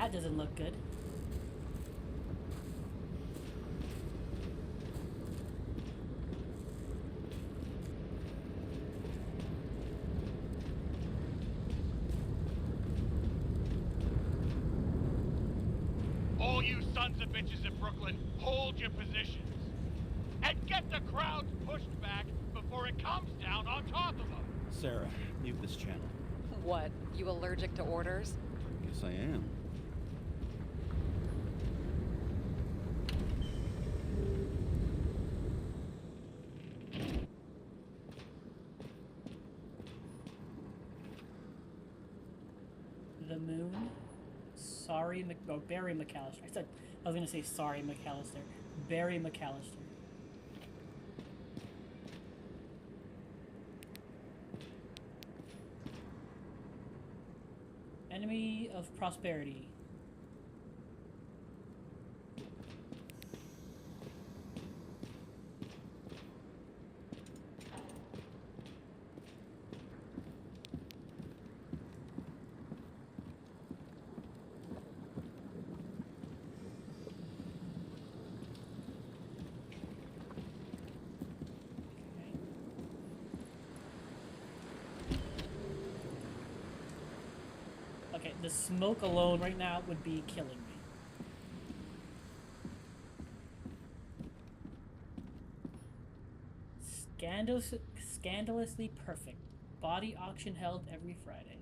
That doesn't look good. All you sons of bitches in Brooklyn, hold your positions. And get the crowds pushed back before it comes down on top of them. Sarah, mute this channel. What? You allergic to orders? Guess I am. The moon. Sorry, Barry McAllister. I was gonna say sorry, McAllister. Barry McAllister. Enemy of prosperity. Okay, the smoke alone right now would be killing me. Scandalously perfect. Body auction held every Friday.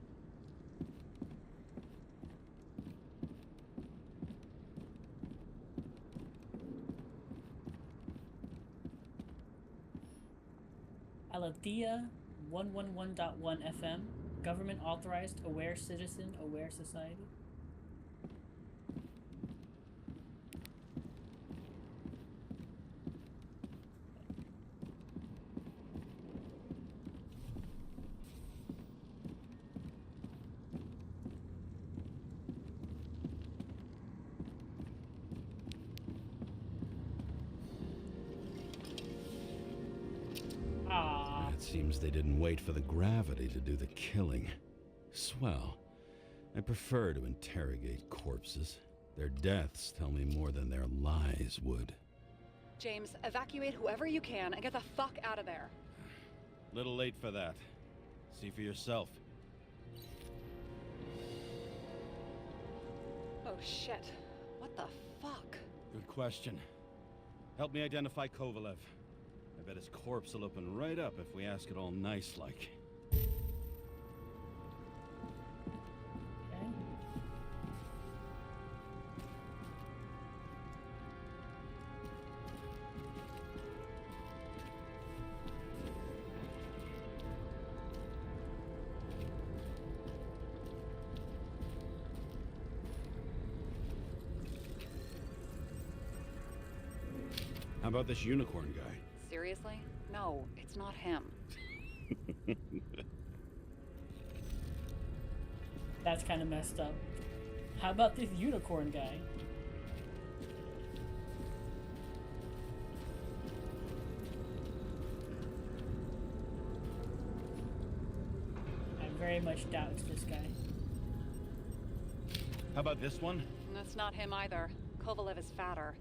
Aladia 111.1 FM. Government authorized, aware citizen, aware society. Ah. It seems they didn't wait for the gravity to do the killing. Swell. I prefer to interrogate corpses. Their deaths tell me more than their lies would. James, evacuate whoever you can and get the fuck out of there. Little late for that. See for yourself. Oh shit. What the fuck? Good question. Help me identify Kovalev. I bet his corpse will open right up if we ask it all nice-like. How about this unicorn guy? Seriously? No, it's not him. That's kind of messed up. How about this unicorn guy? I very much doubt it's this guy. How about this one? That's not him either. Kovalev is fatter.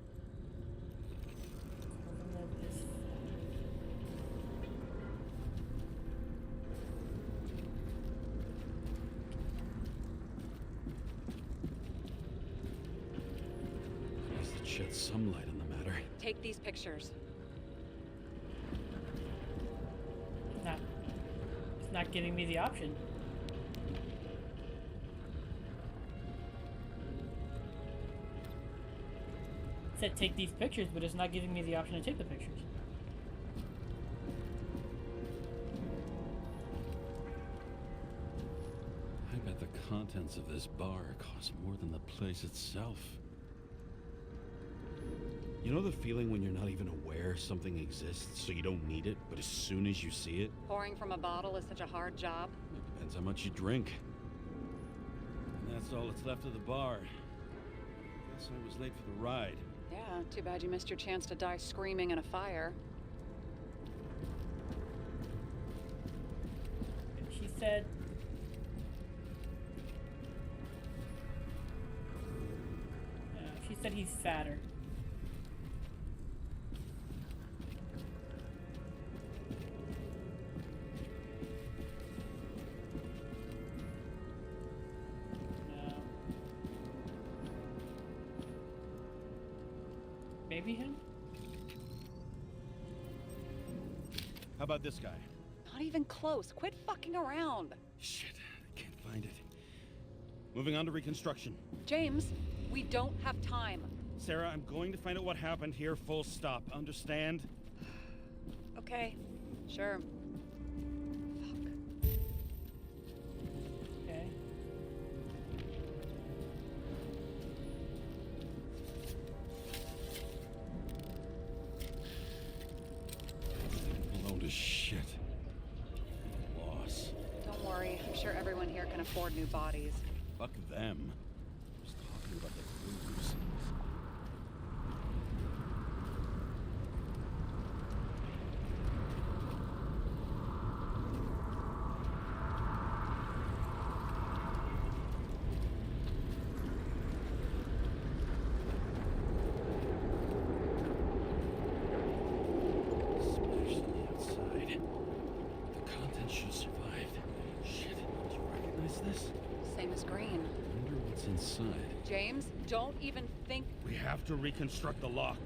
Shed some light on the matter. Take these pictures. It's not giving me the option. It said take these pictures, but it's not giving me the option to take the pictures. I bet the contents of this bar cost more than the place itself. You know the feeling when you're not even aware something exists, so you don't need it, but as soon as you see it? Pouring from a bottle is such a hard job. It depends how much you drink. And that's all that's left of the bar. Guess I was late for the ride. Yeah, too bad you missed your chance to die screaming in a fire. She said... he's fatter. No. Maybe him? How about this guy? Not even close. Quit fucking around. Shit, I can't find it. Moving on to reconstruction. James, we don't have time. Sarah, I'm going to find out what happened here, full stop. Understand? Okay, sure. Okay. Load of shit. Loss. Don't worry, I'm sure everyone here can afford new bodies. Fuck them. I was talking about the clues. Smashed on the outside. The contents should have survived. Shit, do you recognize this? Same as green. Wonder what's inside. James, don't even think. We have to reconstruct the lock.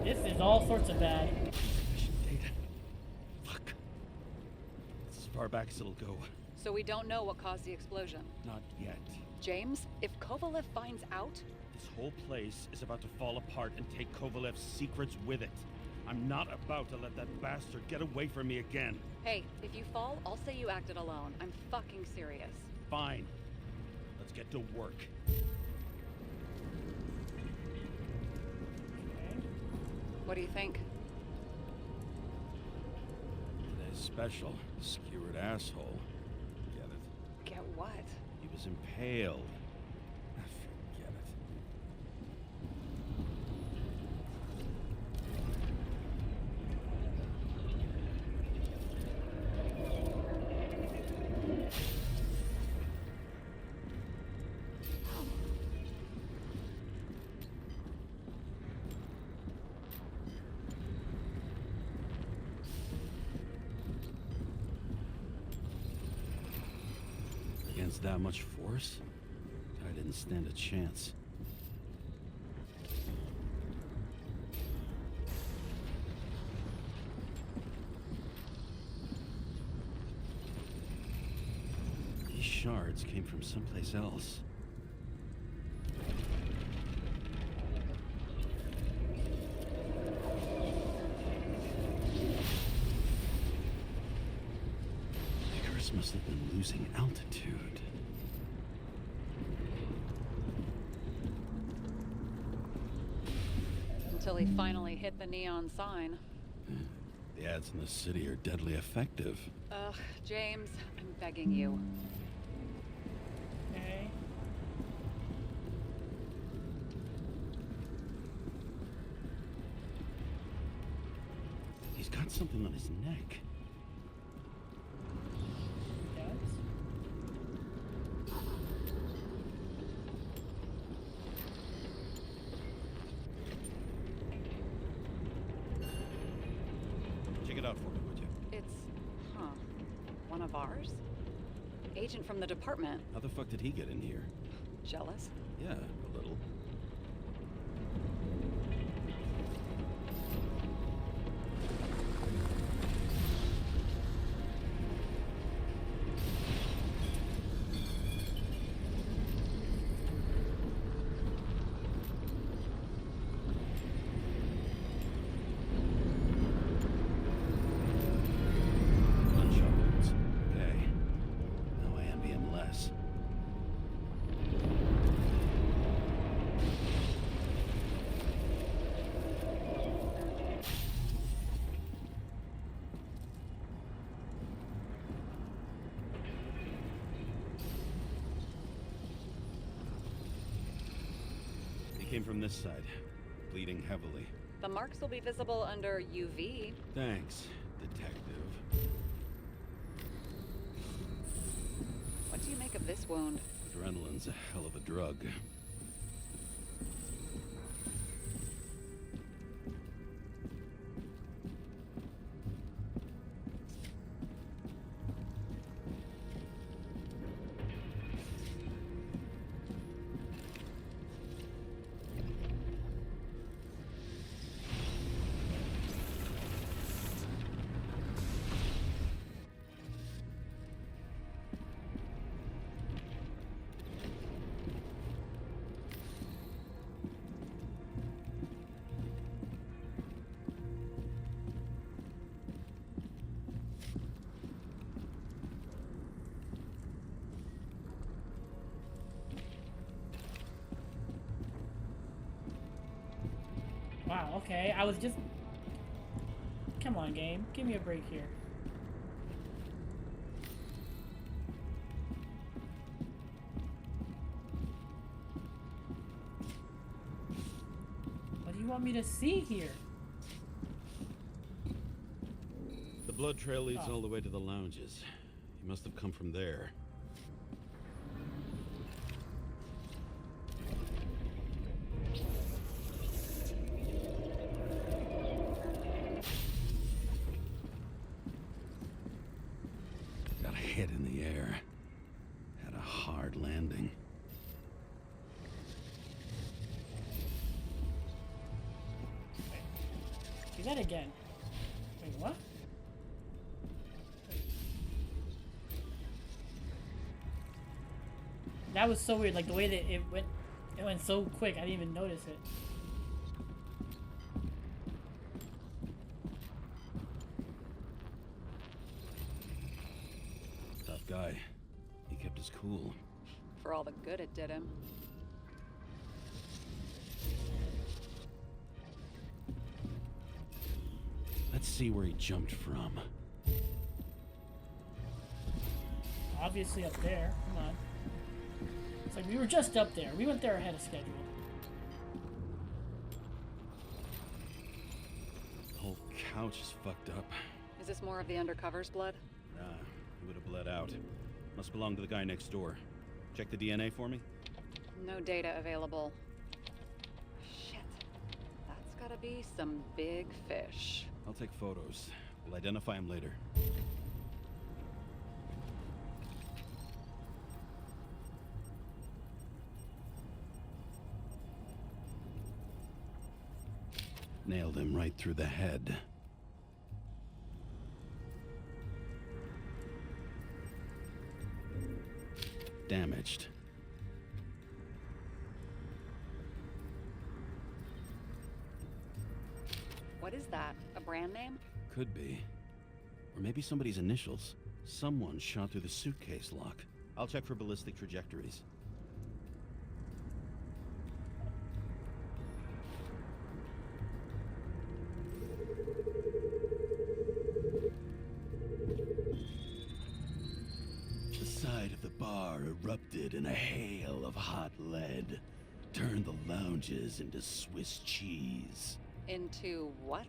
This is all sorts of bad. Insufficient data. Fuck. It's as far back as it'll go. So we don't know what caused the explosion. Not yet. James, if Kovalev finds out, This whole place is about to fall apart and take Kovalev's secrets with it. I'm not about to let that bastard get away from me again. hey, if you fall, I'll say you acted alone. I'm fucking serious. Fine. Let's get to work. What do you think? Today's special. Skewered asshole. Get it? Get what? He was impaled. Forget it. Against that much force? I didn't stand a chance. These shards came from someplace else. Icarus must have been losing altitude. Until he finally hit the neon sign. The ads in the city are deadly effective. Ugh, James, I'm begging you. Okay. He's got something on his neck. Yes. Check it out for me, would you? It's, one of ours? Agent from the department. How the fuck did he get in here? Jealous? Yeah, a little. Gunshot wounds. Okay. Now I envy him less. He came from this side, bleeding heavily. The marks will be visible under UV. Thanks, detective. What do you make of this wound? Adrenaline's a hell of a drug. Wow, okay. I was just... Come on, game. Give me a break here. What do you want me to see here? The blood trail leads Oh. all the way to the lounges. He must have come from there. Got hit in the air. Had a hard landing. Do that again. Wait, what? That was so weird, like the way that it went so quick, I didn't even notice it. Tough guy. He kept his cool. For all the good it did him. Let's see where he jumped from. Obviously up there. Come on. It's like we were just up there. We went there ahead of schedule. The whole couch is fucked up. Is this more of the undercover's blood? Nah, he would have bled out. Must belong to the guy next door. Check the DNA for me. No data available. Shit. That's gotta be some big fish. I'll take photos. We'll identify him later. Nailed him right through the head. Damaged. What is that? A brand name? Could be. Or maybe somebody's initials. Someone shot through the suitcase lock. I'll check for ballistic trajectories. The side of the bar erupted in a hail of hot lead. Turned the lounges into Swiss cheese. Into what?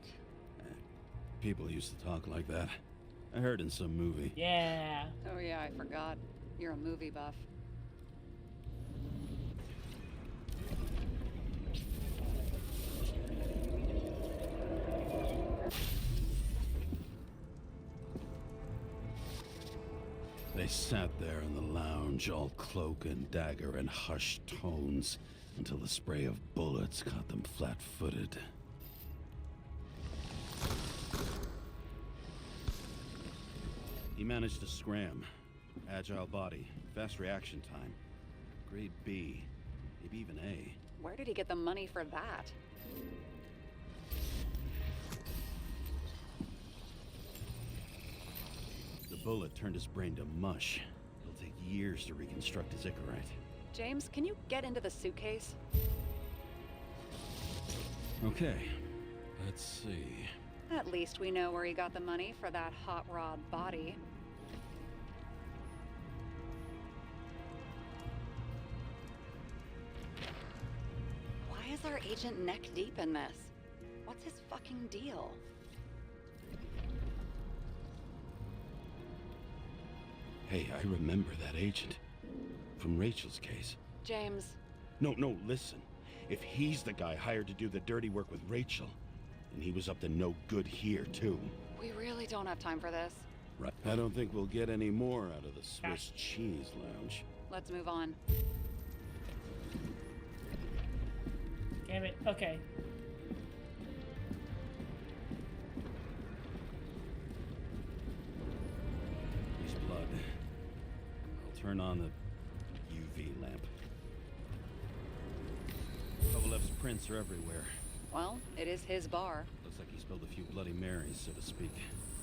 People used to talk like that. I heard in some movie. Yeah. Oh yeah, I forgot. You're a movie buff. They sat there in the lounge, all cloak and dagger and hushed tones, until the spray of bullets caught them flat-footed. He managed to scram. Agile body, fast reaction time. Grade B, maybe even A. Where did he get the money for that? The bullet turned his brain to mush. It'll take years to reconstruct his Icarite. James, can you get into the suitcase? Okay, let's see. At least we know where he got the money for that hot rod body. Why is our agent neck deep in this? What's his fucking deal? Hey, I remember that agent. from Rachel's case. James, No, listen. If he's the guy hired to do the dirty work with Rachel, then he was up to no good here, too. we really don't have time for this. Right. I don't think we'll get any more out of the Swiss Cheese Lounge. Let's move on. Damn it. Okay. There's blood. I'll turn on the UV lamp. Kovalev's prints are everywhere. Well, it is his bar. Looks like he spilled a few Bloody Marys, so to speak.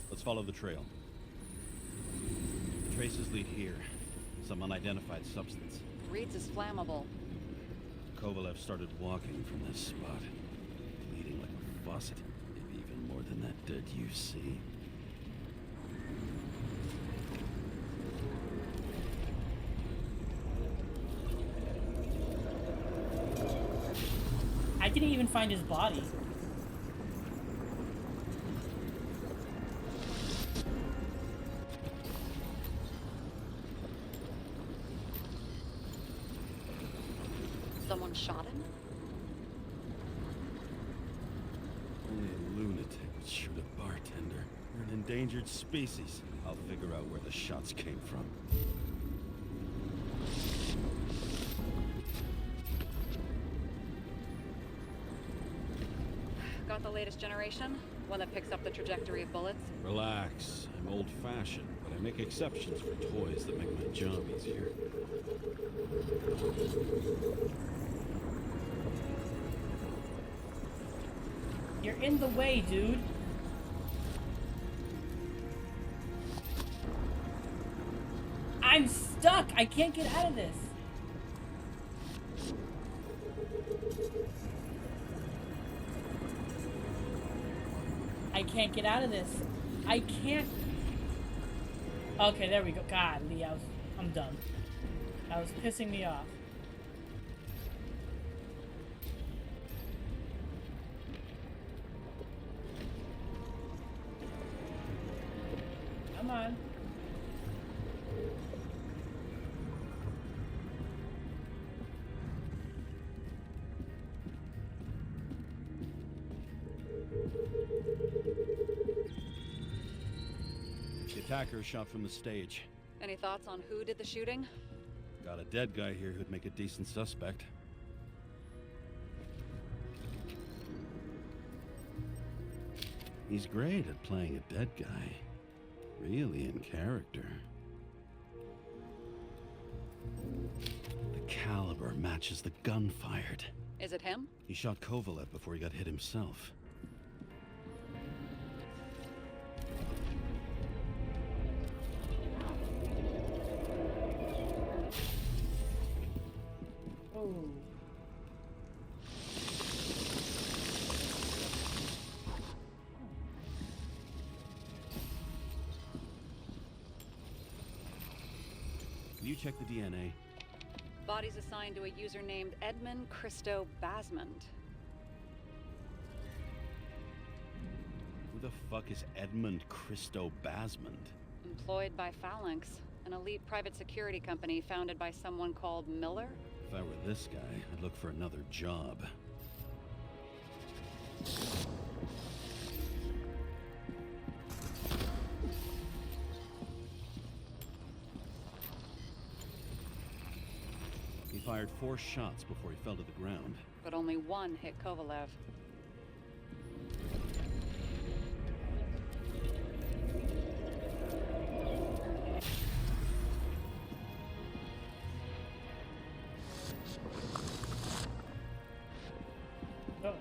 Let's follow the trail. The traces lead here. Some unidentified substance. Reeds is flammable. Kovalev started walking from this spot. Bleeding like a faucet. Maybe even more than that dirt you see. I didn't even find his body. Someone shot him? Only a lunatic would shoot a bartender. We're an endangered species. I'll figure out where the shots came from. Got the latest generation? One that picks up the trajectory of bullets? Relax. I'm old-fashioned, but I make exceptions for toys that make my job easier. You're in the way, dude. I'm stuck. I can't get out of this. I can't get out of this. I can't. Okay, there we go. God, Lee, I'm done. That was pissing me off. Come on. The attacker shot from the stage. Any thoughts on who did the shooting? Got a dead guy here who'd make a decent suspect. He's great at playing a dead guy. Really in character. The caliber matches the gun fired. Is it him? He shot Kovalev before he got hit himself. Oh. Can you check the DNA? Body's assigned to a user named Edmund Christo Basmond. Who the fuck is Edmund Christo Basmond? Employed by Phalanx, an elite private security company founded by someone called Miller. If I were this guy, I'd look for another job. He fired 4 shots before he fell to the ground. But only one hit Kovalev. Oh.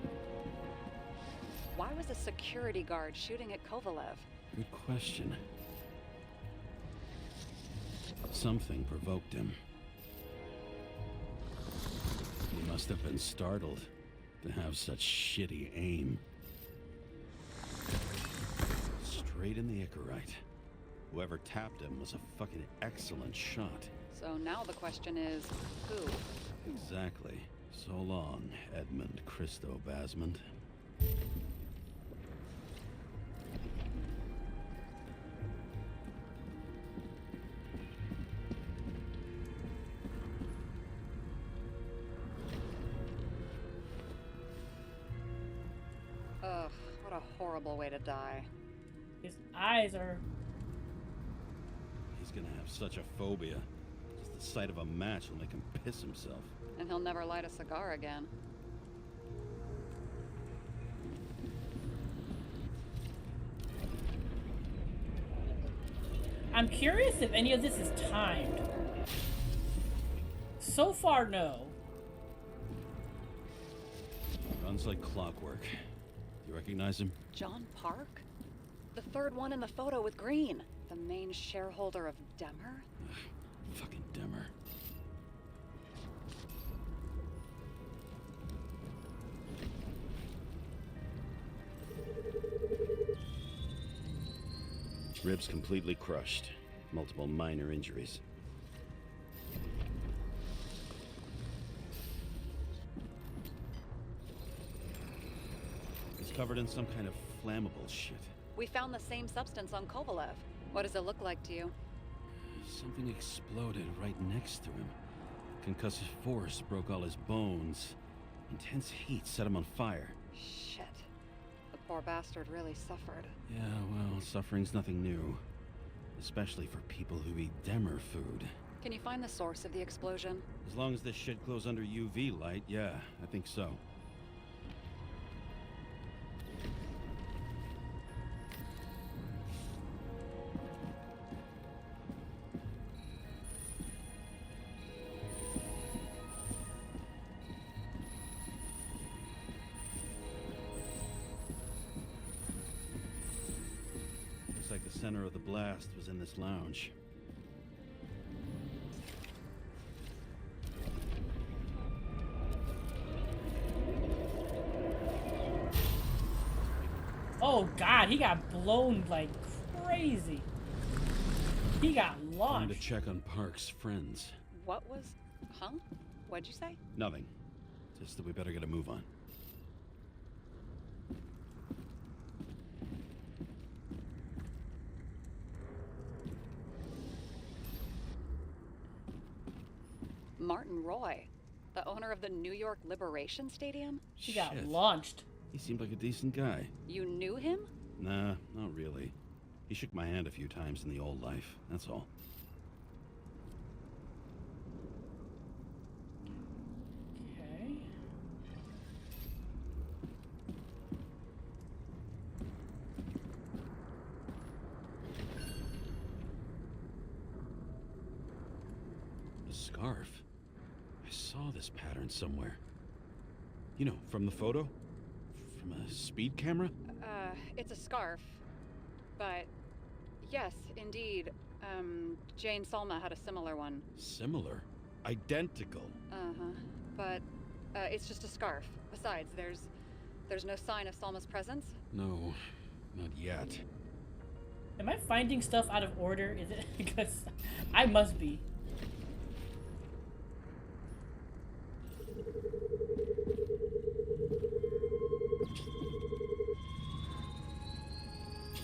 Why was a security guard shooting at Kovalev? Good question. Something provoked him. He must have been startled to have such shitty aim. Straight in the Icarite. Whoever tapped him was a fucking excellent shot. So now the question is, who? Exactly. So long, Edmund Christo Basmond. What a horrible way to die. His eyes are... He's gonna have such a phobia. Just the sight of a match will make him piss himself. And he'll never light a cigar again. I'm curious if any of this is timed. So far, no. Runs like clockwork. You recognize him? John Park? The third one in the photo with Green. The main shareholder of Demmer? Ugh, fucking Demmer. Ribs completely crushed. Multiple minor injuries. He's covered in some kind of flammable shit. We found the same substance on Kovalev. What does it look like to you? Something exploded right next to him. Concussive force broke all his bones. Intense heat set him on fire. Shit. The poor bastard really suffered. Yeah, well, suffering's nothing new. Especially for people who eat Demmer food. Can you find the source of the explosion? As long as this shit glows under UV light, yeah, I think so. Like the center of the blast was in this lounge. Oh god, he got blown like crazy. He got Time launched. to check on Park's friends. What was... Huh? What'd you say? Nothing. Just that we better get a move on. Martin Roy, the owner of the New York Liberation Stadium? He got Shit. launched. He seemed like a decent guy. You knew him? Nah, not really. He shook my hand a few times in the old life, that's all. Okay. The scarf. I saw this pattern somewhere. You know, from the photo? From a speed camera? It's a scarf. But, yes, indeed. Jane Salma had a similar one. Similar? Identical? Uh-huh. But, it's just a scarf. Besides, there's no sign of Salma's presence. No, not yet. Am I finding stuff out of order? Is it because I must be.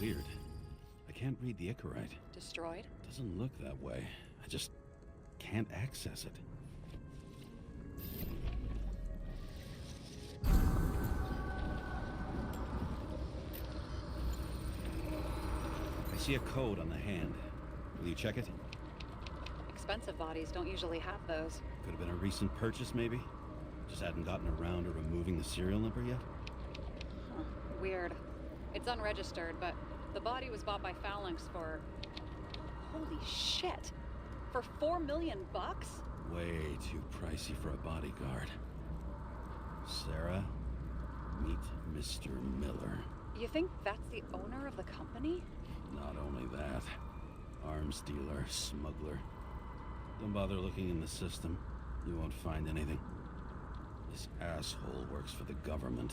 Weird. I can't read the Icarite. Destroyed? Doesn't look that way. I just can't access it. I see a code on the hand. Will you check it? Expensive bodies don't usually have those. Could have been a recent purchase, maybe? Just hadn't gotten around to removing the serial number yet? Huh. Weird. It's unregistered, but the body was bought by Phalanx for... Holy shit! For $4 million bucks? Way too pricey for a bodyguard. Sarah, meet Mr. Miller. You think that's the owner of the company? Not only that, arms dealer, smuggler. Don't bother looking in the system. You won't find anything. This asshole works for the government.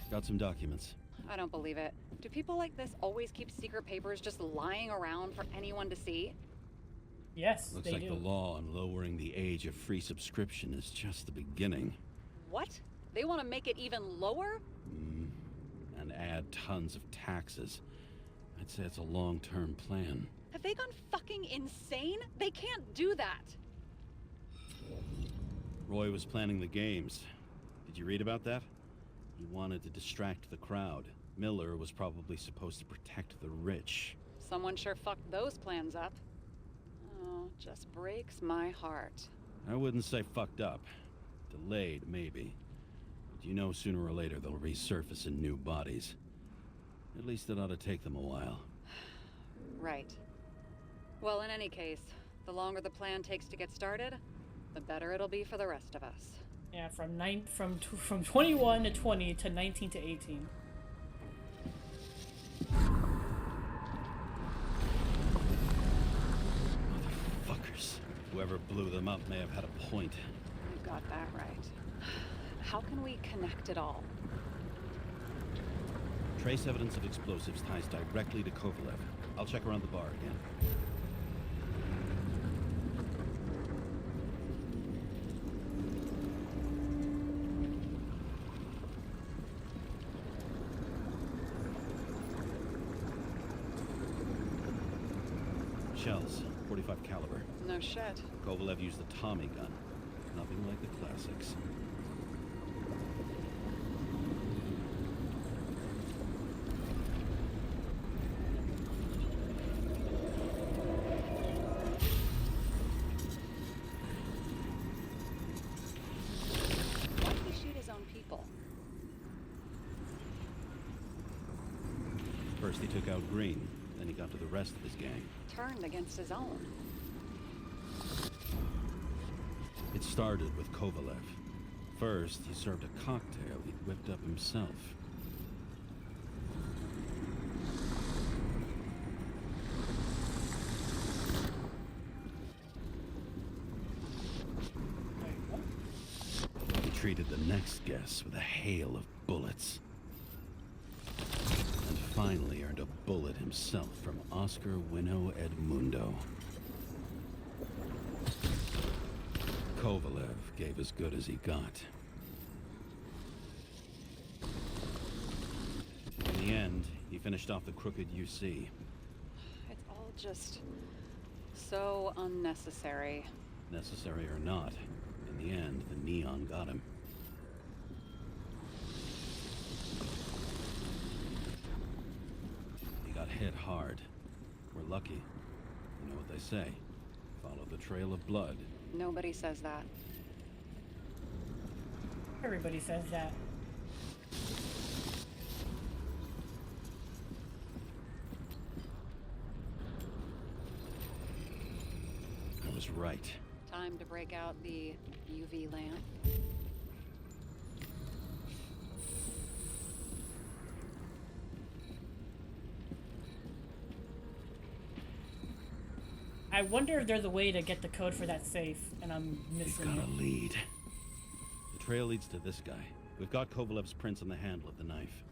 Got some documents. I don't believe it. Do people like this always keep secret papers just lying around for anyone to see? Yes, Looks they like do. the law on lowering the age of free subscription is just the beginning. What? They want to make it even lower? And add tons of taxes. I'd say it's a long-term plan. Have they gone fucking insane? They can't do that! Roy was planning the games. Did you read about that? He wanted to distract the crowd. Miller was probably supposed to protect the rich. Someone sure fucked those plans up. Oh, just breaks my heart. I wouldn't say fucked up. Delayed, maybe. But you know sooner or later they'll resurface in new bodies. At least it ought to take them a while. Right. Well, in any case, the longer the plan takes to get started, the better it'll be for the rest of us. Yeah, from 21 to 20 to 19 to 18. Motherfuckers. Whoever blew them up may have had a point. You got that right. How can we connect it all? Trace evidence of explosives ties directly to Kovalev. I'll check around the bar again. Shells, 45 caliber. No shit. Kovalev used the Tommy gun. Nothing like the classics. Why did he shoot his own people? First he took out Green, then he got to the rest of his gang. Turned against his own. It started with Kovalev. First, he served a cocktail he'd whipped up himself. He treated the next guest with a hail of bullets. And finally earned a bullet himself from Oscar Winnow Edmundo. Kovalev gave as good as he got. In the end, he finished off the crooked UC. It's all just so unnecessary. Necessary or not, in the end, the neon got him. He got hit hard. We're lucky. You know what they say. Follow the trail of blood. Nobody says that. Everybody says that. I was right. Time to break out the UV lamp. I wonder if there's a way to get the code for that safe, and I'm We've missing got it. a lead. The trail leads to this guy. We've got Kovalev's prints on the handle of the knife.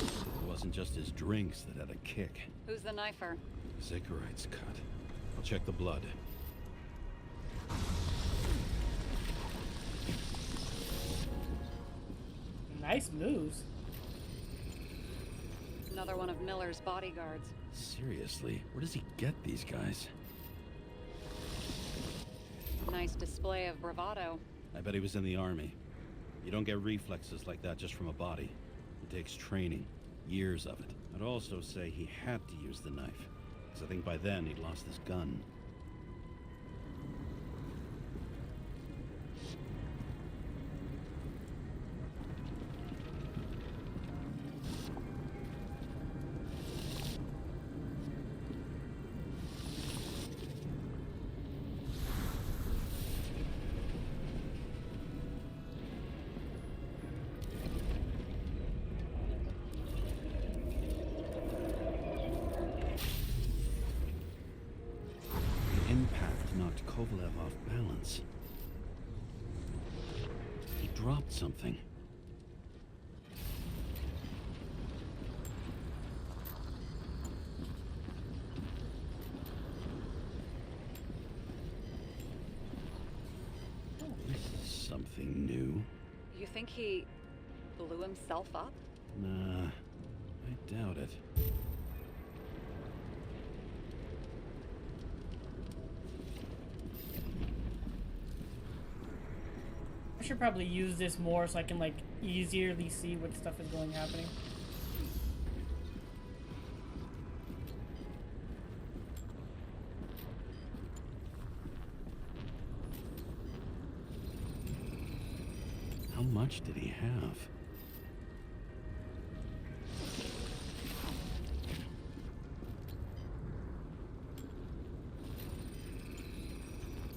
It wasn't just his drinks that had a kick. Who's the knifer? Zacharites cut. I'll check the blood. Nice moves. Another one of Miller's bodyguards. Seriously, where does he get these guys? Nice display of bravado. I bet he was in the army. You don't get reflexes like that just from a body. It takes training, years of it. I'd also say he had to use the knife, because I think by then he'd lost his gun. Knocked Kovalev off balance. He dropped something. This is something new. You think he blew himself up? Nah, I doubt it. I should probably use this more so I can like easily see what stuff is happening. How much did he have?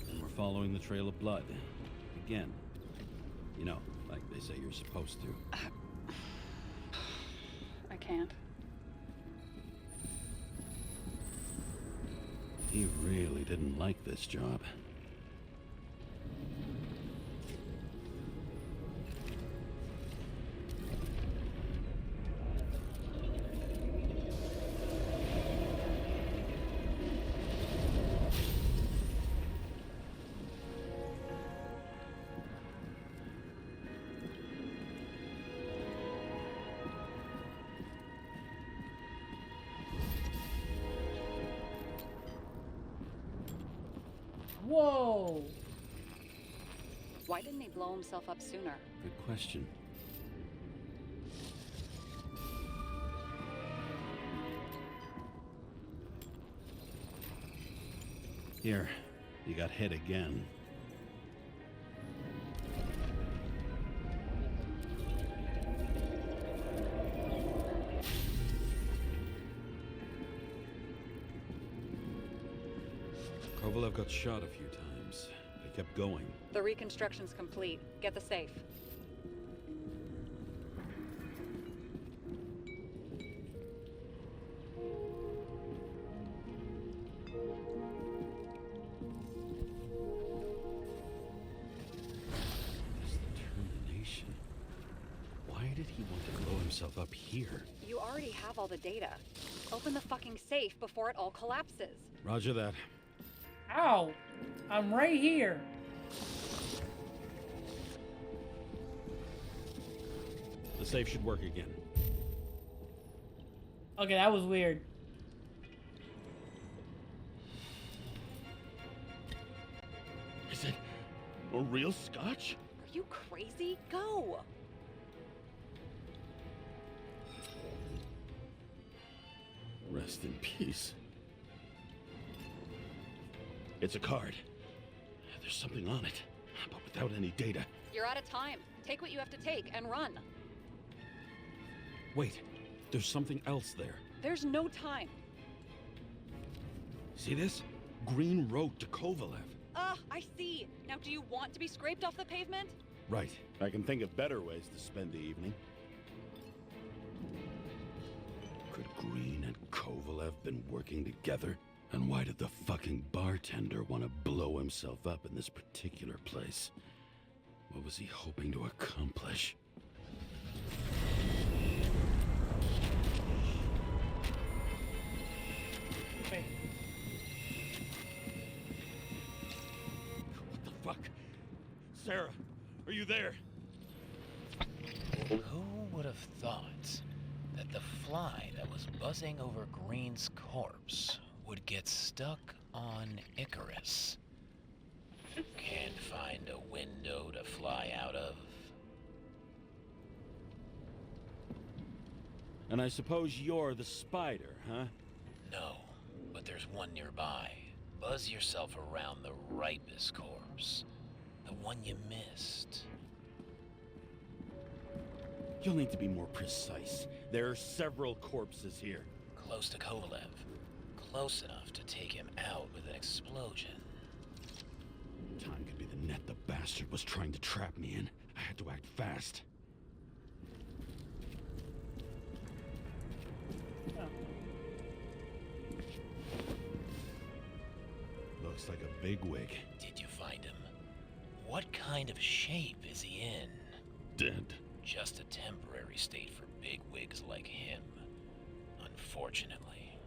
And we're following the trail of blood. Again. You know, like they say you're supposed to. I can't. He really didn't like this job. Whoa! Why didn't he blow himself up sooner? Good question. Here, you got hit again. Kovalev got shot a few times. He kept going. The reconstruction's complete. Get the safe. This determination. Why did he want to blow himself up here? You already have all the data. Open the fucking safe before it all collapses. Roger that. Ow! I'm right here. The safe should work again. Okay, that was weird. Is it a real scotch? Are you crazy? Go! Rest in peace. It's a card. There's something on it, but without any data. You're out of time. Take what you have to take and run. Wait, there's something else there. There's no time. See this? Green Road to Kovalev. I see. Now do you want to be scraped off the pavement? Right. I can think of better ways to spend the evening. Could Green and Kovalev been working together? And why did the fucking bartender want to blow himself up in this particular place? What was he hoping to accomplish? Wait. What the fuck? Sarah, are you there? Who would have thought that the fly that was buzzing over Green's corpse would get stuck on Icarus? Can't find a window to fly out of. And I suppose you're the spider, huh? No, but there's one nearby. Buzz yourself around the Ripus corpse. The one you missed. You'll need to be more precise. There are several corpses here. Close to Kovalev. Close enough to take him out with an explosion. Time could be the net the bastard was trying to trap me in. I had to act fast. Oh. Looks like a bigwig. Did you find him? What kind of shape is he in? Dead. Just a temporary state for bigwigs like him, unfortunately.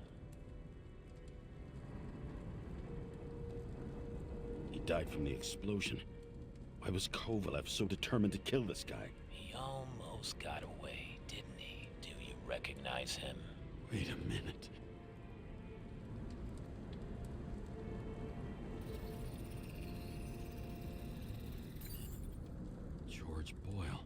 He died from the explosion. Why was Kovalev so determined to kill this guy? He almost got away, didn't he? recognize him? Wait a minute. George Boyle,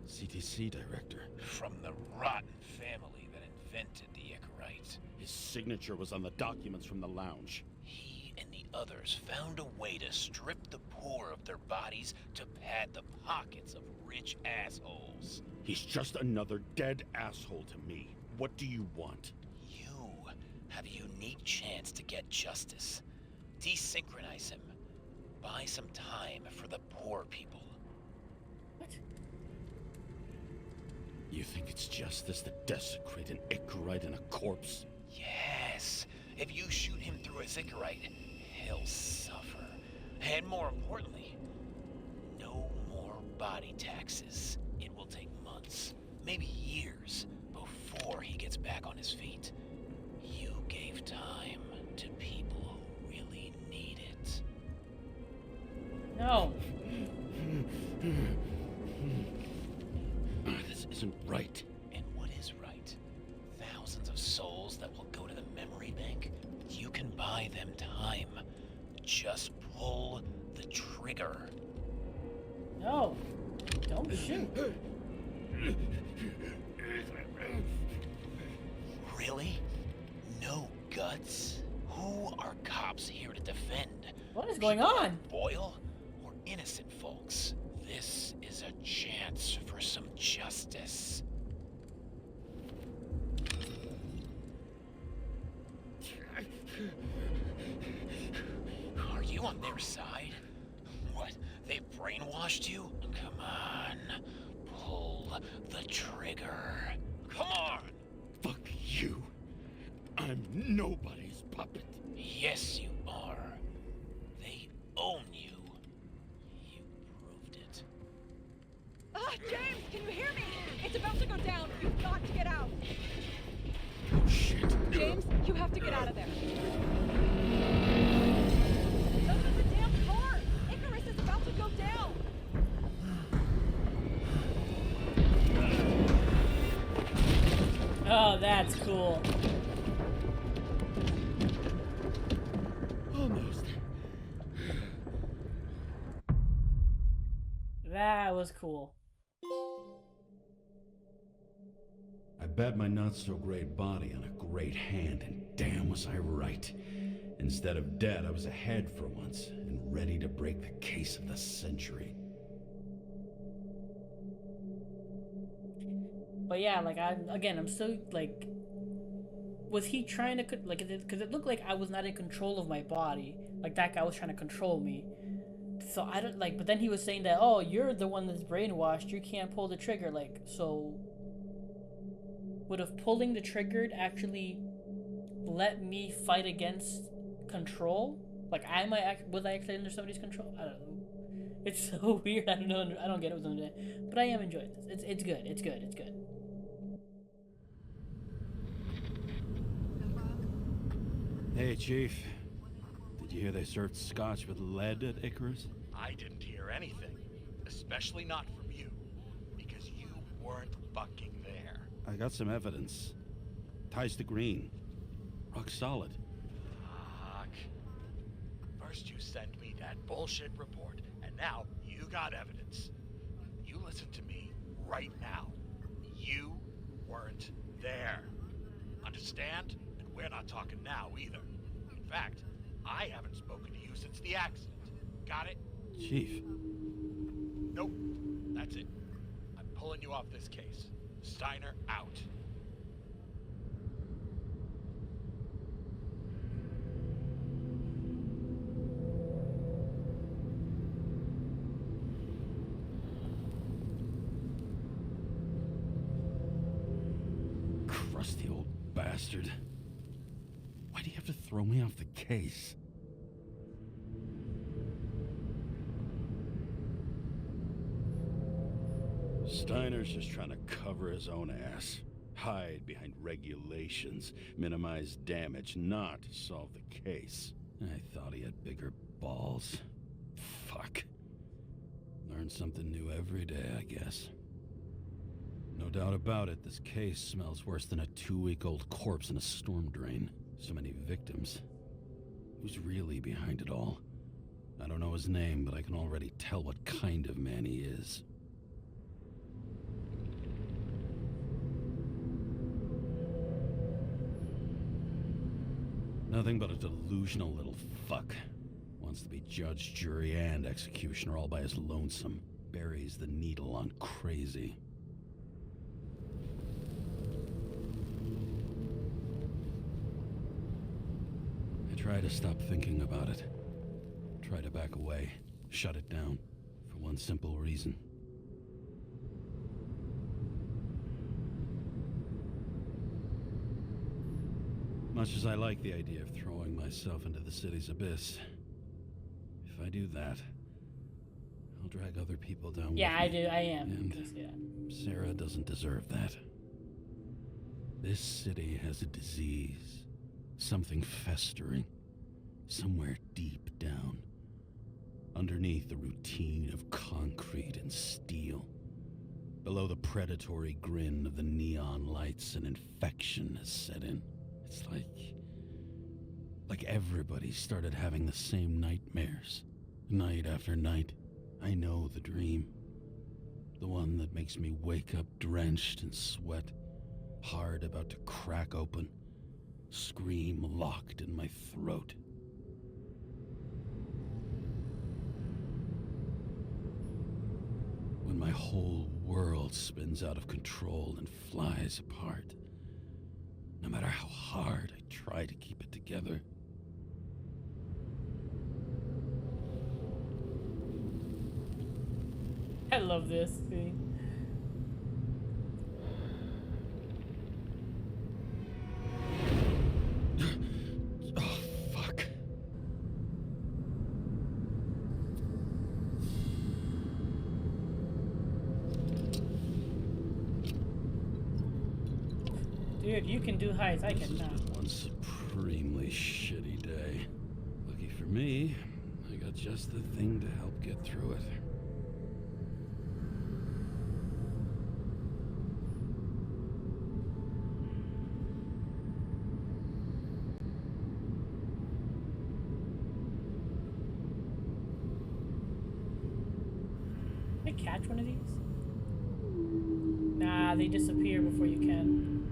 CTC director. From the rotten family that invented the Icarite. His signature was on the documents from the lounge. He and the others found a way to strip the poor of their bodies to pad the pockets of rich assholes. He's just another dead asshole to me. What do you want? You have a unique chance to get justice. Desynchronize him. Buy some time for the poor people. What? You think it's justice to desecrate an Icarite and a corpse? Yes. If you shoot him through a Icarite, he'll suffer. And more importantly, no more body taxes. It will take months, maybe years, before he gets back on his feet. You gave time to people who really need it. No. This isn't right. And what is right? Thousands of souls that will go to the memory bank? You can buy them time. Just pull the trigger. No. Don't shoot. Really? No guts? Who are cops here to defend? What is going on? Boyle or innocent folks? This is a chance for some justice. Are you on their side? What? They brainwashed you? Come on. Pull the trigger. Come on! Fuck you. I'm nobody's puppet. Yes, you are. They own you. You proved it. James, can you hear me? It's about to go down. You've got to get out. Oh, shit. James, you have to get out of there. Open the damn car! Icarus is about to go down! Oh, that's cool. Almost. That was cool. I bet my not-so-great body on a great hand, and damn was I right. Instead of dead, I was ahead for once, and ready to break the case of the century. But yeah, like I'm so like, was he trying to like? Because it looked like I was not in control of my body. Like that guy was trying to control me. So I don't like. But then he was saying that, oh, you're the one that's brainwashed. You can't pull the trigger. Like, so would have pulling the trigger actually let me fight against control? Like, was I actually under somebody's control? I don't know. It's so weird. I don't know. I don't get it someday. But I am enjoying this. It's good. It's good. It's good. Hey, Chief. Did you hear they served scotch with lead at Icarus? I didn't hear anything. Especially not from you. Because you weren't fucking there. I got some evidence. Ties to Green. Rock solid. Fuck. First you send me that bullshit report, and now you got evidence. You listen to me right now. You weren't there. Understand? And we're not talking now either. In fact, I haven't spoken to you since the accident. Got it? Chief. Nope. That's it. I'm pulling you off this case. Steiner out. Crusty old bastard. Why do you have to throw me off the case? Steiner's just trying to cover his own ass. Hide behind regulations, minimize damage, not solve the case. I thought he had bigger balls. Fuck. Learn something new every day, I guess. No No doubt about it, this case smells worse than a 2-week-old corpse in a storm drain. So many victims. Who's really behind it all? I don't know his name, but I can already tell what kind of man he is. Nothing but a delusional little fuck. Wants to be judge, jury, and executioner all by his lonesome. Buries the needle on crazy. I try to stop thinking about it. Try to back away. Shut it down. For one simple reason. Much as I like the idea of throwing myself into the city's abyss, if I do that, I'll drag other people down Yeah, with me. I am. And Yeah. Sarah doesn't deserve that. This city has a disease. Something festering. Somewhere deep down. Underneath the routine of concrete and steel. Below the predatory grin of the neon lights, an infection has set in. It's like everybody started having the same nightmares. Night after night. I know the dream. The one that makes me wake up drenched in sweat. Heart about to crack open. Scream locked in my throat. When my whole world spins out of control and flies apart. No matter how hard I try to keep it together. I love this. See? Oh, fuck. Dude, you can do heights. I cannot. One supremely shitty day. Lucky for me, I got just the thing to help get through it. Can I catch one of these? Nah, they disappear before you can.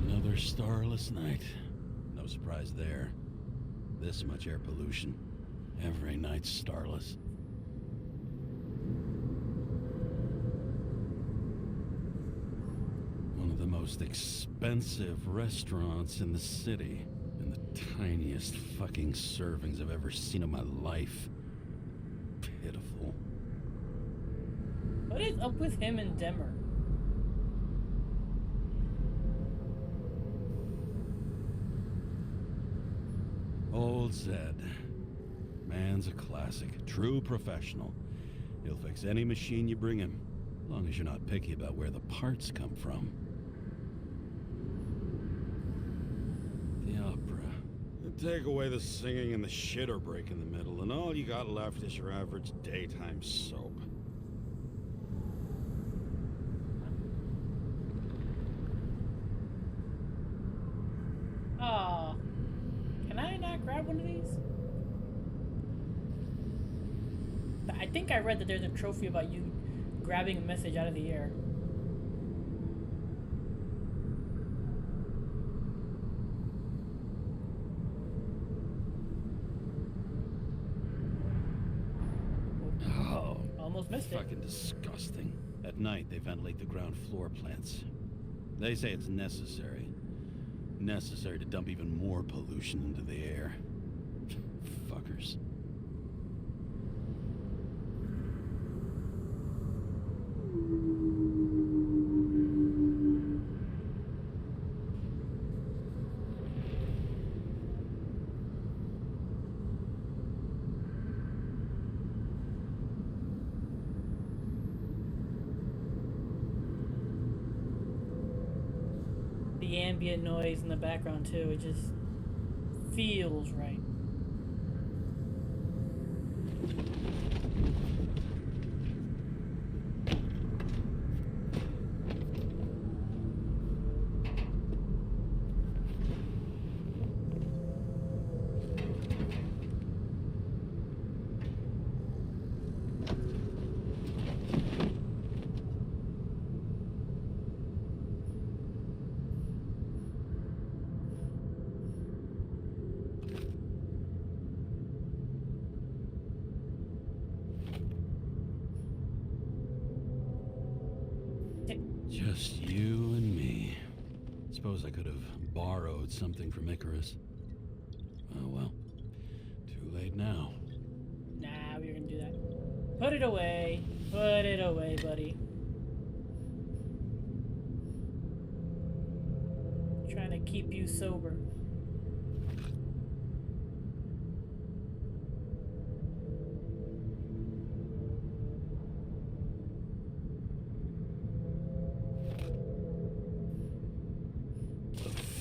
Another starless night. No surprise there. This much air pollution. Every night's starless. One of the most expensive restaurants in the city. And the tiniest fucking servings I've ever seen in my life. Pitiful. What is up with him and Demmer? Old Zed. Man's a classic. True professional. He'll fix any machine you bring him. As long as you're not picky about where the parts come from. The opera. Take away the singing and the shitter break in the middle, and all you got left is your average daytime soap. Aw. Can I not grab one of these? I think I read that there's a trophy about you grabbing a message out of the air. Oh, Almost missed it. fucking disgusting. At night, they ventilate the ground floor plants. They say it's necessary. Necessary to dump even more pollution into the air. Fuckers. The ambient noise in the background too, it just feels right. Just you and me. Suppose I could have borrowed something from Icarus. Oh well. Too late now. Nah, we were gonna do that. Put it away. Put it away, buddy. Trying to keep you sober.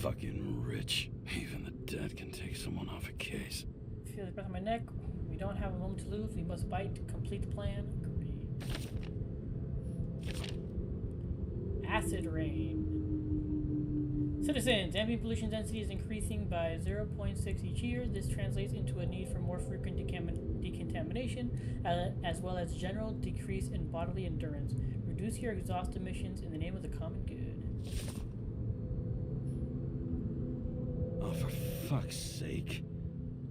Fucking rich. Even the dead can take someone off a case. Feel the breath on my neck. We don't have a moment to lose. We must bite to complete the plan. Agreed. Acid rain. Citizens, ambient pollution density is increasing by 0.6 each year. This translates into a need for more frequent decontamination, as well as general decrease in bodily endurance. Reduce your exhaust emissions in the name of the common good. Oh, for fuck's sake.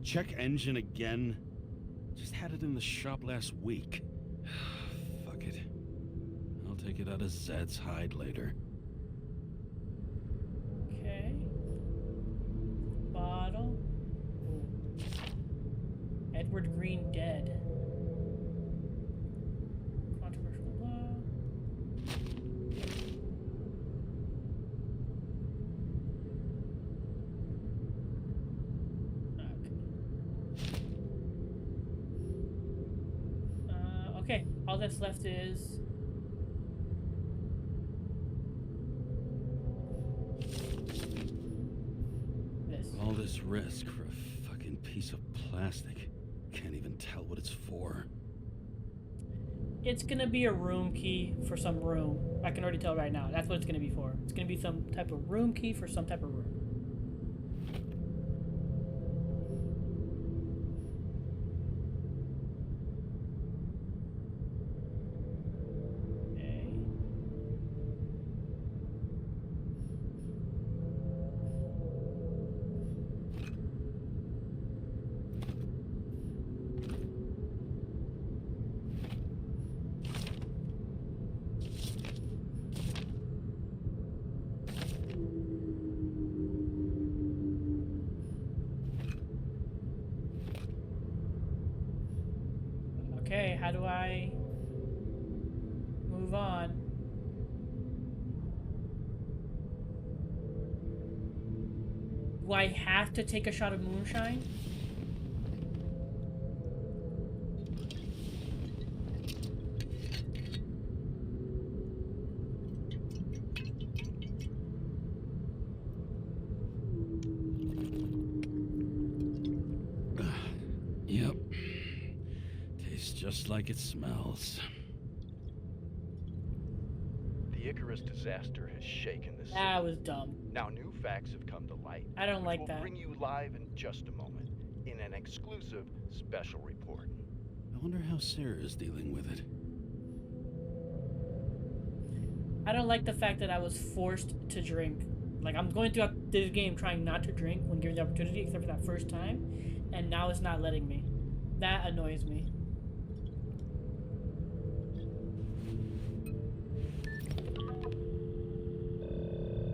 Check engine again? Just had it in the shop last week. Fuck it. I'll take it out of Zed's hide later. Okay. Bottle. Ooh. Edward Green dead. Controversial law. Okay, all that's left is this. All this risk for a fucking piece of plastic. Can't even tell what it's for. It's gonna be a room key for some room. I can already tell right now. That's what it's gonna be for. It's gonna be some type of room key for some type of room. Okay, how do I move on? Do I have to take a shot of moonshine? Yep. Tastes just like it smells. The Icarus disaster has shaken the city. That was dumb. Now new facts have come to light. I don't which like will that. bring you live in just a moment in an exclusive special report. I wonder how Sarah is dealing with it. I don't like the fact that I was forced to drink. Like, I'm going through this game trying not to drink when given the opportunity, except for that first time, and now it's not letting me. That annoys me.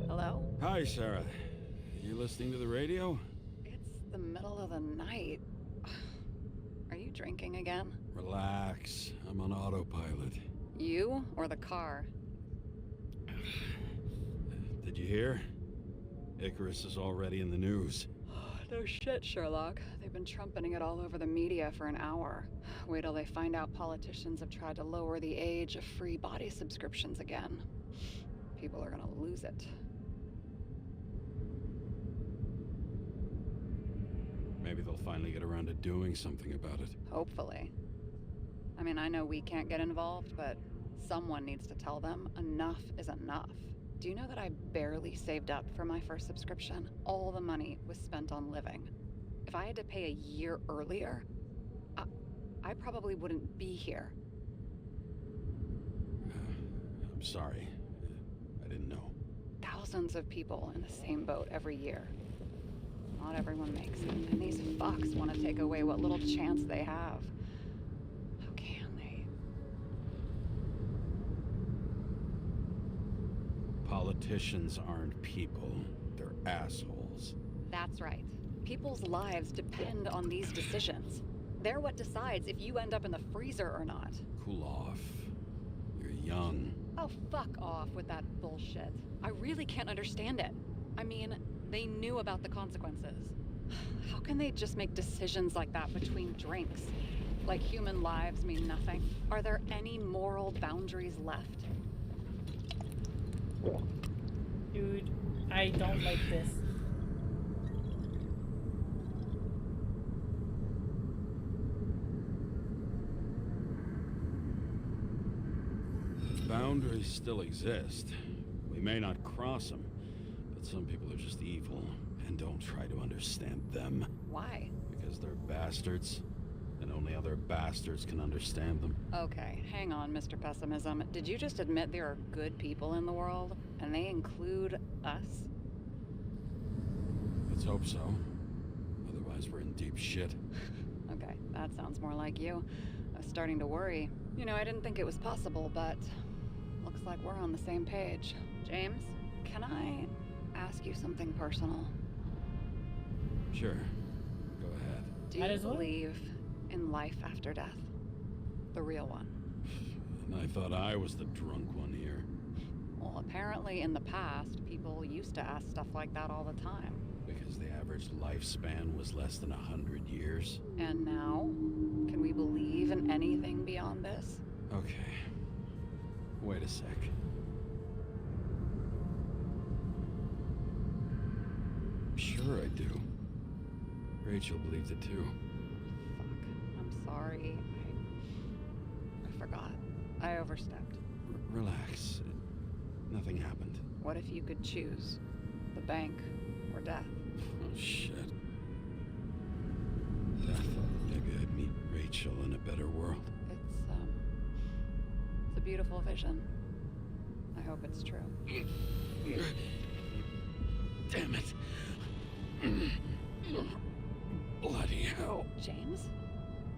Hello? Hi, Sarah. You listening to the radio? It's the middle of the night. Are you drinking again? Relax. I'm on autopilot. You or the car? Did you hear? Icarus is already in the news. No shit, Sherlock. They've been trumpeting it all over the media for an hour. Wait till they find out politicians have tried to lower the age of free body subscriptions again. People are gonna lose it. Maybe they'll finally get around to doing something about it. Hopefully. I mean, I know we can't get involved, but someone needs to tell them enough is enough. Do you know that I barely saved up for my first subscription? All the money was spent on living. If I had to pay a year earlier, I probably wouldn't be here. I'm sorry. I didn't know. Thousands of people in the same boat every year. Not everyone makes it, and these fucks want to take away what little chance they have. How can they? Politicians aren't people. They're assholes. That's right. People's lives depend on these decisions. They're what decides if you end up in the freezer or not. Cool off. You're young. Oh, fuck off with that bullshit. I really can't understand it. I mean, they knew about the consequences. How can they just make decisions like that between drinks? Like human lives mean nothing? Are there any moral boundaries left? Dude, I don't like this. Boundaries still exist. We may not cross them, but some people are just evil, and don't try to understand them. Why? Because they're bastards, and only other bastards can understand them. Okay, hang on, Mr. Pessimism. Did you just admit there are good people in the world, and they include us? Let's hope so. Otherwise, we're in deep shit. Okay, that sounds more like you. I was starting to worry. You know, I didn't think it was possible, but looks like we're on the same page. James, can I ask you something personal? Sure. Go ahead. Do Might you as well. believe in life after death? The real one? And I thought I was the drunk one here. Well, apparently in the past, people used to ask stuff like that all the time. Because the average lifespan was less than 100 years. And now, can we believe in anything beyond this? Okay. Wait a sec. Sure I do. Rachel believes it too. Fuck. I'm sorry. I forgot. I overstepped. Relax. Nothing happened. What if you could choose? The bank or death? Oh, shit. Death. Maybe I'd meet Rachel in a better world. It's a beautiful vision. I hope it's true. Damn it. Bloody hell. James?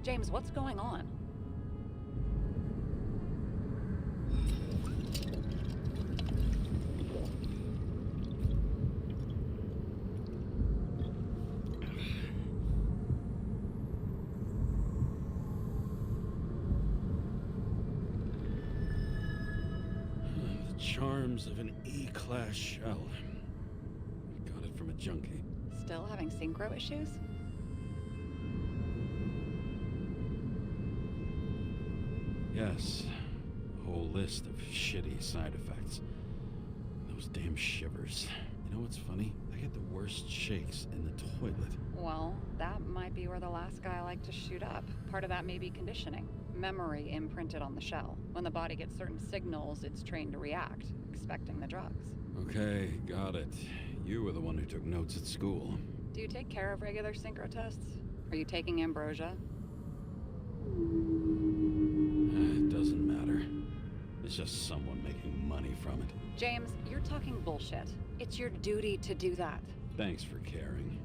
James, what's going on? The charms of an E-class shell. Got it from a junkie. Still having synchro issues? Yes. A whole list of shitty side effects. Those damn shivers. You know what's funny? I get the worst shakes in the toilet. Well, that might be where the last guy liked to shoot up. Part of that may be conditioning. Memory imprinted on the shell. When the body gets certain signals, it's trained to react, expecting the drugs. Okay, got it. You were the one who took notes at school. Do you take care of regular synchro tests? Are you taking ambrosia? It doesn't matter. It's just someone making money from it. James, you're talking bullshit. It's your duty to do that. Thanks for caring.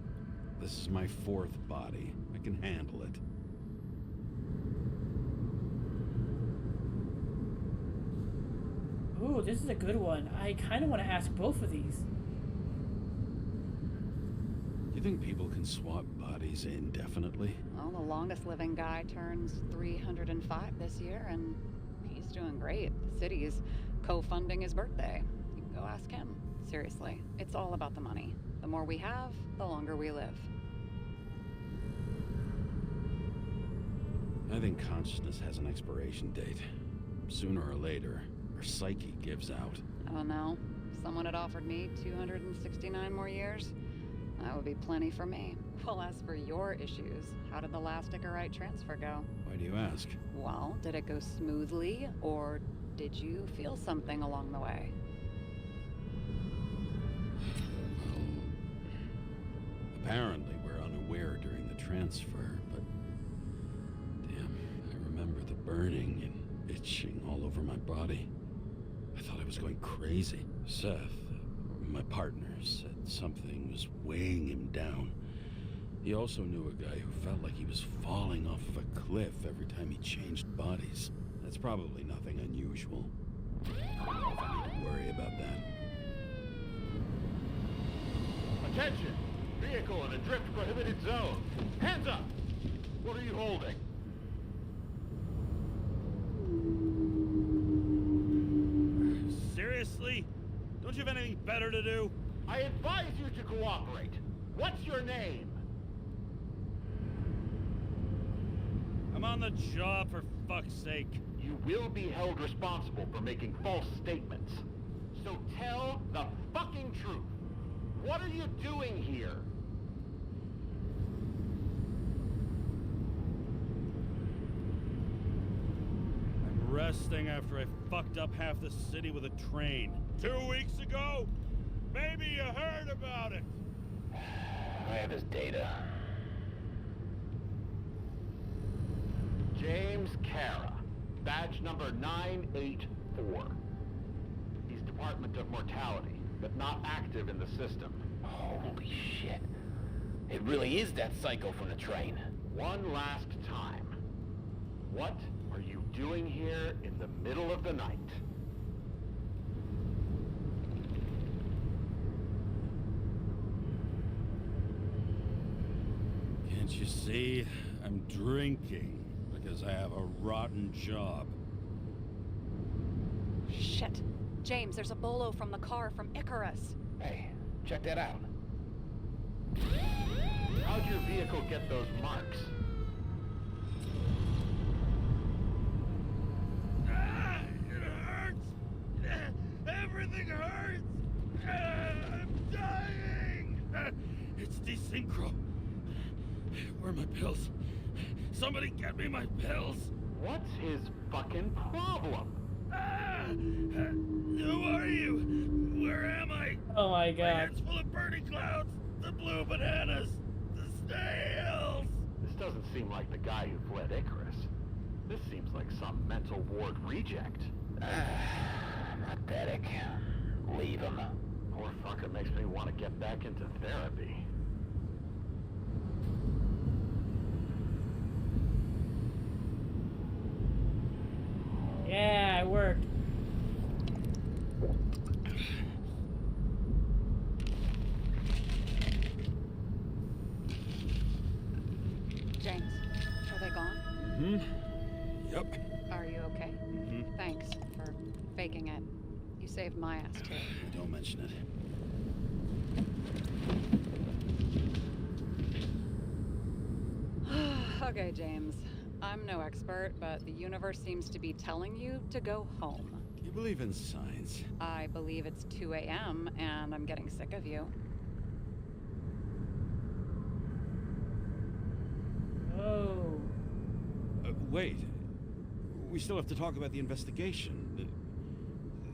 This is my fourth body. I can handle it. Ooh, this is a good one. I kind of want to ask both of these. Do you think people can swap bodies indefinitely? Well, the longest living guy turns 305 this year, and he's doing great. The city's co-funding his birthday. You can go ask him. Seriously, it's all about the money. The more we have, the longer we live. I think consciousness has an expiration date. Sooner or later, our psyche gives out. Oh no, if someone had offered me 269 more years, that would be plenty for me. Well, as for your issues, how did the last Icarite transfer go? Why do you ask? Well, did it go smoothly, or did you feel something along the way? Well, apparently we're unaware during the transfer, but damn, I remember the burning and itching all over my body. I thought I was going crazy. Seth, my partner, said something was weighing him down. He also knew a guy who felt like he was falling off of a cliff every time he changed bodies. That's probably nothing unusual. I don't know if I need to worry about that. Attention! Vehicle in a drift prohibited zone. Hands up! What are you holding? Seriously? Don't you have anything better to do? I advise you to cooperate. What's your name? I'm on the job, for fuck's sake. You will be held responsible for making false statements. So tell the fucking truth. What are you doing here? I'm resting after I fucked up half the city with a train. 2 weeks ago? Maybe you heard about it. I have his data. James Kara, badge number 984. He's Department of Mortality, but not active in the system. Holy shit. It really is that psycho from the train. One last time. What are you doing here in the middle of the night? Can't you see? I'm drinking because I have a rotten job. Shit. James, there's a bolo from the car from Icarus. Hey, check that out. How'd your vehicle get those marks? It hurts! Everything hurts! I'm dying! It's desynchro. Where are my pills? Somebody get me my pills! What's his fucking problem? Who are you? Where am I? Oh my My god. hands full of burning clouds, the blue bananas, the snails! This doesn't seem like the guy who fled Icarus. This seems like some mental ward reject. Pathetic. Leave him. Poor fucker makes me want to get back into therapy. Yeah, it worked. James, are they gone? Mm-hmm. Yep. Are you okay? Mm-hmm. Thanks for faking it. You saved my ass too. Don't mention it. Okay, James. I'm no expert, but the universe seems to be telling you to go home. You believe in science? I believe it's 2 a.m. and I'm getting sick of you. Oh. Wait. We still have to talk about the investigation.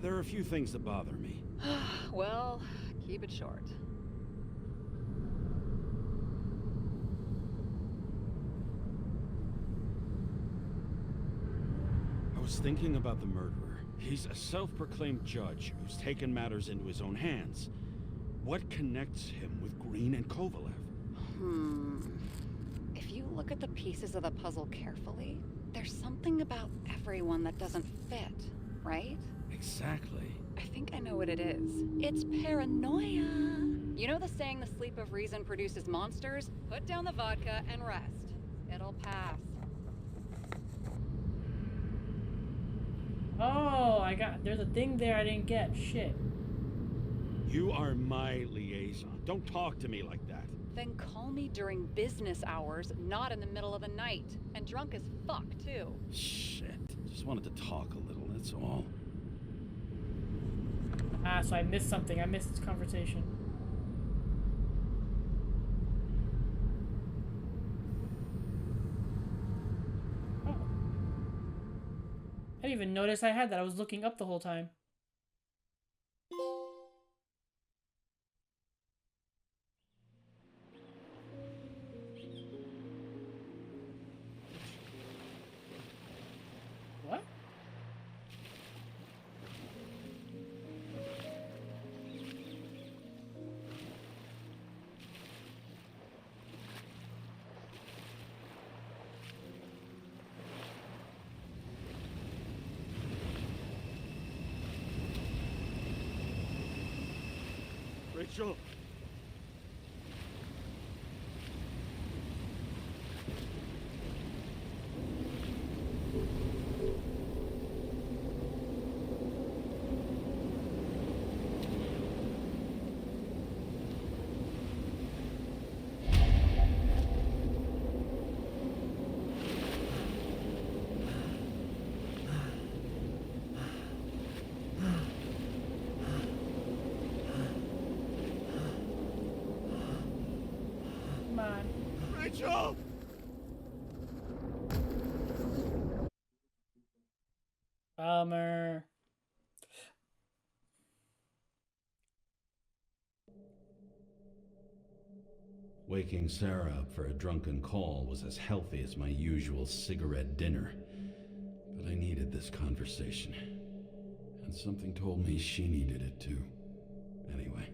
There are a few things that bother me. Well, keep it short. I was thinking about the murderer. He's a self-proclaimed judge who's taken matters into his own hands. What connects him with Green and Kovalev? If you look at the pieces of the puzzle carefully, there's something about everyone that doesn't fit, right? Exactly. I think I know what it is. It's paranoia. You know the saying, the sleep of reason produces monsters? Put down the vodka and rest. It'll pass. Oh, there's a thing there I didn't get. Shit. You are my liaison. Don't talk to me like that. Then call me during business hours, not in the middle of the night. And drunk as fuck, too. Shit. Just wanted to talk a little, that's all. Ah, so I missed something. I missed this conversation. Oh. I didn't even notice I had that. I was looking up the whole time. What? Rachel, Bummer. Waking Sarah up for a drunken call was as healthy as my usual cigarette dinner. But I needed this conversation. And something told me she needed it too. Anyway,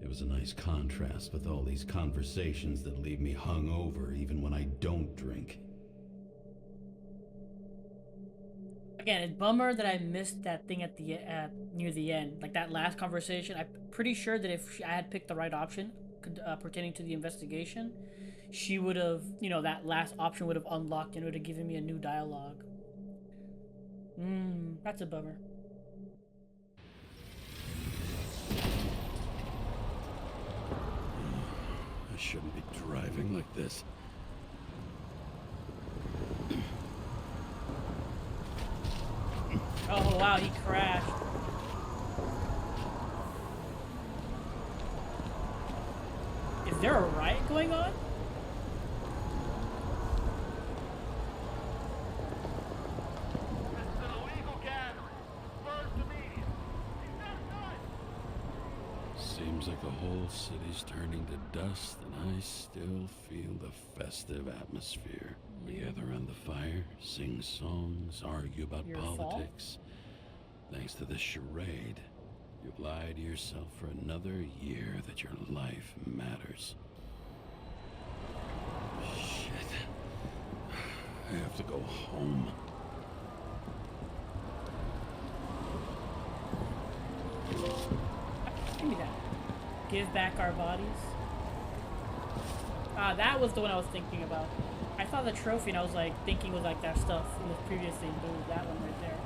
it was a nice contrast with all these conversations that leave me hungover even when I don't drink. Again, it's bummer that I missed that thing at the near the end, like that last conversation. I'm pretty sure that if I had picked the right option pertaining to the investigation, she would have, that last option would have unlocked and would have given me a new dialogue. That's a bummer. I shouldn't be driving like this. Oh wow, he crashed. Is there a riot going on? This is an illegal gathering. First immediate. Seems like the whole city's turning to dust, and I still feel the festive atmosphere. We gather around the fire, sing songs, argue about Your politics. Thanks to this charade, you've lied to yourself for another year that your life matters. Shit. I have to go home. Give me that. Give back our bodies. Ah, that was the one I was thinking about. I saw the trophy and I was like thinking was like that stuff in the previous thing. Boom, that one right there.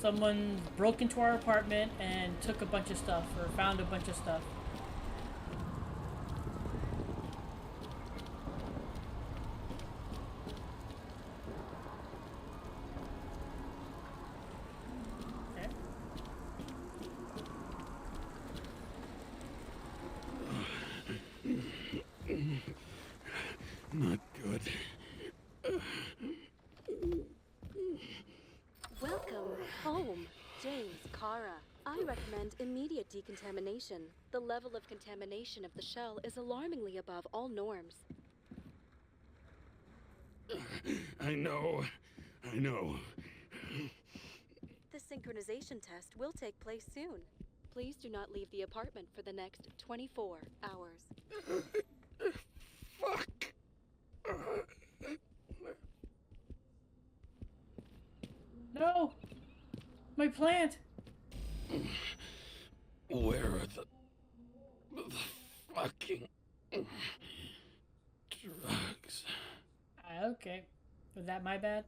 Someone broke into our apartment and took a bunch of stuff, or found a bunch of stuff. Okay. Not good. Welcome home, James, Kara. I recommend immediate decontamination. The level of contamination of the shell is alarmingly above all norms. I know. The synchronization test will take place soon. Please do not leave the apartment for the next 24 hours. Fuck. No! My plant! Where are the fucking drugs? Okay. Was that my bad?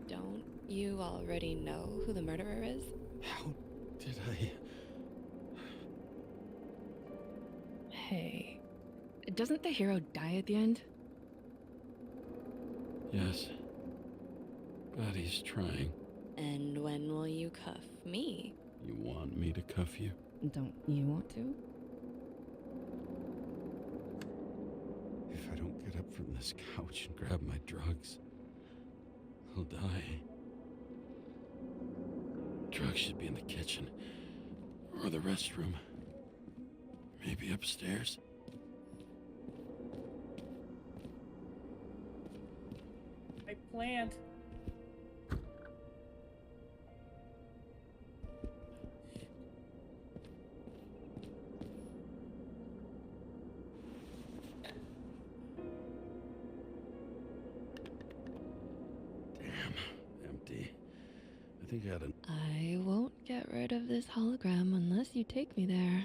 Don't you already know who the murderer is? How did I... Hey, doesn't the hero die at the end? Yes. But he's trying. And when will you cuff me? You want me to cuff you? Don't you want to? If I don't get up from this couch and grab my drugs, I'll die. Drugs should be in the kitchen. Or the restroom. Maybe upstairs. My plant. think I had an... I won't get rid of this hologram unless you take me there.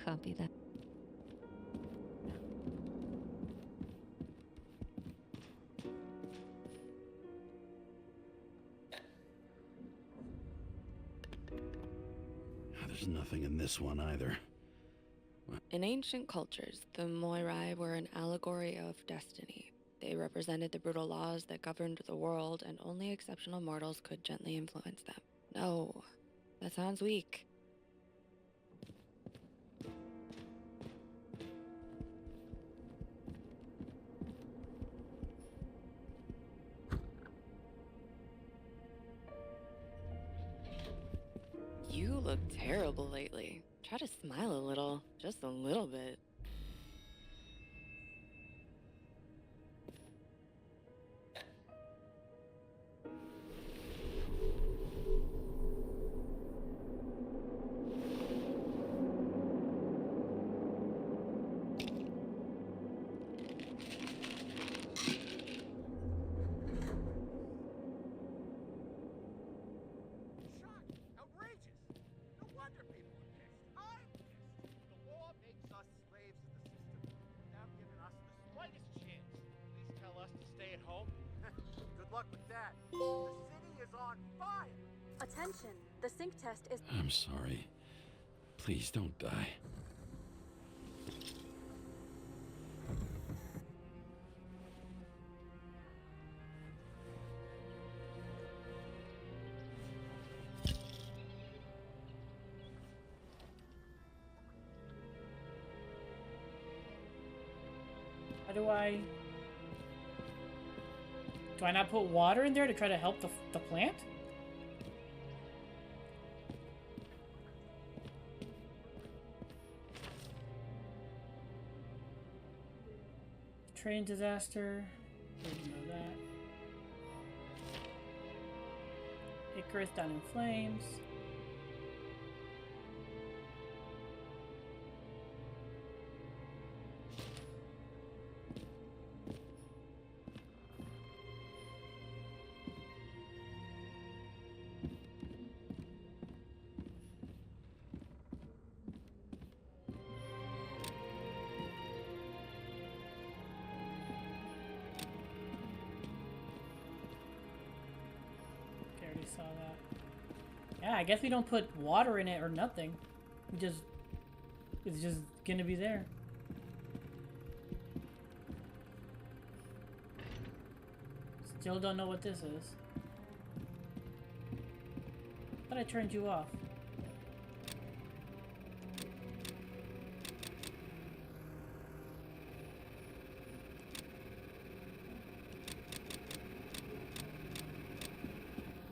Copy that. There's nothing in this one either. In ancient cultures, the Moirai were an allegory of destiny. They represented the brutal laws that governed the world, and only exceptional mortals could gently influence them. No, that sounds weak. You look terrible lately. Try to smile a little, just a little bit. Attention, the sync test is... I'm sorry. Please don't die. How do I... Do I not put water in there to try to help the plant? Train disaster. Didn't know that. Icarus down in flames. Saw that. Yeah, I guess we don't put water in it or nothing. It's just gonna be there. Still don't know what this is. Thought I turned you off.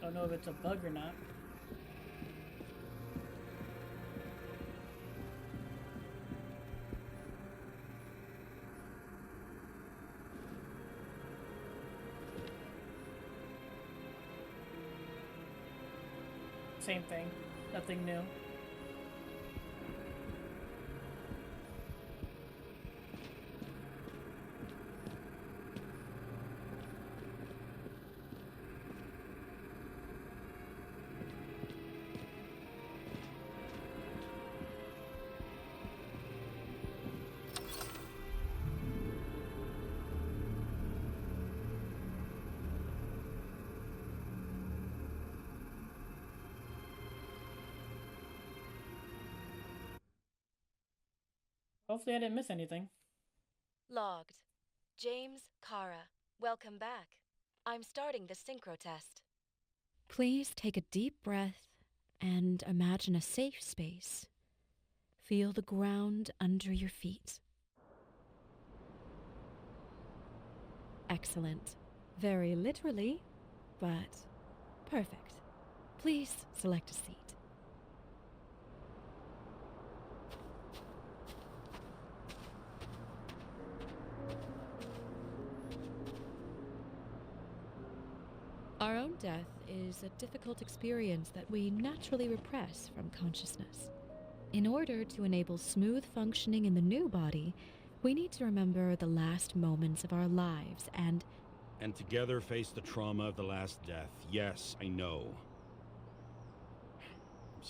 Don't know if it's a bug or not. Same thing. Nothing new. Hopefully I didn't miss anything. Logged. James, Kara, welcome back. I'm starting the synchro test. Please take a deep breath and imagine a safe space. Feel the ground under your feet. Excellent. Very literally, but perfect. Please select a seat. Our own death is a difficult experience that we naturally repress from consciousness. In order to enable smooth functioning in the new body, we need to remember the last moments of our lives and together face the trauma of the last death. Yes, I know.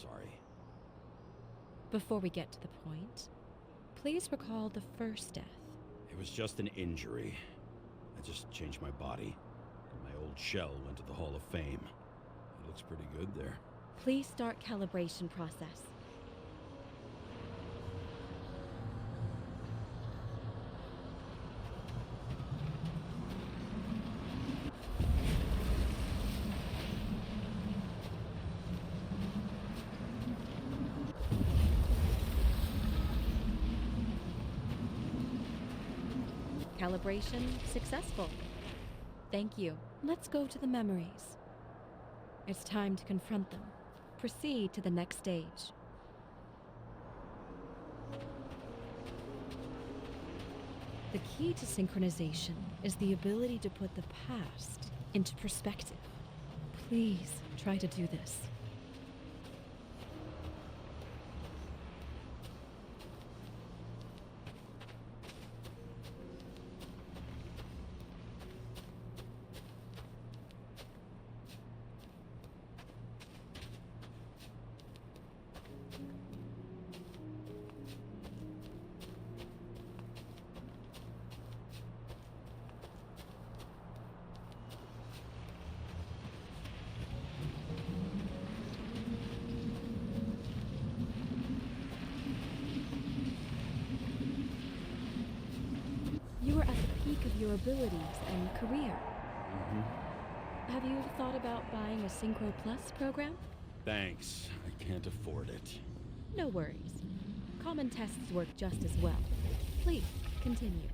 Sorry. Before we get to the point, please recall the first death. It was just an injury. I just changed my body. And my old shell went to the Hall of Fame. It looks pretty good there. Please start calibration process. Calibration successful. Thank you. Let's go to the memories. It's time to confront them. Proceed to the next stage. The key to synchronization is the ability to put the past into perspective. Please try to do this. You are at the peak of your abilities and career. Have you thought about buying a Synchro Plus program? Thanks. I can't afford it. No worries. Common tests work just as well. Please, continue.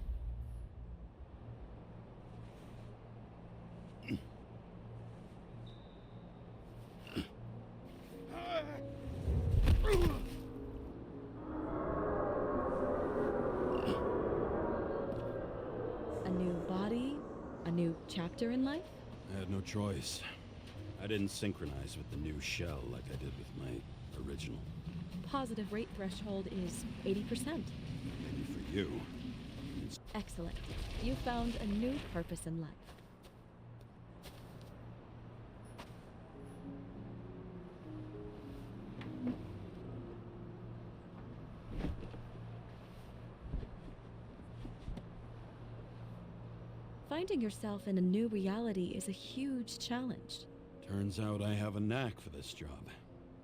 A new body? A new chapter in life? I had no choice. I didn't synchronize with the new shell like I did with my original. Positive rate threshold is 80%. Maybe for you. Excellent. You found a new purpose in life. Finding yourself in a new reality is a huge challenge. Turns out I have a knack for this job.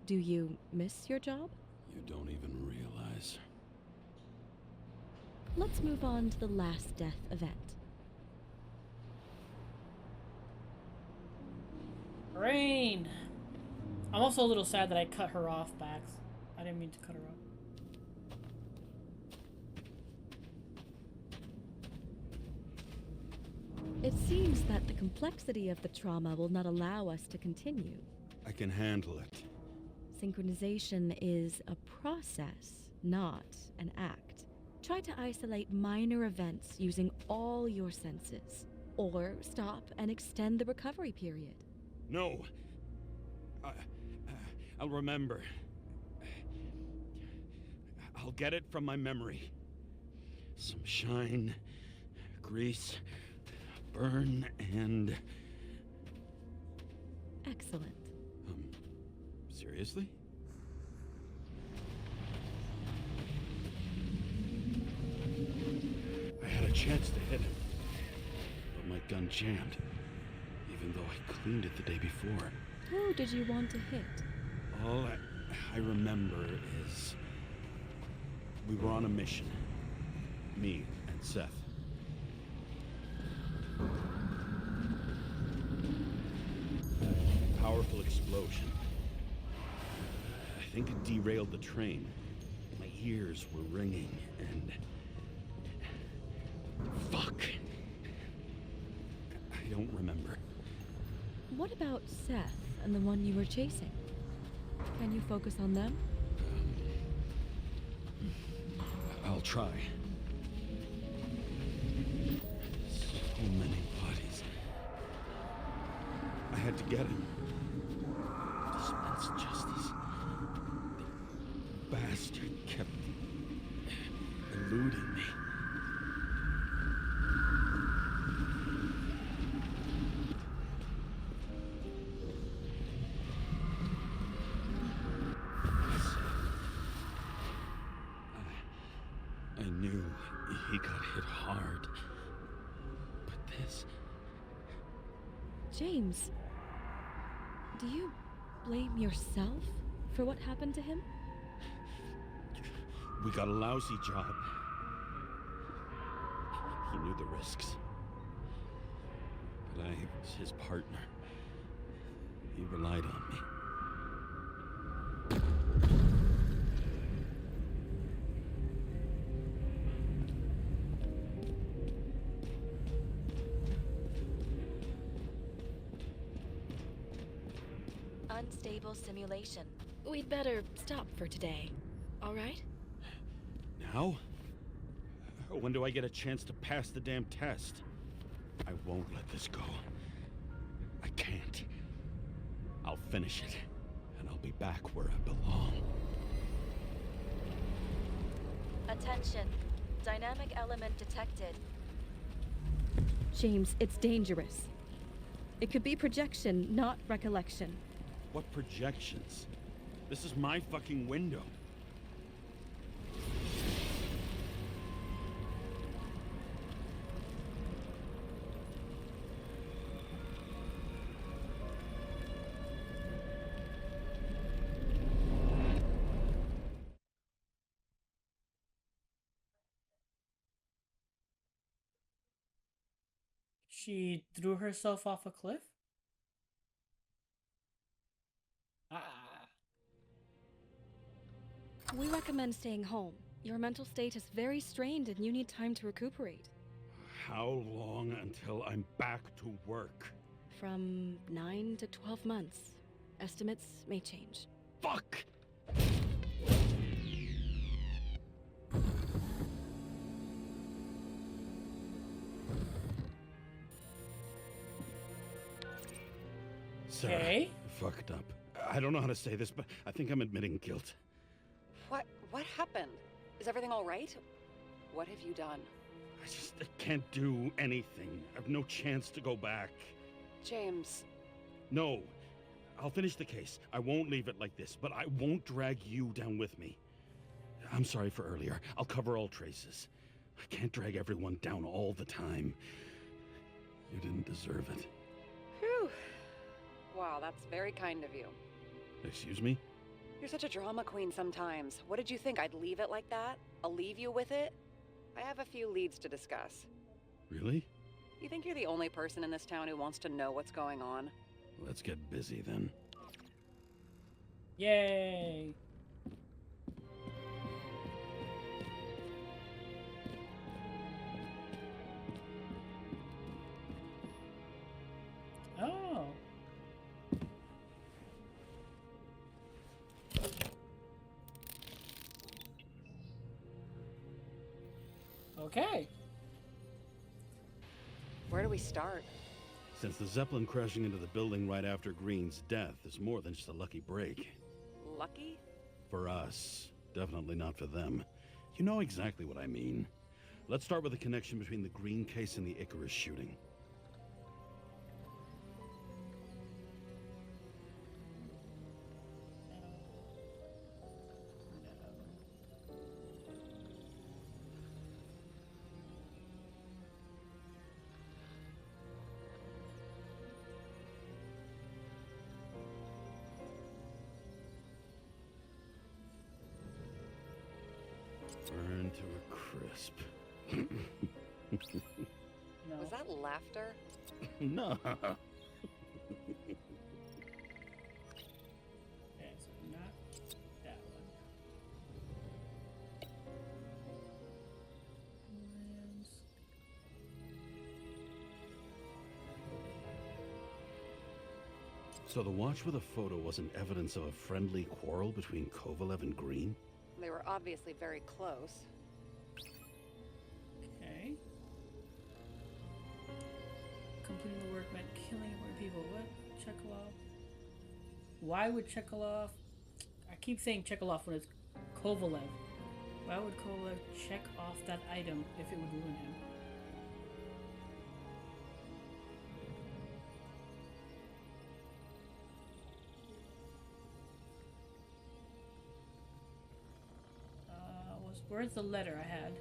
Do you miss your job? You don't even realize. Let's move on to the last death event. Rain! I'm also a little sad that I cut her off, Bax. I didn't mean to cut her off. It seems that the complexity of the trauma will not allow us to continue. I can handle it. Synchronization is a process, not an act. Try to isolate minor events using all your senses, or stop and extend the recovery period. No. I'll remember. I'll get it from my memory. Some shine, grease, burn, and... Excellent. Seriously? I had a chance to hit him, but my gun jammed, even though I cleaned it the day before. Who did you want to hit? All I remember is we were on a mission, me and Seth. Powerful explosion. I think it derailed the train. My ears were ringing and... Fuck! I don't remember. What about Seth and the one you were chasing? Can you focus on them? I'll try. So many bodies. I had to get him. Dispense justice. The bastard kept eluding me. I knew he got hit hard. But this... James, do you blame yourself for what happened to him? We got a lousy job. He knew the risks. But I was his partner. He relied on me. Unstable simulation. We'd better stop for today, all right? Now? When do I get a chance to pass the damn test? I won't let this go. I can't. I'll finish it, and I'll be back where I belong. Attention. Dynamic element detected. James, it's dangerous. It could be projection, not recollection. What projections? This is my fucking window. She threw herself off a cliff? Ah. We recommend staying home. Your mental state is very strained and you need time to recuperate. How long until I'm back to work? From 9 to 12 months. Estimates may change. Fuck! Sarah, Okay. I fucked up. I don't know how to say this, but I think I'm admitting guilt. What happened? Is everything all right? What have you done? I can't do anything. I've no chance to go back. James. No. I'll finish the case. I won't leave it like this, but I won't drag you down with me. I'm sorry for earlier. I'll cover all traces. I can't drag everyone down all the time. You didn't deserve it. Whew. Wow, that's very kind of you. Excuse me? You're such a drama queen sometimes. What did you think, I'd leave it like that? I'll leave you with it? I have a few leads to discuss. Really? You think you're the only person in this town who wants to know what's going on? Let's get busy then. Yay. Oh. Okay. Where do we start? Since the Zeppelin crashing into the building right after Green's death is more than just a lucky break. Lucky? For us. Definitely not for them. You know exactly what I mean. Let's start with the connection between the Green case and the Icarus shooting. Burn to a crisp. No. Was that laughter? No. Okay, so not that one. Lens. So the watch with a photo wasn't evidence of a friendly quarrel between Kovalev and Green? They were obviously very close. Okay. Completing the work meant killing more people. What? Chekhov? Why would Chekhov? I keep saying Chekhov when it's Kovalev. Why would Kovalev check off that item if it would ruin him? Was Where's the letter I had?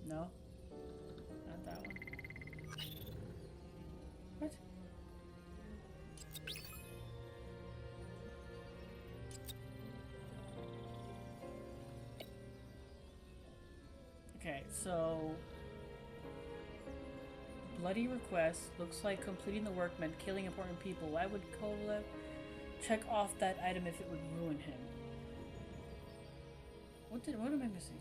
No, not that one. What? Okay, so bloody request looks like completing the work meant killing important people. Why would Kovalev check off that item if it would ruin him? What am I missing?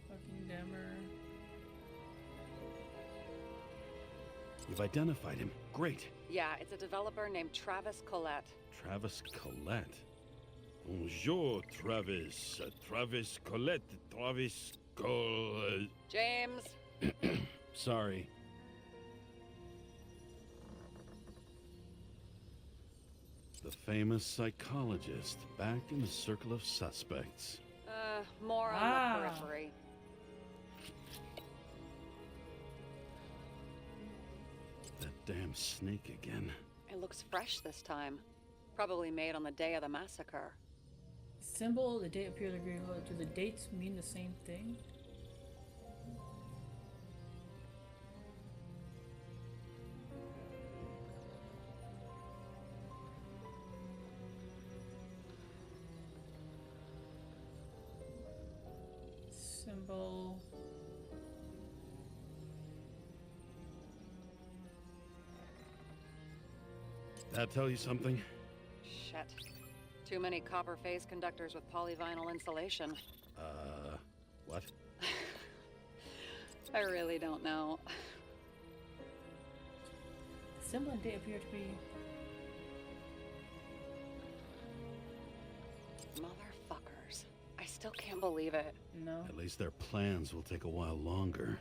Fucking Demmer. You've identified him. Great. Yeah, it's a developer named Travis Collette. Travis Collette. Bonjour, Travis. Travis Collette. Travis Collette. James! Sorry. The famous psychologist, back in the circle of suspects. More on the periphery. That damn snake again. It looks fresh this time. Probably made on the day of the massacre. Symbol, the date appears agree. Do the dates mean the same thing? Symbol. That tell you something? Shit. Too many copper phase conductors with polyvinyl insulation. What? I really don't know. The symbol and date appear to be. Motherfuckers. I still can't believe it. No. At least their plans will take a while longer.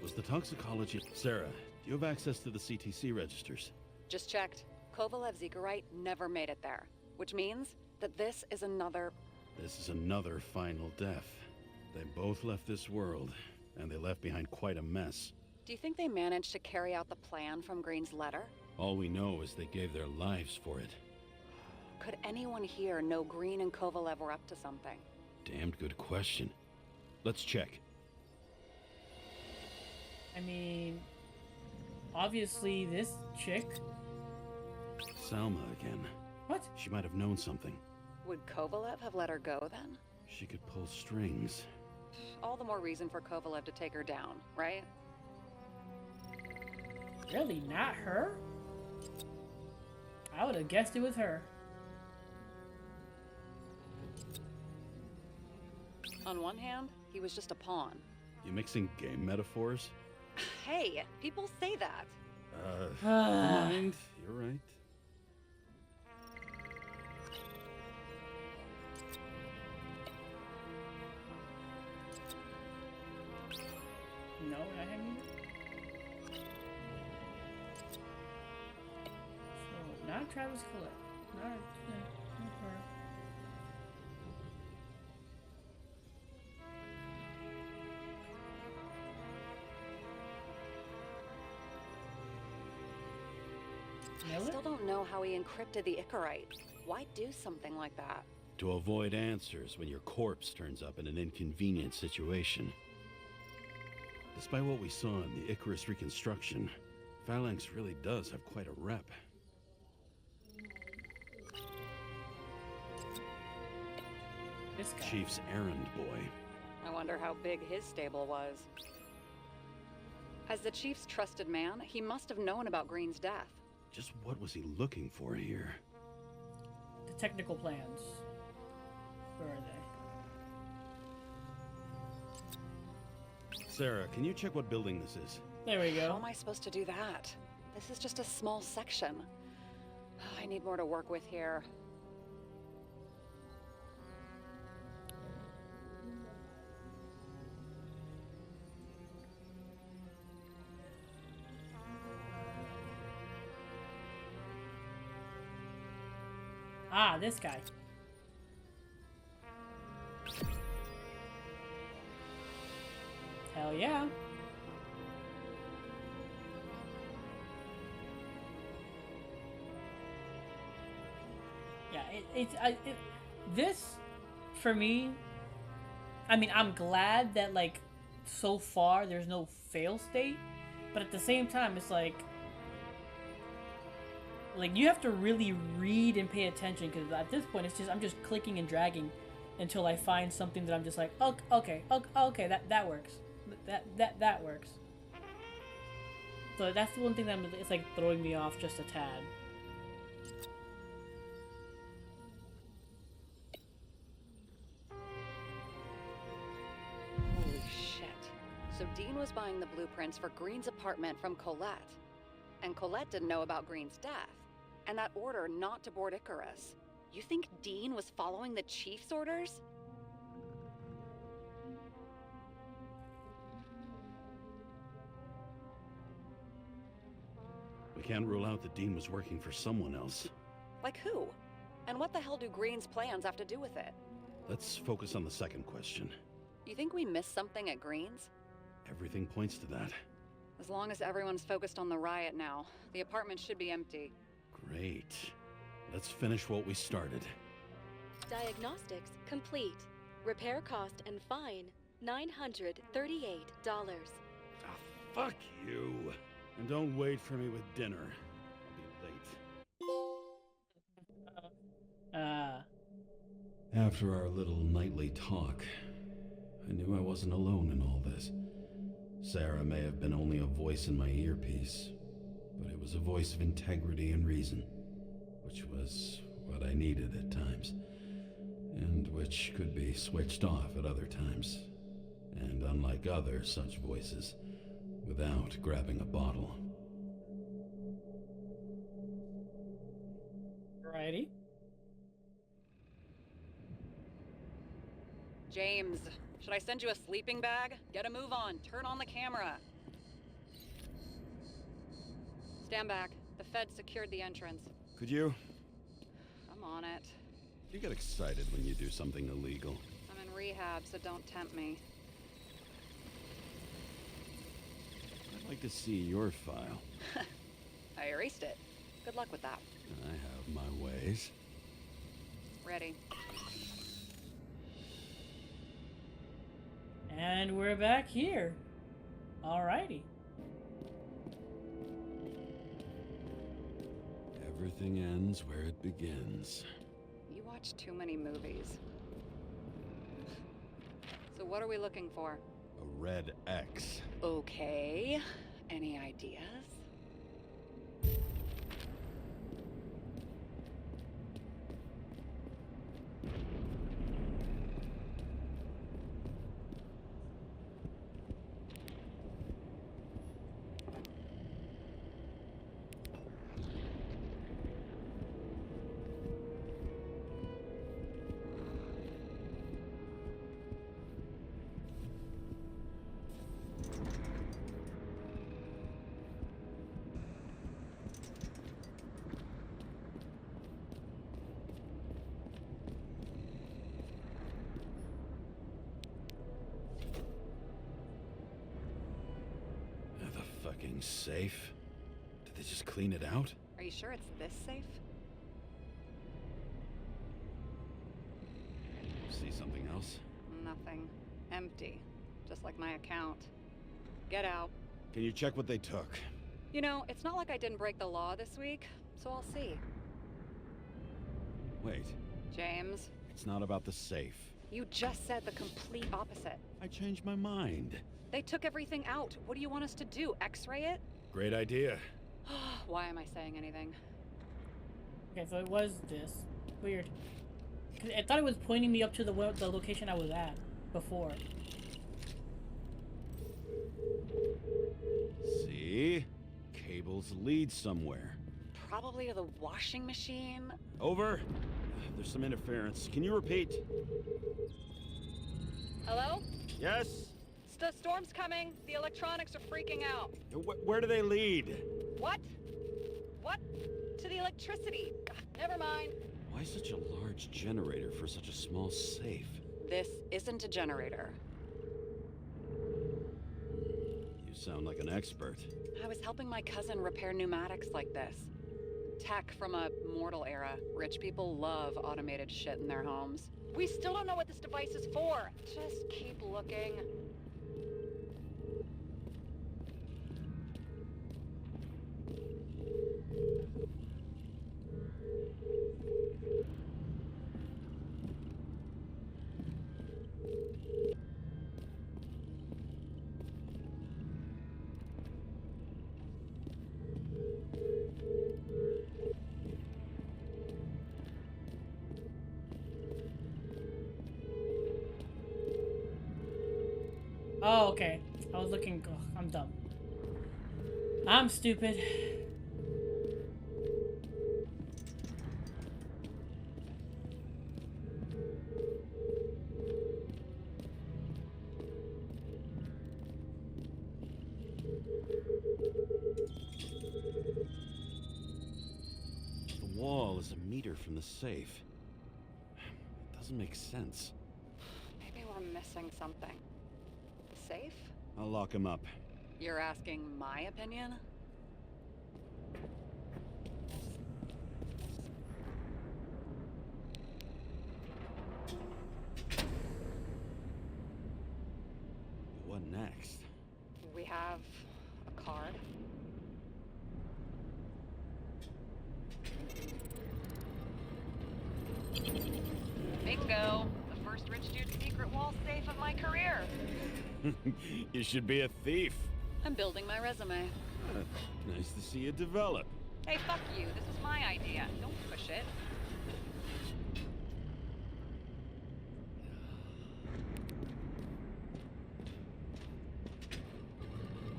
Was the toxicology... Sarah, do you have access to the CTC registers? Just checked. Kovalev's Zekerite never made it there. Which means that this is another... This is another final death. They both left this world, and they left behind quite a mess. Do you think they managed to carry out the plan from Green's letter? All we know is they gave their lives for it. Could anyone here know Green and Kovalev were up to something? Damned good question. Let's check. I mean, obviously this chick. Salma again. What? She might have known something. Would Kovalev have let her go then? She could pull strings. All the more reason for Kovalev to take her down, right? Really, not her? I would have guessed it was her. On one hand, he was just a pawn. You mixing game metaphors? Hey, people say that. Never mind. You're right. No, not him either. So, not Travis Collette. Not her. I still don't know how he encrypted the Icarite. Why do something like that? To avoid answers when your corpse turns up in an inconvenient situation. Despite what we saw in the Icarus reconstruction, Phalanx really does have quite a rep. This guy. Chief's errand boy. I wonder how big his stable was. As the Chief's trusted man, he must have known about Green's death. Just what was he looking for here? The technical plans. Where are they? Sarah, can you check what building this is? There we How go. am I supposed to do that? This is just a small section. I need more to work with here. Ah, this guy. Hell yeah. Yeah, this, for me, I mean, I'm glad that, like, so far there's no fail state, but at the same time, it's like you have to really read and pay attention, because at this point, it's just, I'm just clicking and dragging until I find something that I'm just like, okay, that works. That works. So that's the one thing that it's like throwing me off just a tad. Holy shit. So Dean was buying the blueprints for Green's apartment from Colette. And Colette didn't know about Green's death. And that order not to board Icarus. You think Dean was following the chief's orders? We can't rule out that Dean was working for someone else. Like who? And what the hell do Green's plans have to do with it? Let's focus on the second question. You think we missed something at Green's? Everything points to that. As long as everyone's focused on the riot now, the apartment should be empty. Great. Let's finish what we started. Diagnostics complete. Repair cost and fine $938. Ah, fuck you. And don't wait for me with dinner. I'll be late. After our little nightly talk, I knew I wasn't alone in all this. Sarah may have been only a voice in my earpiece, but it was a voice of integrity and reason, which was what I needed at times, and which could be switched off at other times, and unlike other such voices, without grabbing a bottle. Alrighty. James, should I send you a sleeping bag? Get a move on. Turn on the camera. Stand back. The Fed secured the entrance. Could you? I'm on it. You get excited when you do something illegal. I'm in rehab, so don't tempt me. I'd like to see your file. I erased it. Good luck with that. I have my ways. Ready. And we're back here. Alrighty. Everything ends where it begins. You watch too many movies. So what are we looking for? A red X. Okay. Any ideas? Safe? Did they just clean it out? Are you sure it's this safe? See something else? Nothing. Empty. Just like my account. Get out. Can you check what they took? You know, it's not like I didn't break the law this week, so I'll see. Wait. James. It's not about the safe. You just said the complete opposite. I changed my mind. They took everything out. What do you want us to do? X-ray it? Great idea. Why am I saying anything? Okay, so it was this. Weird. 'Cause I thought it was pointing me up to the location I was at before. See? Cables lead somewhere. Probably to the washing machine. Over. There's some interference. Can you repeat? Hello? Yes? The storm's coming. The electronics are freaking out. Where do they lead? What? What? To the electricity. Never mind. Why such a large generator for such a small safe? This isn't a generator. You sound like an expert. I was helping my cousin repair pneumatics like this. Tech from a mortal era. Rich people love automated shit in their homes. We still don't know what this device is for. Just keep looking. Oh, okay. I was looking. Oh, I'm dumb. I'm stupid. The wall is a meter from the safe. It doesn't make sense. Maybe we're missing something. The safe? I'll lock him up. You're asking my opinion? What next? We have a card. Bingo! The first rich dude's secret wall safe of my career. You should be a thief. I'm building my resume. Nice to see you develop. Hey, fuck you. This is my idea. Don't push it.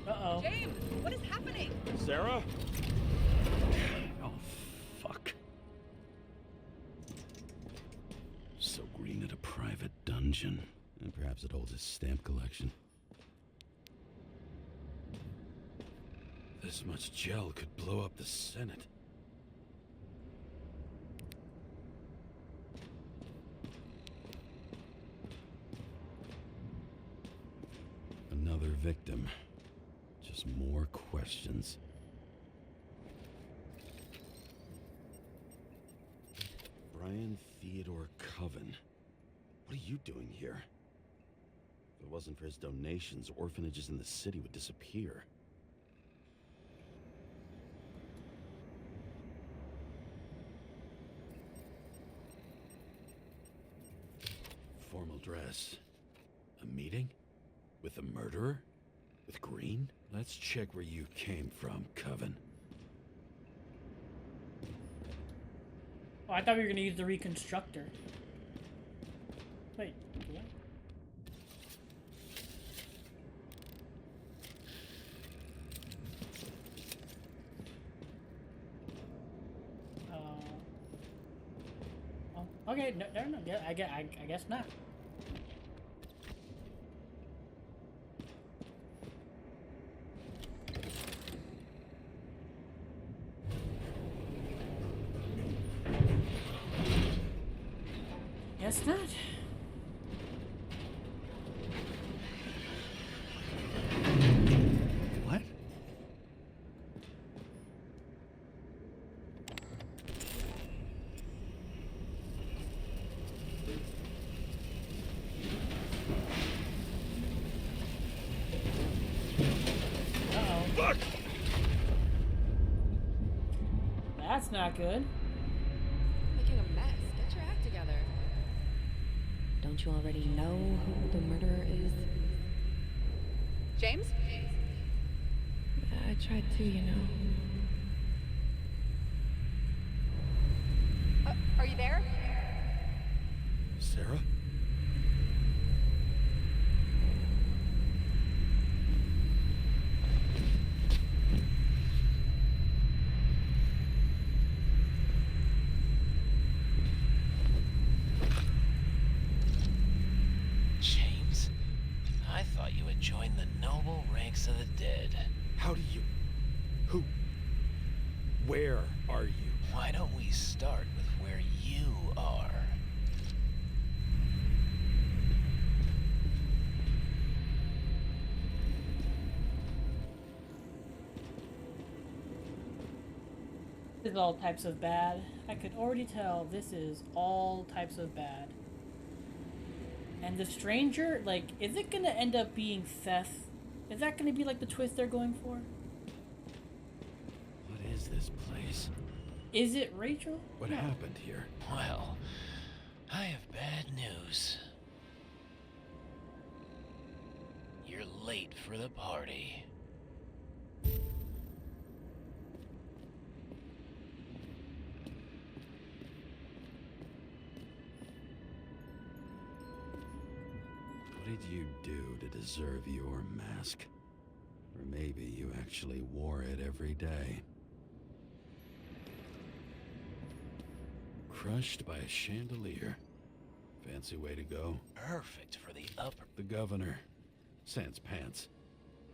Uh-oh. James, what is happening? Sarah? Oh, fuck. So Green at a private dungeon. And perhaps it holds his stamp collection. This much gel could blow up the Senate. Another victim. Just more questions. Brian Theodore Coven. What are you doing here? If it wasn't for his donations, orphanages in the city would disappear. Formal dress. A meeting? With the murderer? With Green? Let's check where you came from, Coven. Oh, I thought we were gonna use the reconstructor. Wait, what? Oh, okay, no, no, yeah, I guess not. Guess not. What? Uh-oh. Fuck! That's not good. Making a mess. Get your act together. Don't you already know who the murderer is? James? I tried to, you know. Are you there? Sarah? James, I thought you had joined the noble ranks of the dead. How do you... Who? Where are you? Why don't we start with where you are? This is all types of bad. I could already tell this is all types of bad. And the stranger, like, is it gonna end up being Seth? Is that gonna be like the twist they're going for? What is this place? Is it Rachel? What No. happened here? Well, I have bad news. You're late for the party. What did you do to deserve your mask? Or maybe you actually wore it every day. Crushed by a chandelier. Fancy way to go. Perfect for the upper... The governor. Sans pants.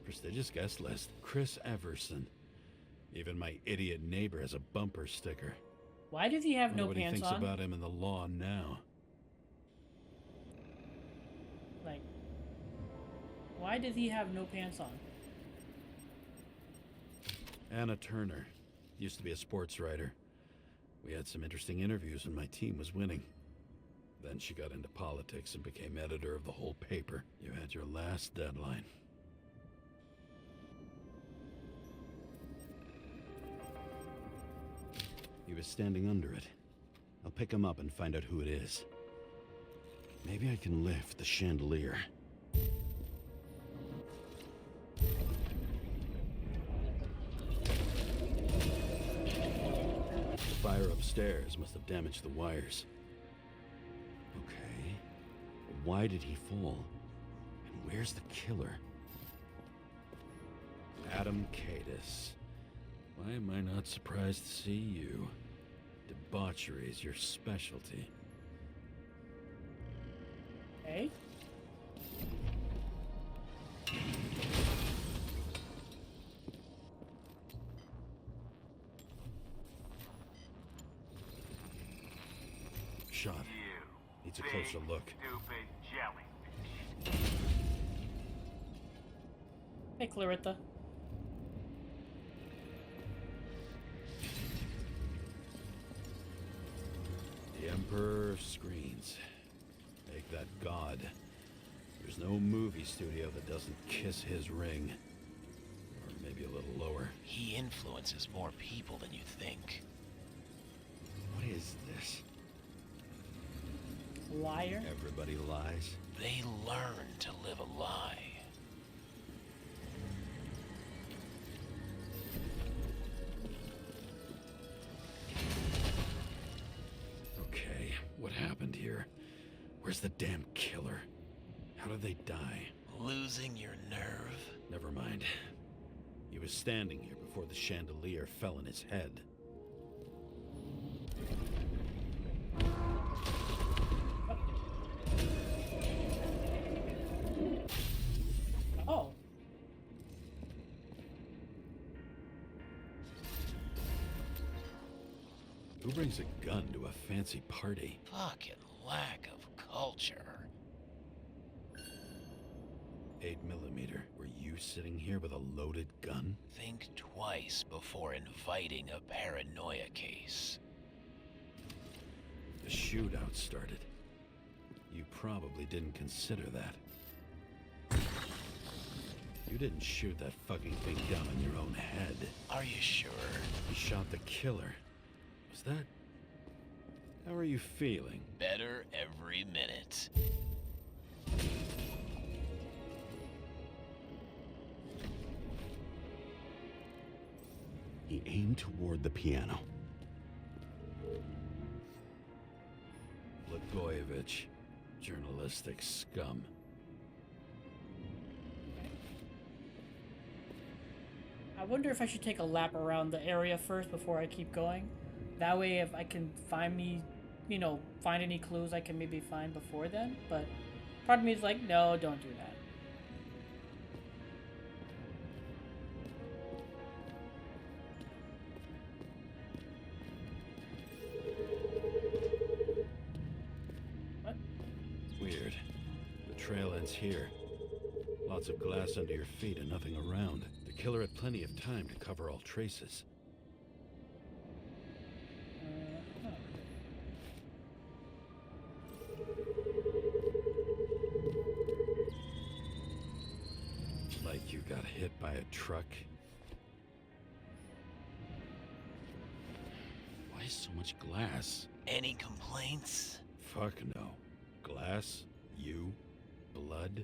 Prestigious guest list. Chris Everson. Even my idiot neighbor has a bumper sticker. Why does he have Wonder no what pants he thinks on? about him in the law now. Like, why does he have no pants on? Anna Turner. Used to be a sports writer. We had some interesting interviews when my team was winning. Then she got into politics and became editor of the whole paper. You had your last deadline. He was standing under it. I'll pick him up and find out who it is. Maybe I can lift the chandelier. The fire upstairs must have damaged the wires. Okay. Why did he fall? And where's the killer? Adam Cadis. Why am I not surprised to see you? Debauchery is your specialty. Hey? Shot. Needs a closer look. Stupid jellyfish. Hey, Clarissa. The Emperor screens. Make that god. There's no movie studio that doesn't kiss his ring. Or maybe a little lower. He influences more people than you think. What is this? Liar. Everybody lies. They learn to live a lie. Okay, what happened here? Where's the damn killer? How did they die? Losing your nerve? Never mind. He was standing here before the chandelier fell on his head. Oh. Who brings a gun to a fancy party? Fucking lack of culture. 8mm. Were you sitting here with a loaded gun? Think twice before inviting a paranoia case. The shootout started. You probably didn't consider that. You didn't shoot that fucking thing down on your own head. Are you sure? You shot the killer. Was that... How are you feeling? Better every minute. He aimed toward the piano. Blagojevich, journalistic scum. I wonder if I should take a lap around the area first before I keep going. That way, if I can find me, find any clues I can maybe find before then. But part of me is like, no, don't do that. trail ends here. Lots of glass under your feet and nothing around. The killer had plenty of time to cover all traces. Huh. Like you got hit by a truck. Why so much glass? Any complaints? Fuck no. Glass, you, blood.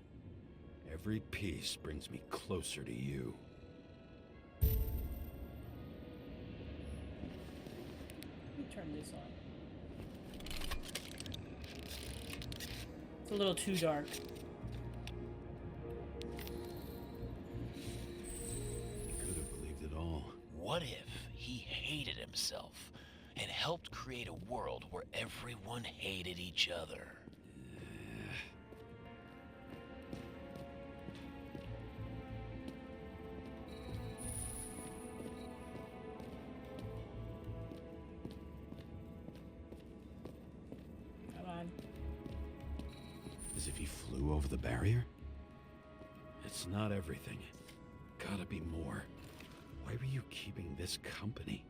Every piece brings me closer to you. Let me turn this on. It's a little too dark. Could have believed it all. What if he hated himself and helped create a world where everyone hated each other? Come on. As if he flew over the barrier? It's not everything. Gotta be more. Why were you keeping this company?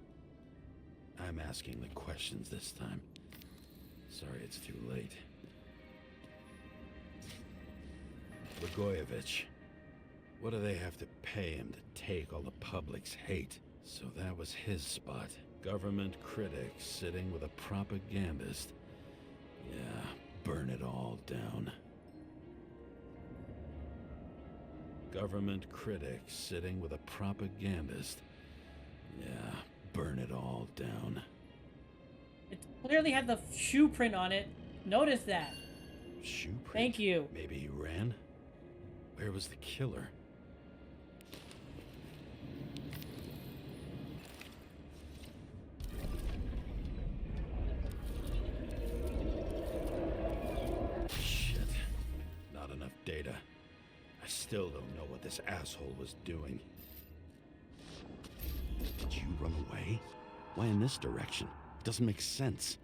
I'm asking the questions this time. Sorry it's too late. Blagojevich. What do they have to pay him to take all the public's hate? So that was his spot. Government critic sitting with a propagandist. Yeah, burn it all down. Government critic sitting with a propagandist. Yeah, burn it all down. It clearly had the shoe print on it. Notice that. Shoe print? Thank you. Maybe he ran? Where was the killer? Shit. Not enough data. I still don't know what this asshole was doing. Did you run away? Why in this direction? Doesn't make sense.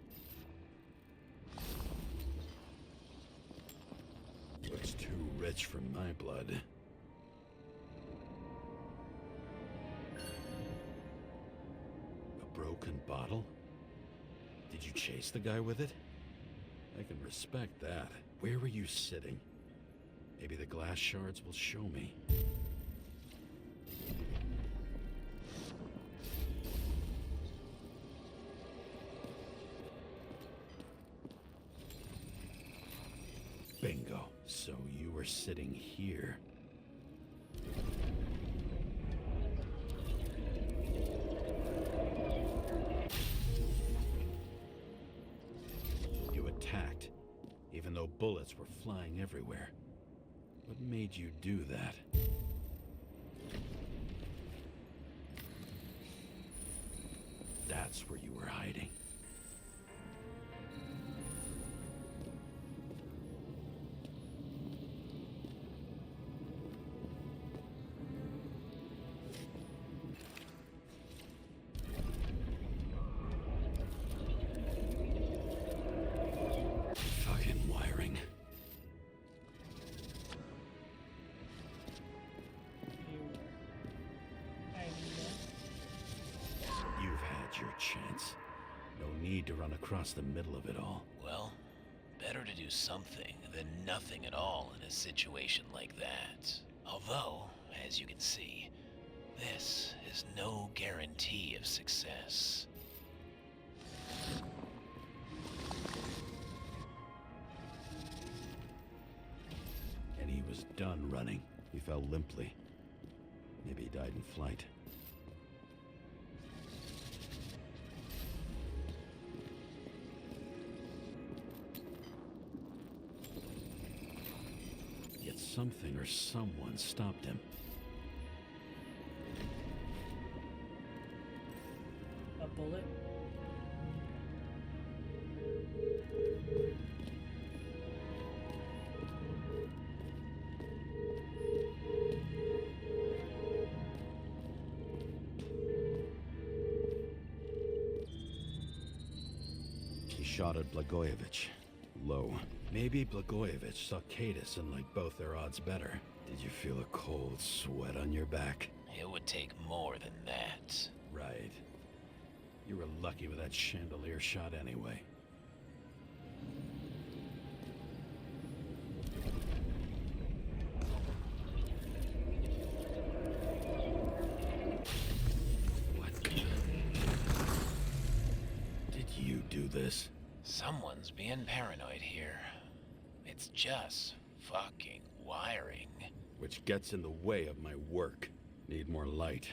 Looks too rich for my blood. A broken bottle? Did you chase the guy with it? I can respect that. Where were you sitting? Maybe the glass shards will show me. Bingo. So you were sitting here. You attacked, even though bullets were flying everywhere. What made you do that? That's where you were hiding. Fucking wiring. You were hiding there. You've had your chance. No need to run across the middle of it all. Well, better to do something than nothing at all in a situation like that. Although, as you can see, this is no guarantee of success. And he was done running. He fell limply. Maybe he died in flight. Yet something or someone stopped him. A bullet. He shot at Blagojevich. Low. Maybe Blagojevich saw Cadis and liked both their odds better. Did you feel a cold sweat on your back? It would take more than that. Right. You were lucky with that chandelier shot anyway. What? Did you do this? Someone's being paranoid here. It's just fucking wiring. Which gets in the way of my work. Need more light.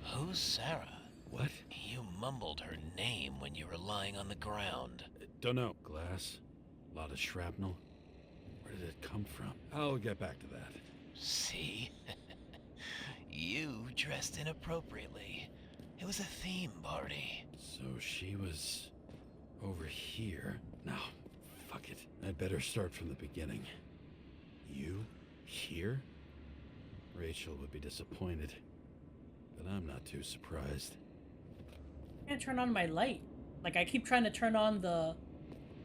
Who's Sarah? What? You mumbled her name when you were lying on the ground. Don't know. Glass? A lot of shrapnel? Where did it come from? I'll get back to that. See? You dressed inappropriately. It was a theme party. So she was over here. No, fuck it. I'd better start from the beginning. You? Here? Rachel would be disappointed. But I'm not too surprised. I can't turn on my light. Like, I keep trying to turn on the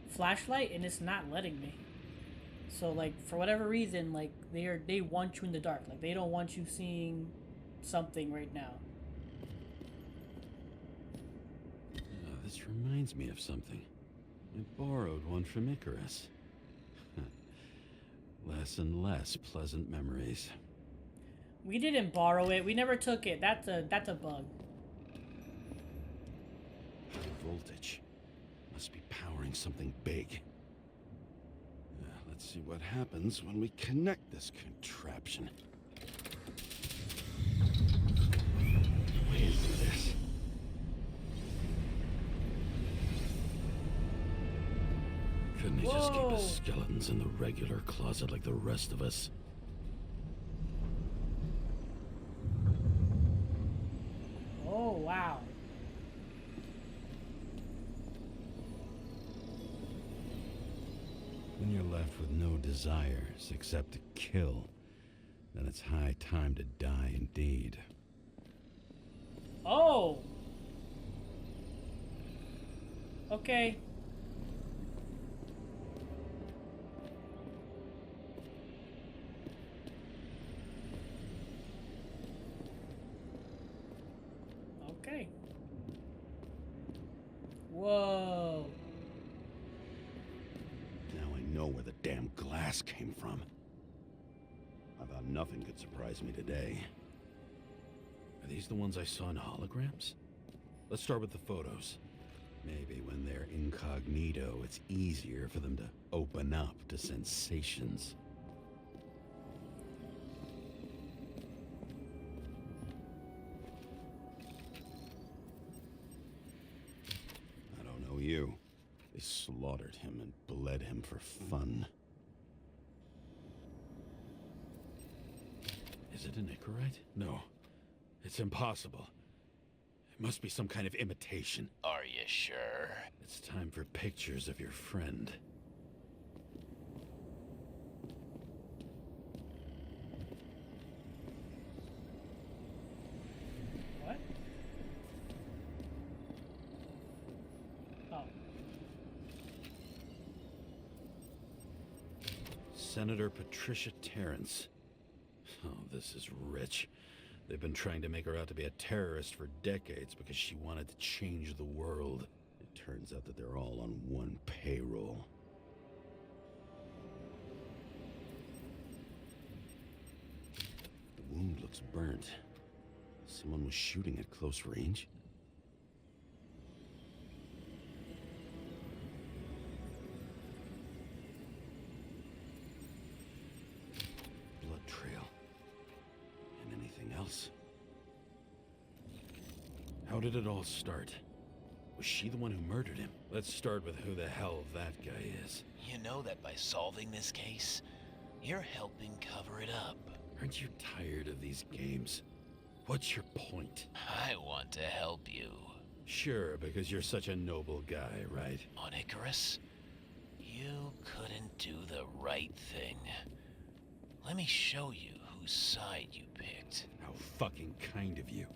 flashlight and it's not letting me. So, like, for whatever reason, like, they want you in the dark. Like, they don't want you seeing something right now. This reminds me of something. I borrowed one from Icarus. Less and less pleasant memories. We didn't borrow it. We never took it. That's a bug. High voltage. Must be powering something big. Let's see what happens when we connect this contraption. Way to do this. Couldn't he just keep his skeletons in the regular closet like the rest of us? Oh, wow. When you're left with no desires except to kill, then it's high time to die indeed. Oh! Okay. Okay. Whoa. Now I know where the damn glass came from. I thought nothing could surprise me today. Are these the ones I saw in holograms? Let's start with the photos. Maybe when they're incognito, it's easier for them to open up to sensations. I don't know you. They slaughtered him and bled him for fun. Is it an Icarite? No. It's impossible. It must be some kind of imitation. Are you sure? It's time for pictures of your friend. What? Oh. Senator Patricia Terrence. Oh, this is rich. They've been trying to make her out to be a terrorist for decades because she wanted to change the world. It turns out that they're all on one payroll. The wound looks burnt. Someone was shooting at close range. Blood trail. And anything else? How did it all start? Was she the one who murdered him? Let's start with who the hell that guy is. You know that by solving this case, you're helping cover it up. Aren't you tired of these games? What's your point? I want to help you. Sure, because you're such a noble guy, right? On Icarus, you couldn't do the right thing. Let me show you whose side you picked. How fucking kind of you.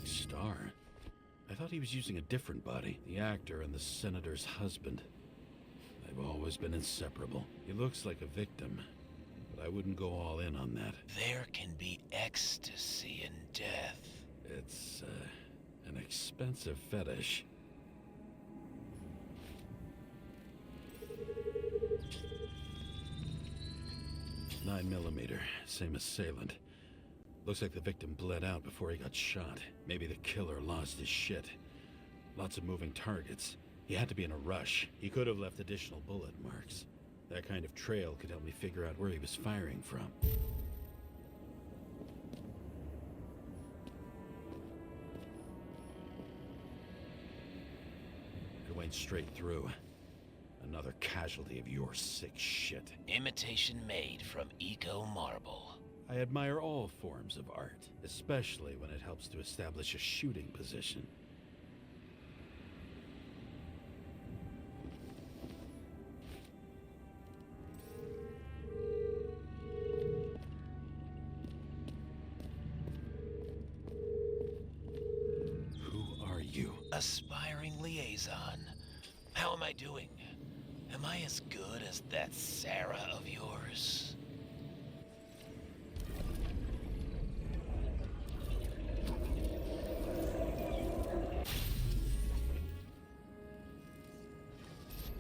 star. I thought he was using a different body. The actor and the senator's husband. They've always been inseparable. He looks like a victim, but I wouldn't go all in on that. There can be ecstasy in death. It's, an expensive fetish. .9mm, same assailant. Looks like the victim bled out before he got shot. Maybe the killer lost his shit. Lots of moving targets. He had to be in a rush. He could have left additional bullet marks. That kind of trail could help me figure out where he was firing from. It went straight through. Another casualty of your sick shit. Imitation made from eco marble. I admire all forms of art, especially when it helps to establish a shooting position. Who are you? Aspiring liaison. How am I doing? Am I as good as that Sarah of yours?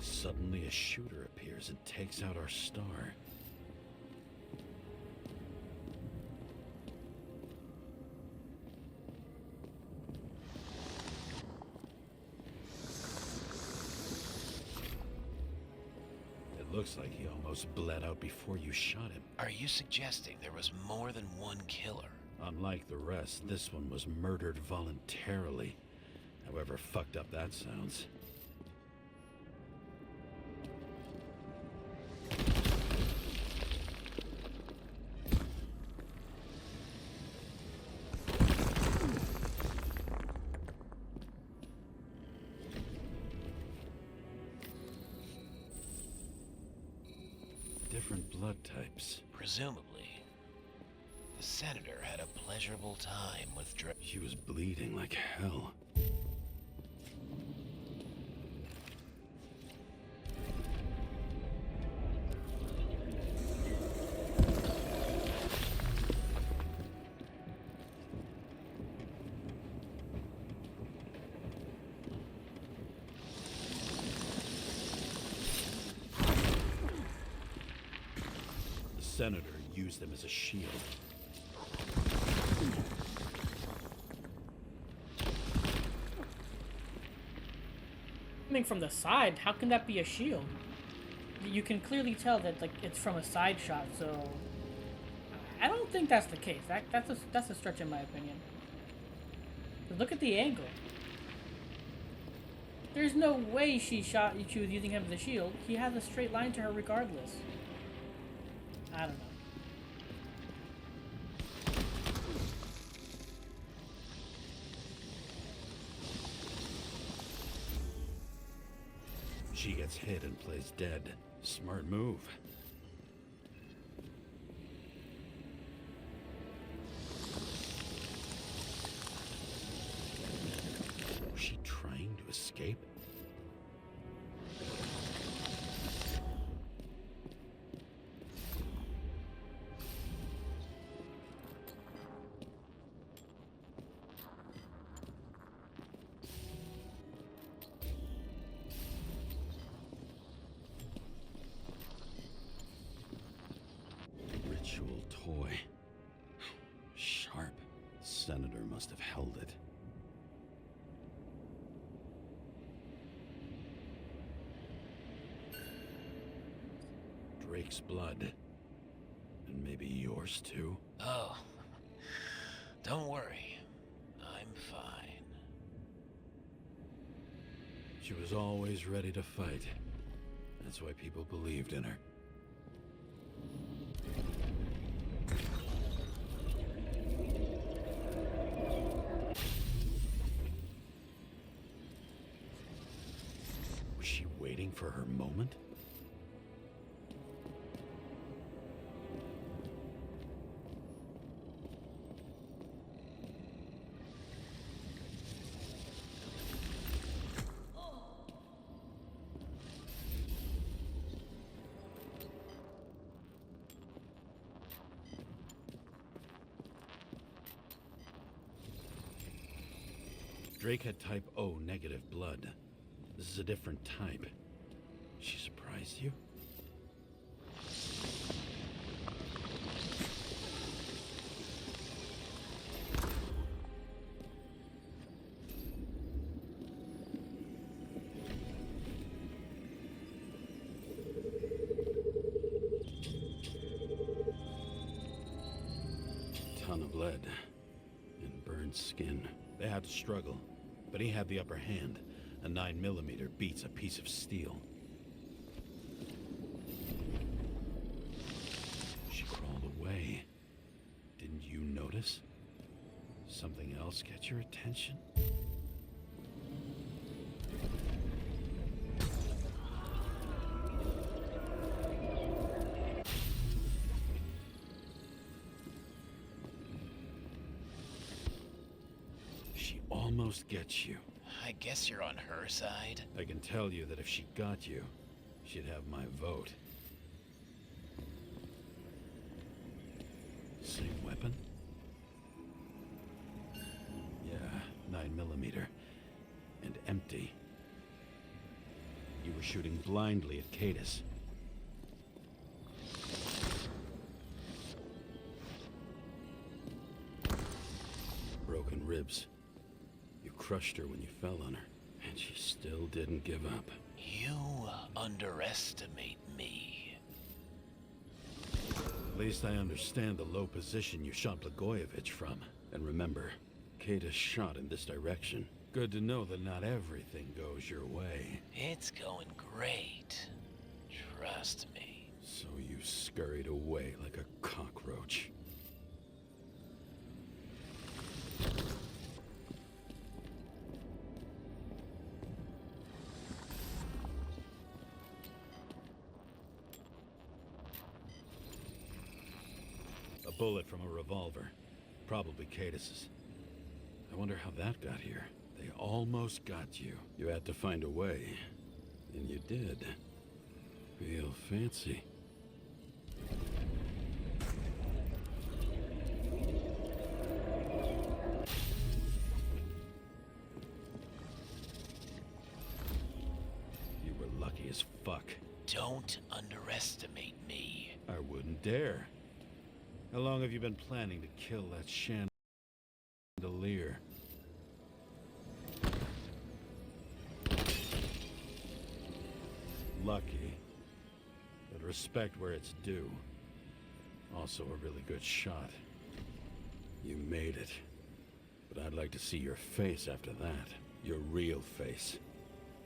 Suddenly a shooter appears and takes out our star. It looks like he almost bled out before you shot him. Are you suggesting there was more than one killer? Unlike the rest, this one was murdered voluntarily. However fucked up that sounds. Different blood types. Presumably, the senator had a pleasurable time with She was bleeding like hell. The senator used them as a shield. Coming from the side, how can that be a shield? You can clearly tell that like it's from a side shot, so I don't think that's the case. That's a stretch in my opinion. But look at the angle. There's no way she was using him as a shield. He has a straight line to her regardless. I don't know. She gets hit and plays dead. Smart move. Was she trying to escape? Ritual toy. Sharp. Senator must have held it. Drake's blood. And maybe yours too? Oh, don't worry. I'm fine. She was always ready to fight. That's why people believed in her. Was she waiting for her moment? Drake had type O negative blood. This is a different type. She surprised you? Ton of lead and burned skin. They had to struggle, but he had the upper hand. A 9mm beats a piece of steel. She crawled away. Didn't you notice? Something else get your attention? She almost gets you. I guess you're on her side. I can tell you that if she got you, she'd have my vote. Same weapon? Yeah, 9mm. And empty. You were shooting blindly at Cadus. Broken ribs. You crushed her when you fell on her, and she still didn't give up. You underestimate me. At least I understand the low position you shot Blagojevich from. And remember, Cadus shot in this direction. Good to know that not everything goes your way. It's going great. Trust me. So you scurried away like a cockroach. A bullet from a revolver. Probably Cadus's. I wonder how that got here. They almost got you. You had to find a way. And you did. Real fancy. You were lucky as fuck. Don't underestimate me. I wouldn't dare. How long have you been planning to kill that chandelier? Lucky, but respect where it's due. Also a really good shot. You made it. But I'd like to see your face after that. Your real face.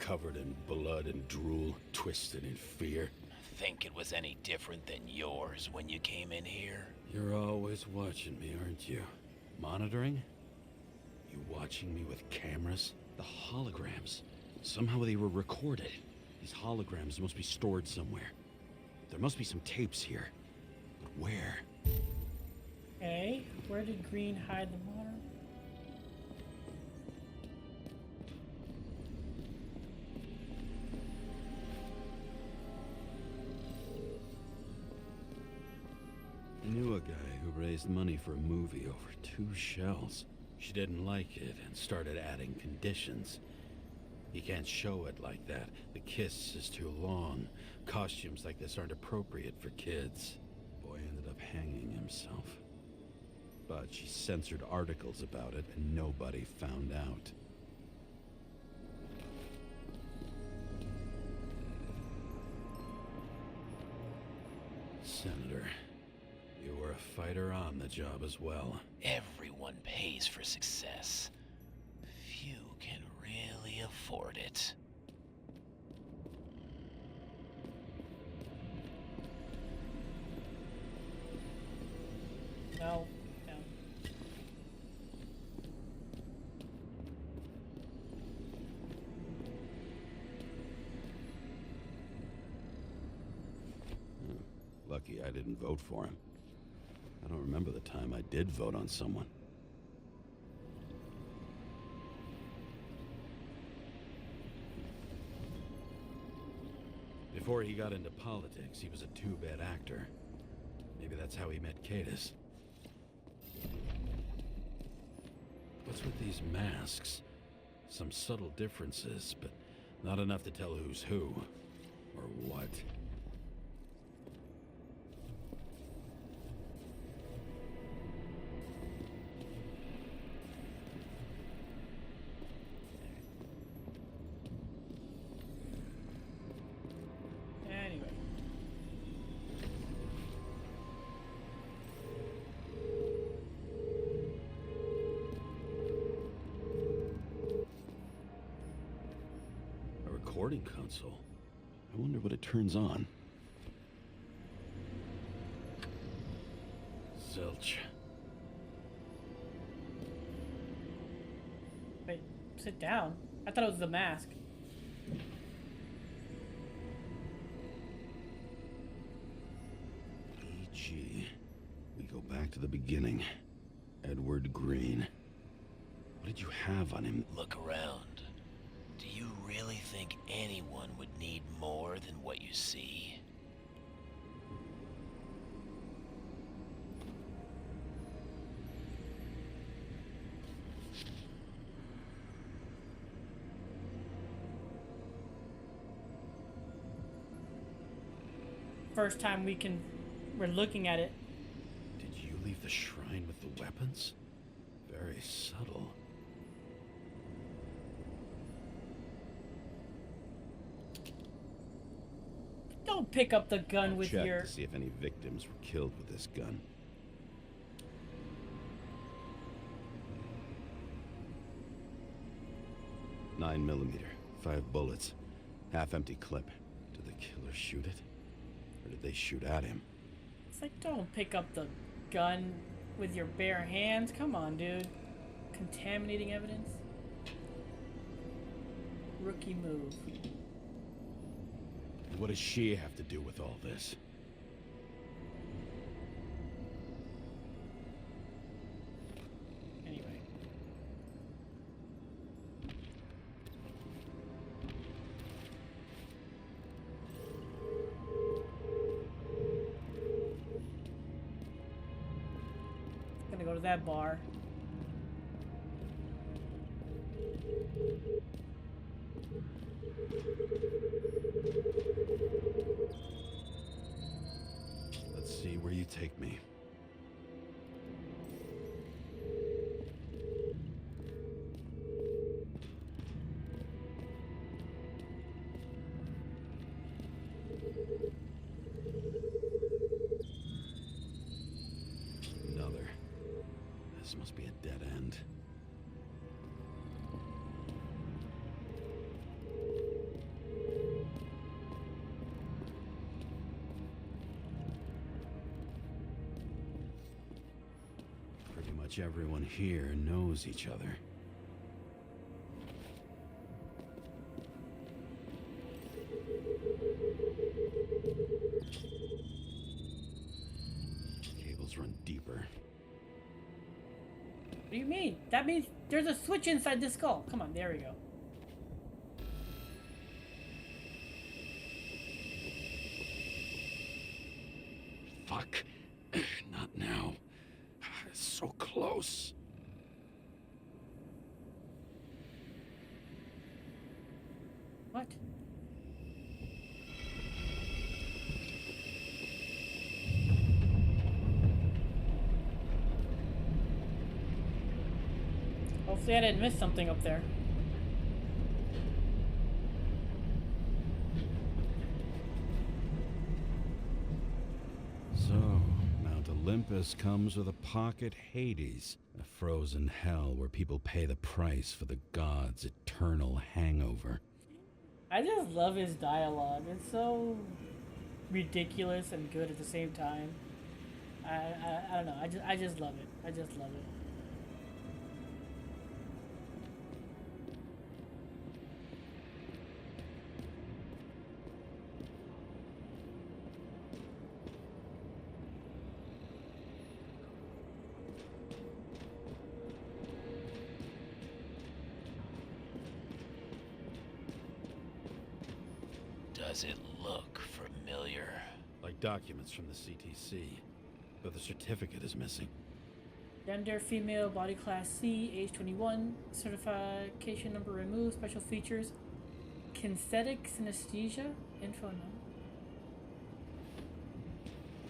Covered in blood and drool, twisted in fear. Think it was any different than yours when you came in here? You're always watching me, aren't you? Monitoring? You watching me with cameras? The holograms. Somehow they were recorded. These holograms must be stored somewhere. There must be some tapes here. But where? Okay, where did Green hide the monitor? I knew a guy who raised money for a movie over 2 shells. She didn't like it and started adding conditions. You can't show it like that. The kiss is too long. Costumes like this aren't appropriate for kids. Boy ended up hanging himself. But she censored articles about it and nobody found out. Senator, you were a fighter on the job as well. Everyone pays for success. Few can really afford it. No. No. Lucky I didn't vote for him. I don't remember the time I did vote on someone. Before he got into politics, he was a two-bit actor. Maybe that's how he met Cadus. What's with these masks? Some subtle differences, but not enough to tell who's who. Or what. Anyway. A recording console. I wonder what it turns on. Zilch. Wait, sit down. I thought it was the mask. E.G. We go back to the beginning. Edward Green. What did you have on him? Look around. Do you really think anyone would need more than what you see? First time we're looking at it. Did you leave the shrine with the weapons? Very subtle. Don't pick up the gun I'll with check your... to see if any victims were killed with this gun. .9mm, 5 bullets, half-empty clip. Did the killer shoot it, or did they shoot at him? It's like, don't pick up the gun with your bare hands. Come on, dude. Contaminating evidence. Rookie move. What does she have to do with all this? Anyway. Gonna go to that bar. Let's see where you take me. Another. This must be a dead end. Pretty much everyone here knows each other. Cables run deeper. What do you mean? That means there's a switch inside this skull. Come on, there we go. Fuck. Not now. So close. What? Hopefully I didn't miss something up there. So, Mount Olympus comes with a pocket Hades, a frozen hell where people pay the price for the gods' eternal hangover. I just love his dialogue. It's so ridiculous and good at the same time. I don't know. I just love it. I just love it. Does it look familiar? Like documents from the CTC, but the certificate is missing. Gender female, body class C, age 21, certification number removed, special features, kinesthetic synesthesia, info no.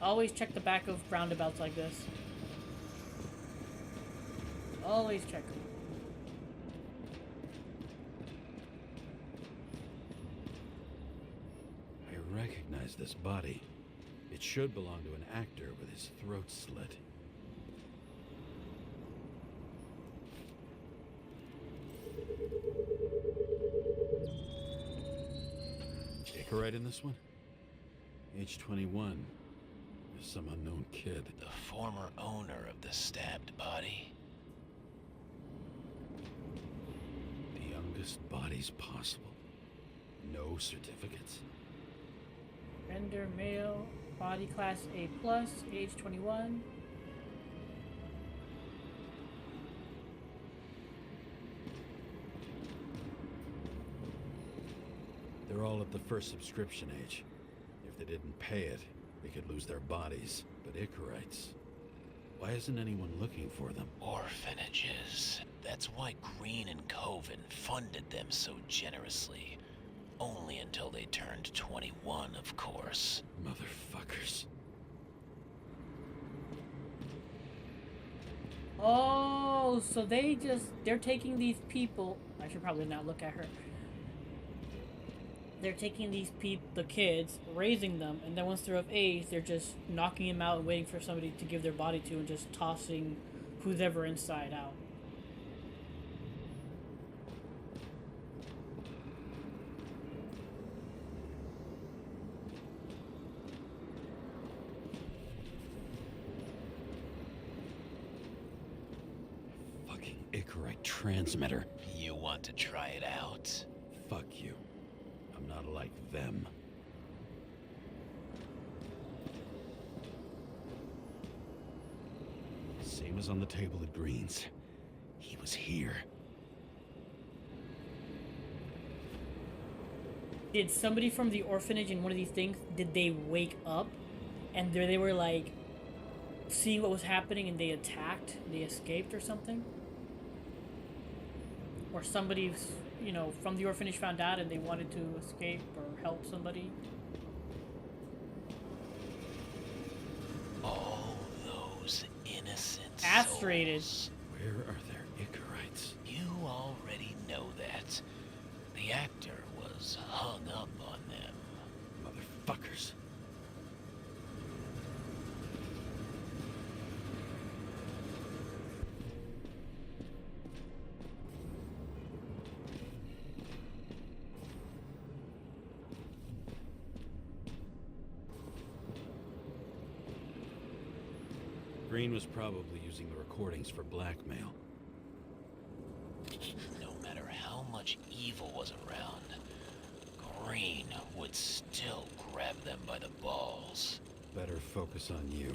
Always check the back of roundabouts like this. Always check them. I recognize this body. It should belong to an actor with his throat slit. Icarite in this one? Age 21. Some unknown kid. The former owner of the stabbed body. The youngest bodies possible. No certificates. Gender male, body class A+, age 21. They're all at the first subscription age. If they didn't pay it, they could lose their bodies. But Icarites, why isn't anyone looking for them? Orphanages. That's why Green and Coven funded them so generously. Only until they turned 21, of course. Motherfuckers. Oh, so they're taking these people. I should probably not look at her. They're taking the kids, raising them, and then once they're of age, they're just knocking them out and waiting for somebody to give their body to and just tossing who's ever inside out. Fucking Icarite transmitter. You want to try it out? Fuck you. I'm not like them. Same as on the table at Green's. He was here. Did somebody from the orphanage in one of these things, did they wake up and they were like seeing what was happening and they attacked, they escaped or something? Or somebody, you know, from the orphanage found out and they wanted to escape or help somebody? All those innocent Castrated. souls. Where are their Icarites? You already know that. The actor was hung up on them. Motherfuckers. Green was probably using the recordings for blackmail. No matter how much evil was around, Green would still grab them by the balls. Better focus on you.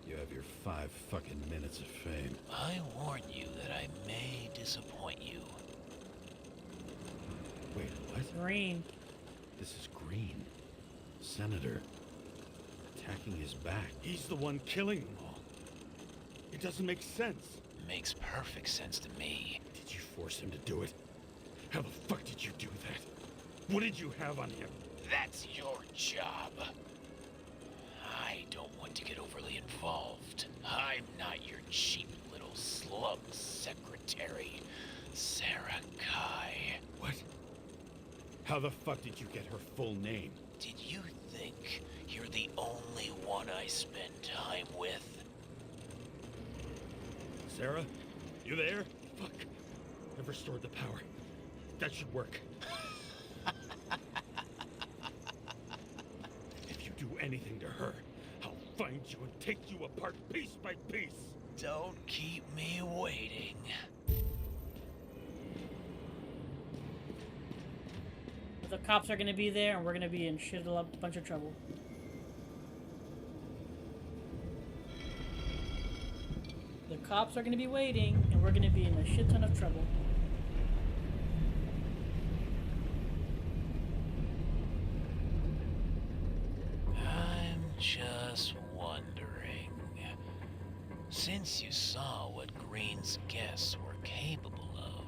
You have your 5 fucking minutes of fame. I warn you that I may disappoint you. Wait, what? Green. This is Green. Senator. Attacking his back. He's the one killing them all. It doesn't make sense. Makes perfect sense to me. Did you force him to do it? How the fuck did you do that? What did you have on him? That's your job. I don't want to get overly involved. I'm not your cheap little slum secretary, Sarah Kai. What? How the fuck did you get her full name? Did you think you're the only one I spend time with? Sarah? You there? Fuck. I've restored the power. That should work. If you do anything to her, I'll find you and take you apart piece by piece. Don't keep me waiting. The cops are gonna be there and we're gonna be in a bunch of trouble. The cops are gonna be waiting and we're gonna be in a shit ton of trouble. I'm just wondering. Since you saw what Green's guests were capable of,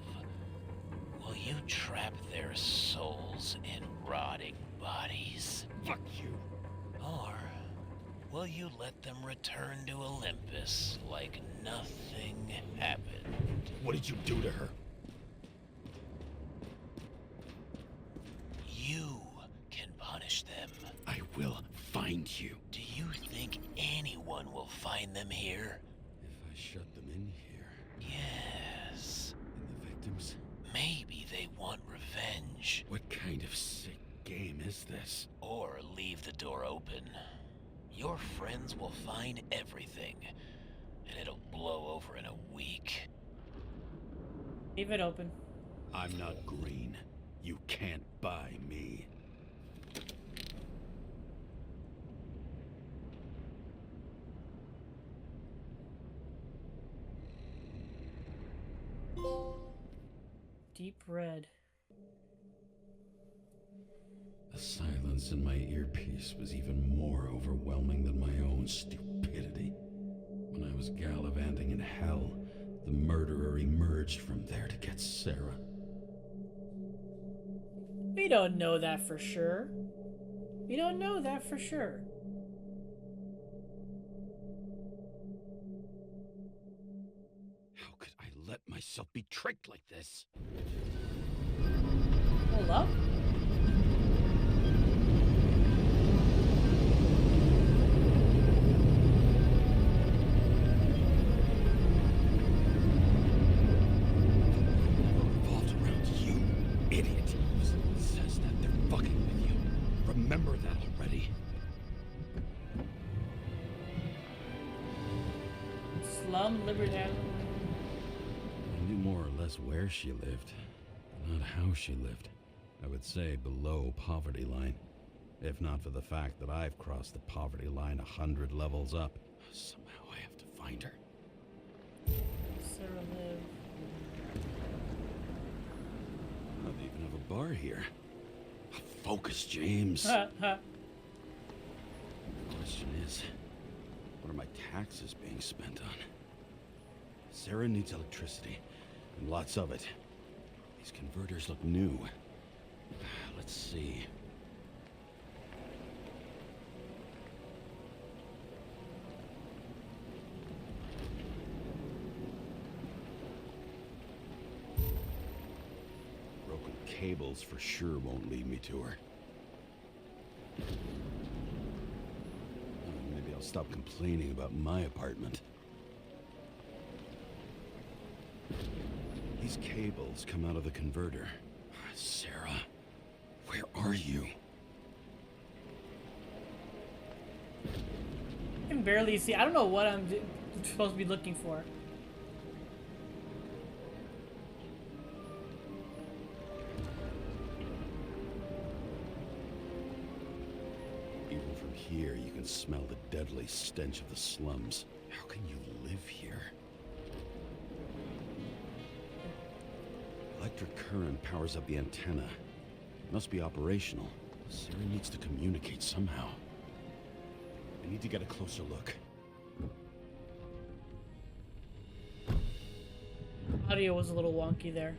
will you trap their souls in rotting bodies? Fuck you. Or will you let them return to Olympus like nothing happened? What did you do to her? You can punish them. I will find you. Do you think anyone will find them here? If I shut them in here, Yes. and the victims, Maybe they want revenge. what kind of sick game is this? Or leave the door open. Your friends will find everything, and it'll blow over in a week. Leave it open. I'm not green. You can't buy me. Deep red. The silence in my earpiece was even more overwhelming than my own stupidity. When I was gallivanting in hell, the murderer emerged from there to get Sarah. We don't know that for sure. We don't know that for sure. How could I let myself be tricked like this? Hold up. Revolved around you, idiot. Says that they're fucking with you. Remember that already. Slum Liberty. I knew more or less where she lived, not how she lived. I would say below poverty line, if not for the fact that I've crossed the poverty line 100 levels up. Somehow I have to find her. Sarah live. Not even have a bar here. Focus, James. Ha ha. The question is, what are my taxes being spent on? Sarah needs electricity, and lots of it. These converters look new. Let's see. Broken cables for sure won't lead me to her. Maybe I'll stop complaining about my apartment. These cables come out of the converter. Sarah, where are you? I can barely see. I don't know what I'm supposed to be looking for. Even from here, you can smell the deadly stench of the slums. How can you live here? Electric current powers up the antenna. It must be operational. Sarah needs to communicate somehow. I need to get a closer look. Audio was a little wonky there.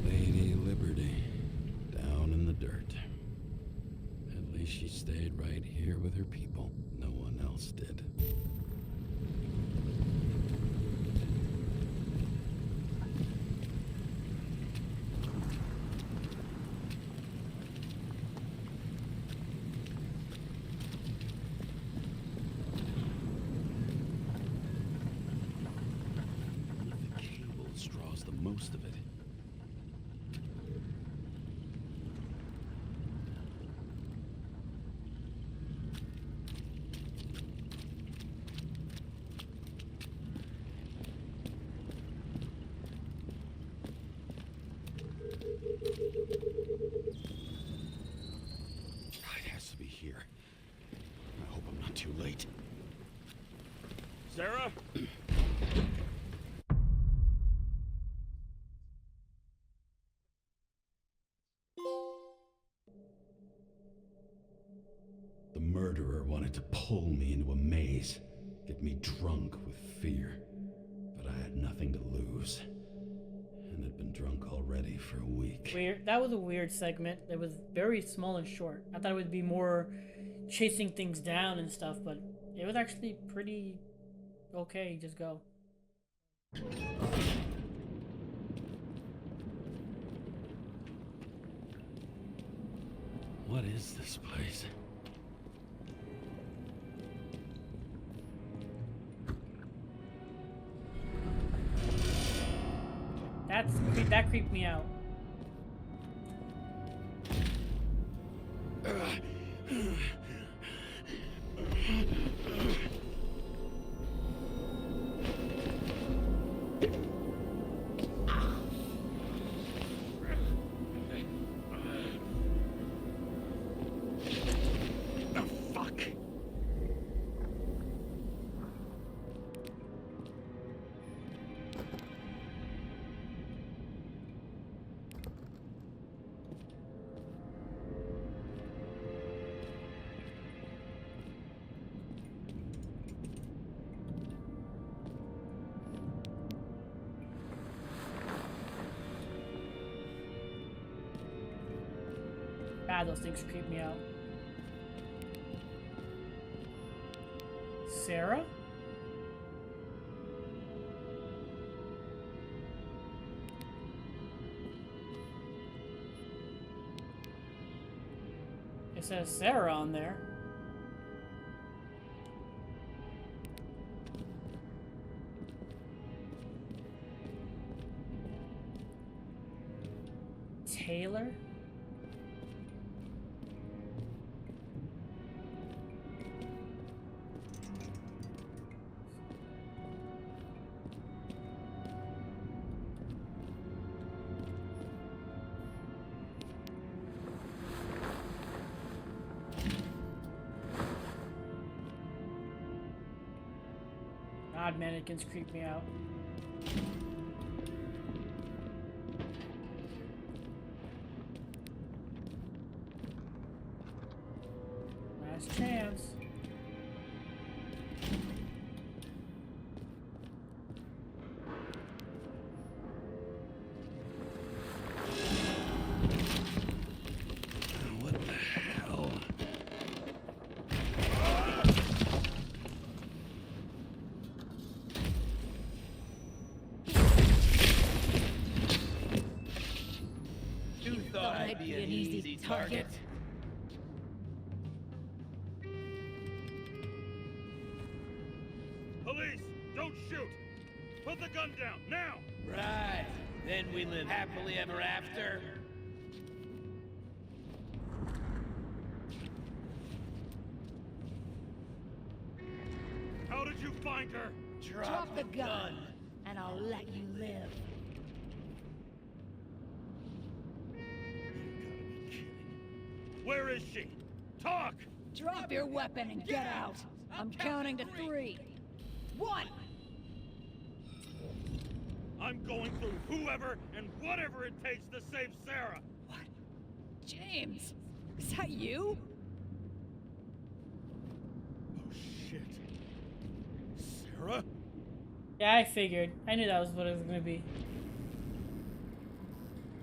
Lady Liberty, down in the dirt. At least she stayed right here with her people. No one else did. One of the cables draws the most of it. It has to be here. Too late. Sarah? The murderer wanted to pull me into a maze, get me drunk with fear. But I had nothing to lose. And had been drunk already for a week. Weird. That was a weird segment. It was very small and short. I thought it would be more chasing things down and stuff, but it was actually pretty okay. Just go. What is this place? That creeped me out. God, those things creep me out. Sarah? It says Sarah on there. Taylor? God, mannequins creep me out. Last chance. What the hell? You thought I'd be an easy target? Police, don't shoot! Put the gun down, now! Right. Then we live happily ever after. How did you find her? Drop the gun. and I'll let you live. You gotta be kidding. Where is she? Talk! Drop your weapon and get out. I'm counting to 3. 1! I'm going through whoever and whatever it takes to save Sarah! What? James, is that you? Oh shit. Sarah? Yeah, I figured. I knew that was what it was gonna be.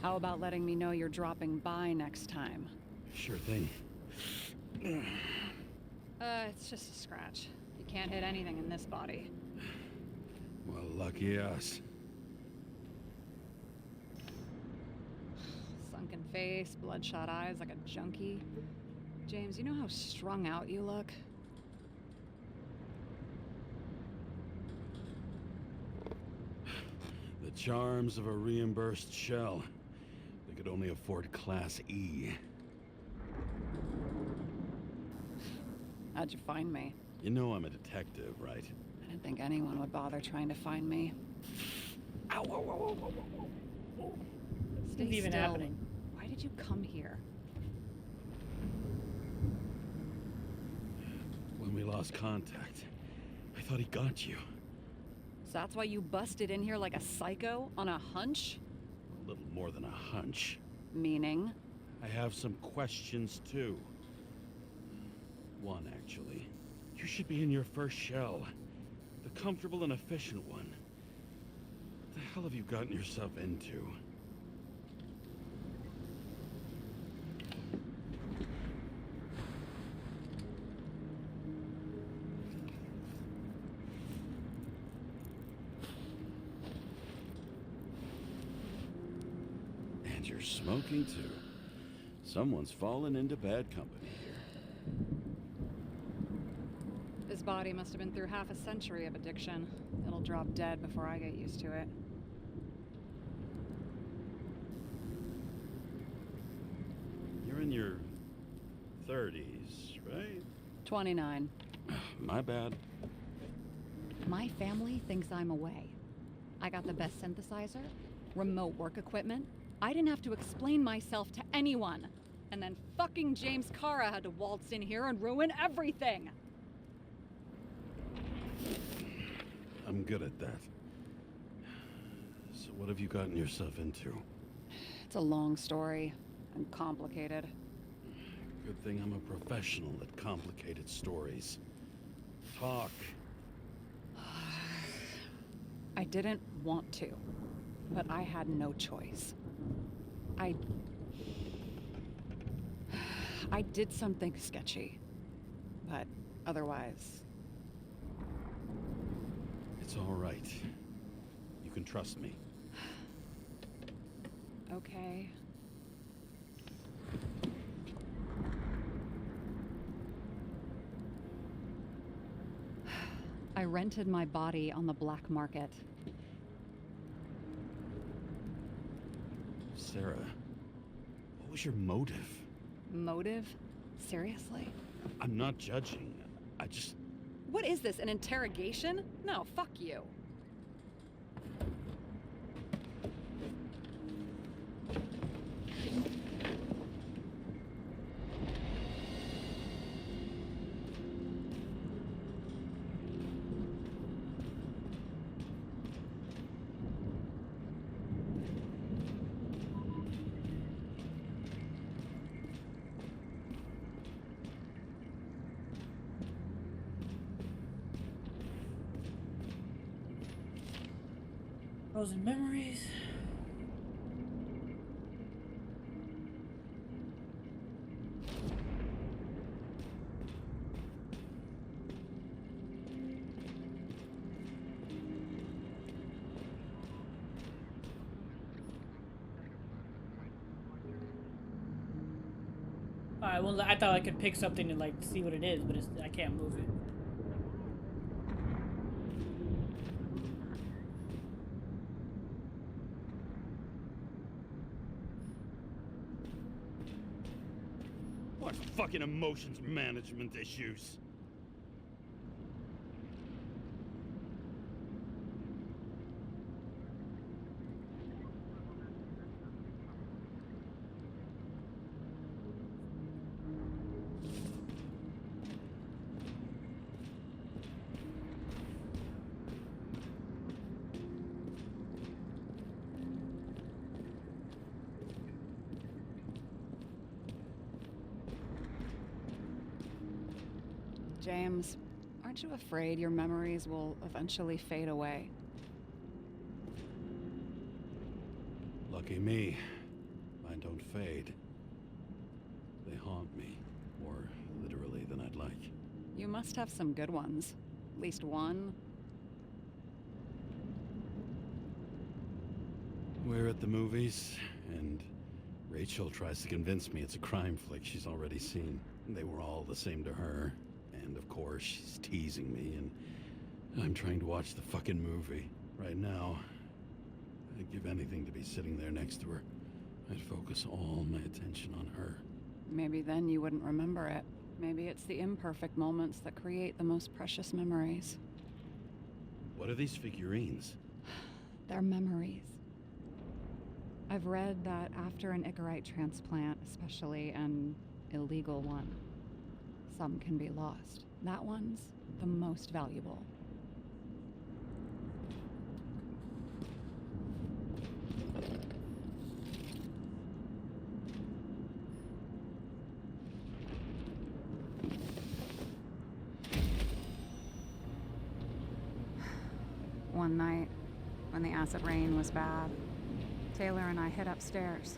How about letting me know you're dropping by next time? Sure thing. It's just a scratch. You can't hit anything in this body. Well, lucky us. Sunken face, bloodshot eyes like a junkie. James, you know how strung out you look? The charms of a reimbursed shell. They could only afford Class E. How'd you find me? You know I'm a detective, right? I didn't think anyone would bother trying to find me. Ow, whoa, whoa, whoa, whoa, whoa, whoa. Stay What's even still. happening? Why did you come here? When we lost contact. I thought he got you. So that's why you busted in here like a psycho on a hunch? A little more than a hunch. Meaning? I have some questions, too. One, actually. You should be in your first shell. The comfortable and efficient one. What the hell have you gotten yourself into? And you're smoking, too. Someone's fallen into bad company here. His body must have been through half a century of addiction. It'll drop dead before I get used to it. You're in your 30s, right? 29. My bad. My family thinks I'm away. I got the best synthesizer, remote work equipment. I didn't have to explain myself to anyone. And then fucking James Cara had to waltz in here and ruin everything. I'm good at that. So what have you gotten yourself into? It's a long story and complicated. Good thing I'm a professional at complicated stories. Talk. I didn't want to, but I had no choice. I did something sketchy, but otherwise... It's all right. You can trust me. Okay. I rented my body on the black market. Sarah, what was your motive? Motive? Seriously? I'm not judging. I just... What is this, an interrogation? No, fuck you. Frozen memories. Alright, well, I thought I could pick something and like see what it is, but I can't move it. What fucking emotions management issues? James, aren't you afraid your memories will eventually fade away? Lucky me. Mine don't fade. They haunt me, more literally than I'd like. You must have some good ones. At least one. We're at the movies, and Rachel tries to convince me it's a crime flick she's already seen. They were all the same to her. And of course, she's teasing me, and I'm trying to watch the fucking movie. Right now, I'd give anything to be sitting there next to her. I'd focus all my attention on her. Maybe then you wouldn't remember it. Maybe it's the imperfect moments that create the most precious memories. What are these figurines? They're memories. I've read that after an Icarite transplant, especially an illegal one, some can be lost. That one's the most valuable. One night, when the acid rain was bad, Taylor and I hid upstairs,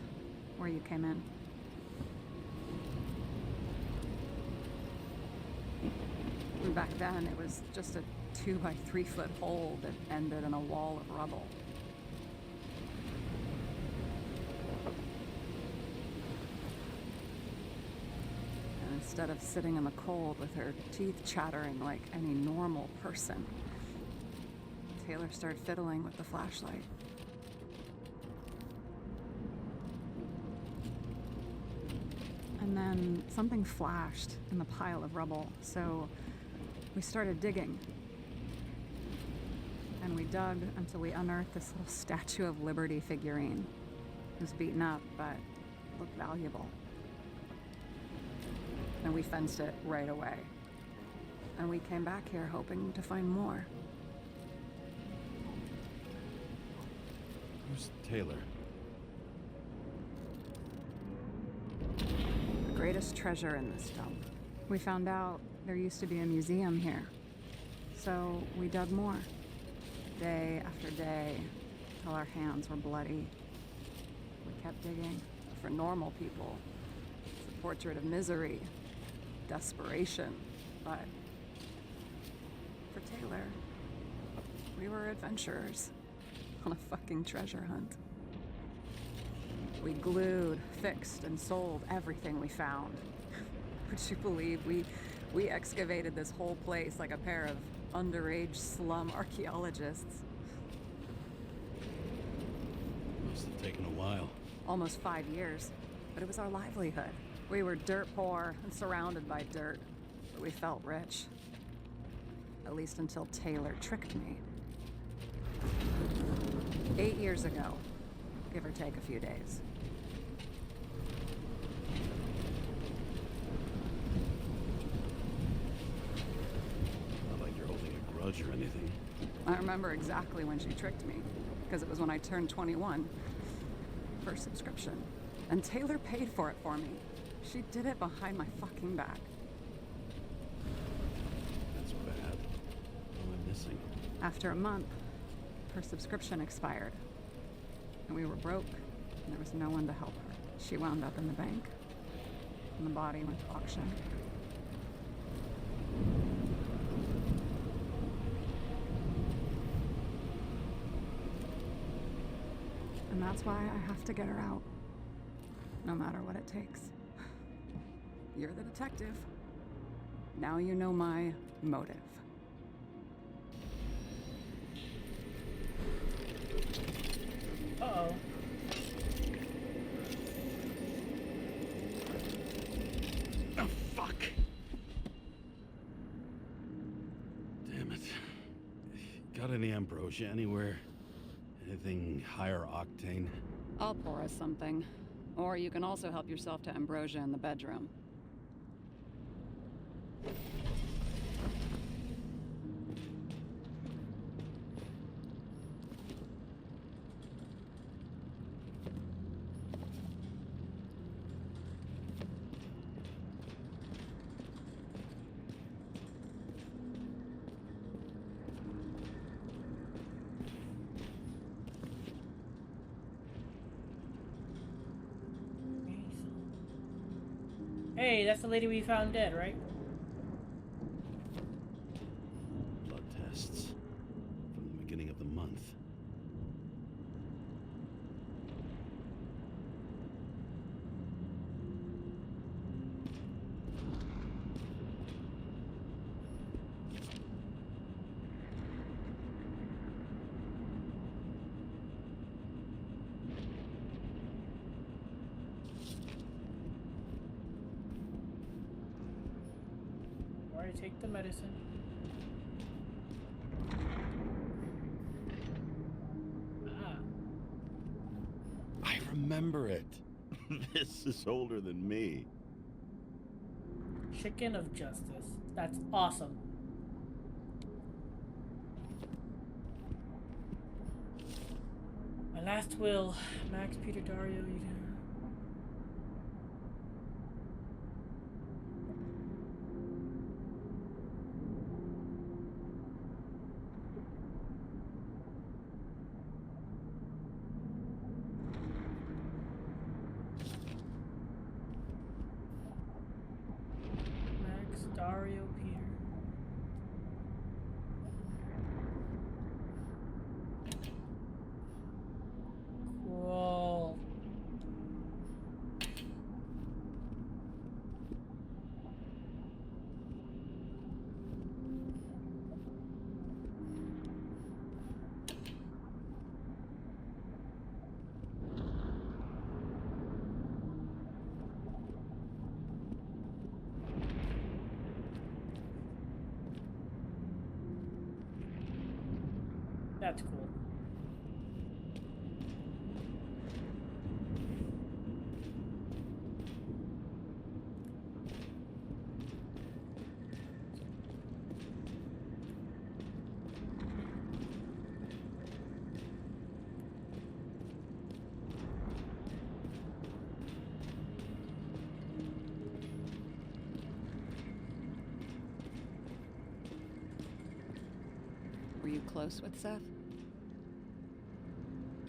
where you came in. And back then, it was just a 2 by 3 foot hole that ended in a wall of rubble. And instead of sitting in the cold with her teeth chattering like any normal person, Taylor started fiddling with the flashlight. And then something flashed in the pile of rubble, so we started digging. And we dug until we unearthed this little Statue of Liberty figurine. It was beaten up, but looked valuable. And we fenced it right away. And we came back here hoping to find more. Who's Taylor? The greatest treasure in this dump. We found out there used to be a museum here. So we dug more. Day after day, till our hands were bloody. We kept digging. For normal people, it's a portrait of misery, desperation. But for Taylor, we were adventurers on a fucking treasure hunt. We glued, fixed, and sold everything we found. Would you believe we excavated this whole place like a pair of underage slum archaeologists? Must have taken a while. Almost 5 years, but it was our livelihood. We were dirt poor and surrounded by dirt, but we felt rich. At least until Taylor tricked me. 8 years ago, give or take a few days. Not like you're holding a grudge or anything. I remember exactly when she tricked me, because it was when I turned 21. First subscription. And Taylor paid for it for me. She did it behind my fucking back. That's bad. What am I missing? After a month, her subscription expired. And we were broke, and there was no one to help her. She wound up in the bank, and the body went to auction. And that's why I have to get her out, no matter what it takes. You're the detective. Now you know my motive. Uh-oh. Oh, fuck! Damn it. Got any ambrosia anywhere? Anything higher octane? I'll pour us something. Or you can also help yourself to ambrosia in the bedroom. Hey, that's the lady we found dead, right? Blood tests. From the beginning of the month. Alright, take the medicine. Ah. I remember it. This is older than me. Chicken of Justice. That's awesome. My last will. Max, Peter, Dario, you can... Max, Dario, Peter. Cool. That's cool. Were you close with Seth?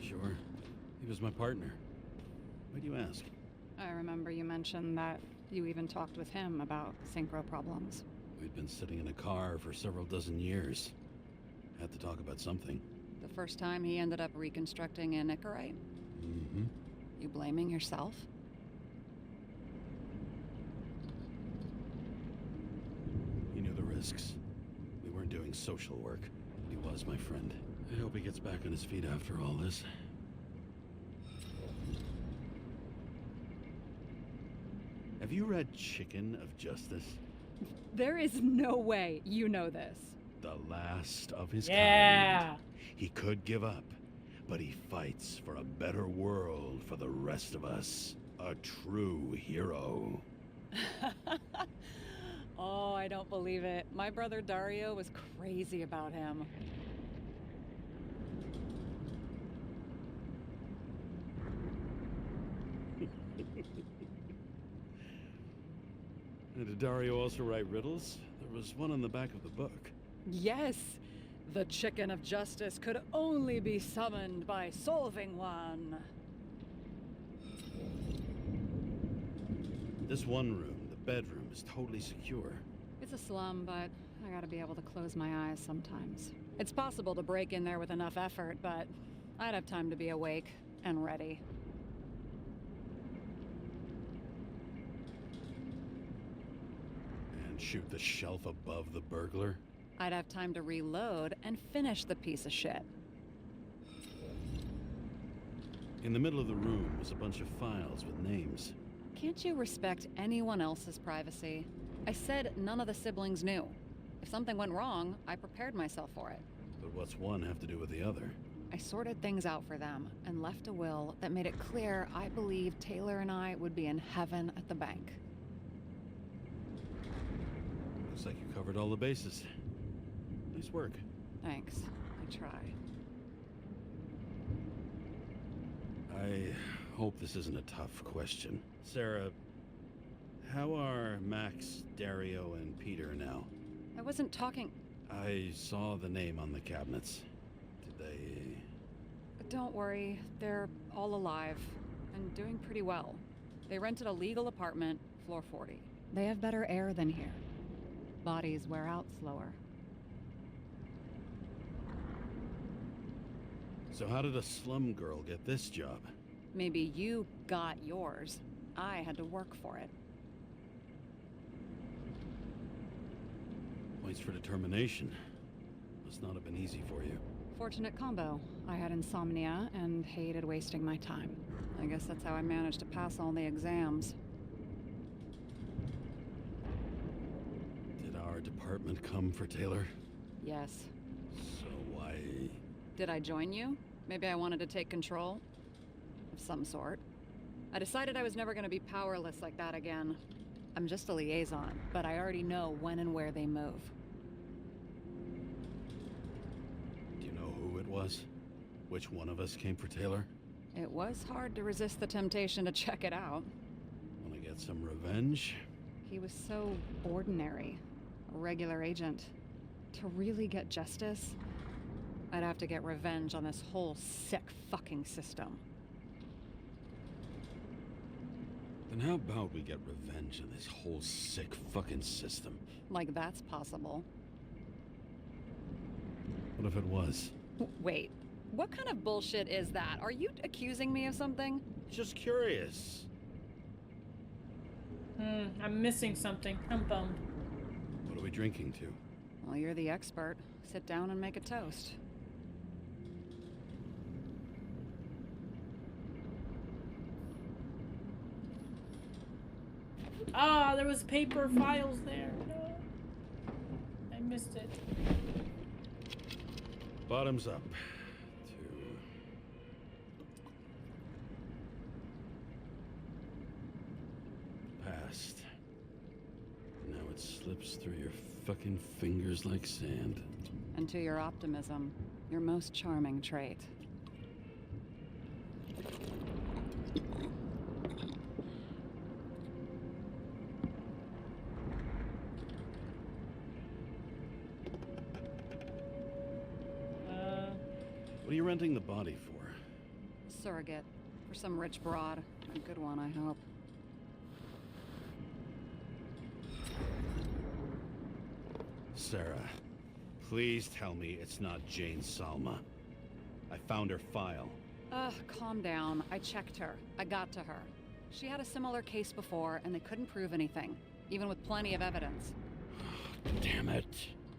Sure. He was my partner. Why do you ask? I remember you mentioned that you even talked with him about synchro problems. We'd been sitting in a car for several dozen years. Had to talk about something. The first time he ended up reconstructing an Icarite? Mm-hmm. You blaming yourself? He knew the risks. We weren't doing social work. He was my friend. I hope he gets back on his feet after all this. Have you read Chicken of Justice? There is no way you know this. The last of his Yeah. kind. He could give up, but he fights for a better world for the rest of us. A true hero. Oh, I don't believe it. My brother Dario was crazy about him. And did Dario also write riddles? There was one on the back of the book. Yes, the Chicken of Justice could only be summoned by solving one. This one room, the bedroom, is totally secure. It's a slum, but I gotta be able to close my eyes sometimes. It's possible to break in there with enough effort, but I'd have time to be awake and ready. And shoot the shelf above the burglar? I'd have time to reload and finish the piece of shit. In the middle of the room was a bunch of files with names. Can't you respect anyone else's privacy? I said none of the siblings knew. If something went wrong, I prepared myself for it. But what's one have to do with the other? I sorted things out for them and left a will that made it clear I believed Taylor and I would be in heaven at the bank. Looks like you covered all the bases. Nice work. Thanks. I try. I hope this isn't a tough question. Sarah, how are Max, Dario, and Peter now? I wasn't talking... I saw the name on the cabinets. Did they... Don't worry, they're all alive and doing pretty well. They rented a legal apartment, floor 40. They have better air than here. Bodies wear out slower. So how did a slum girl get this job? Maybe you got yours. I had to work for it. Points for determination. Must not have been easy for you. Fortunate combo. I had insomnia and hated wasting my time. I guess that's how I managed to pass all the exams. Did our department come for Taylor? Yes. So why... Did I join you? Maybe I wanted to take control? Of some sort. I decided I was never going to be powerless like that again. I'm just a liaison, but I already know when and where they move. Do you know who it was? Which one of us came for Taylor? It was hard to resist the temptation to check it out. Want to get some revenge? He was so ordinary, a regular agent. To really get justice, I'd have to get revenge on this whole sick fucking system. Then how about we get revenge on this whole sick fucking system? Like that's possible. What if it was? Wait, what kind of bullshit is that? Are you accusing me of something? Just curious. I'm missing something. I'm bummed. What are we drinking to? Well, you're the expert. Sit down and make a toast. Ah, there was paper files there. No. I missed it. Bottoms up. Past. Now it slips through your fucking fingers like sand. And to your optimism, your most charming trait. What are you renting the body for? Surrogate. For some rich broad. A good one, I hope. Sarah, please tell me it's not Jane Salma. I found her file. Calm down. I checked her. I got to her. She had a similar case before, and they couldn't prove anything, even with plenty of evidence. Damn it.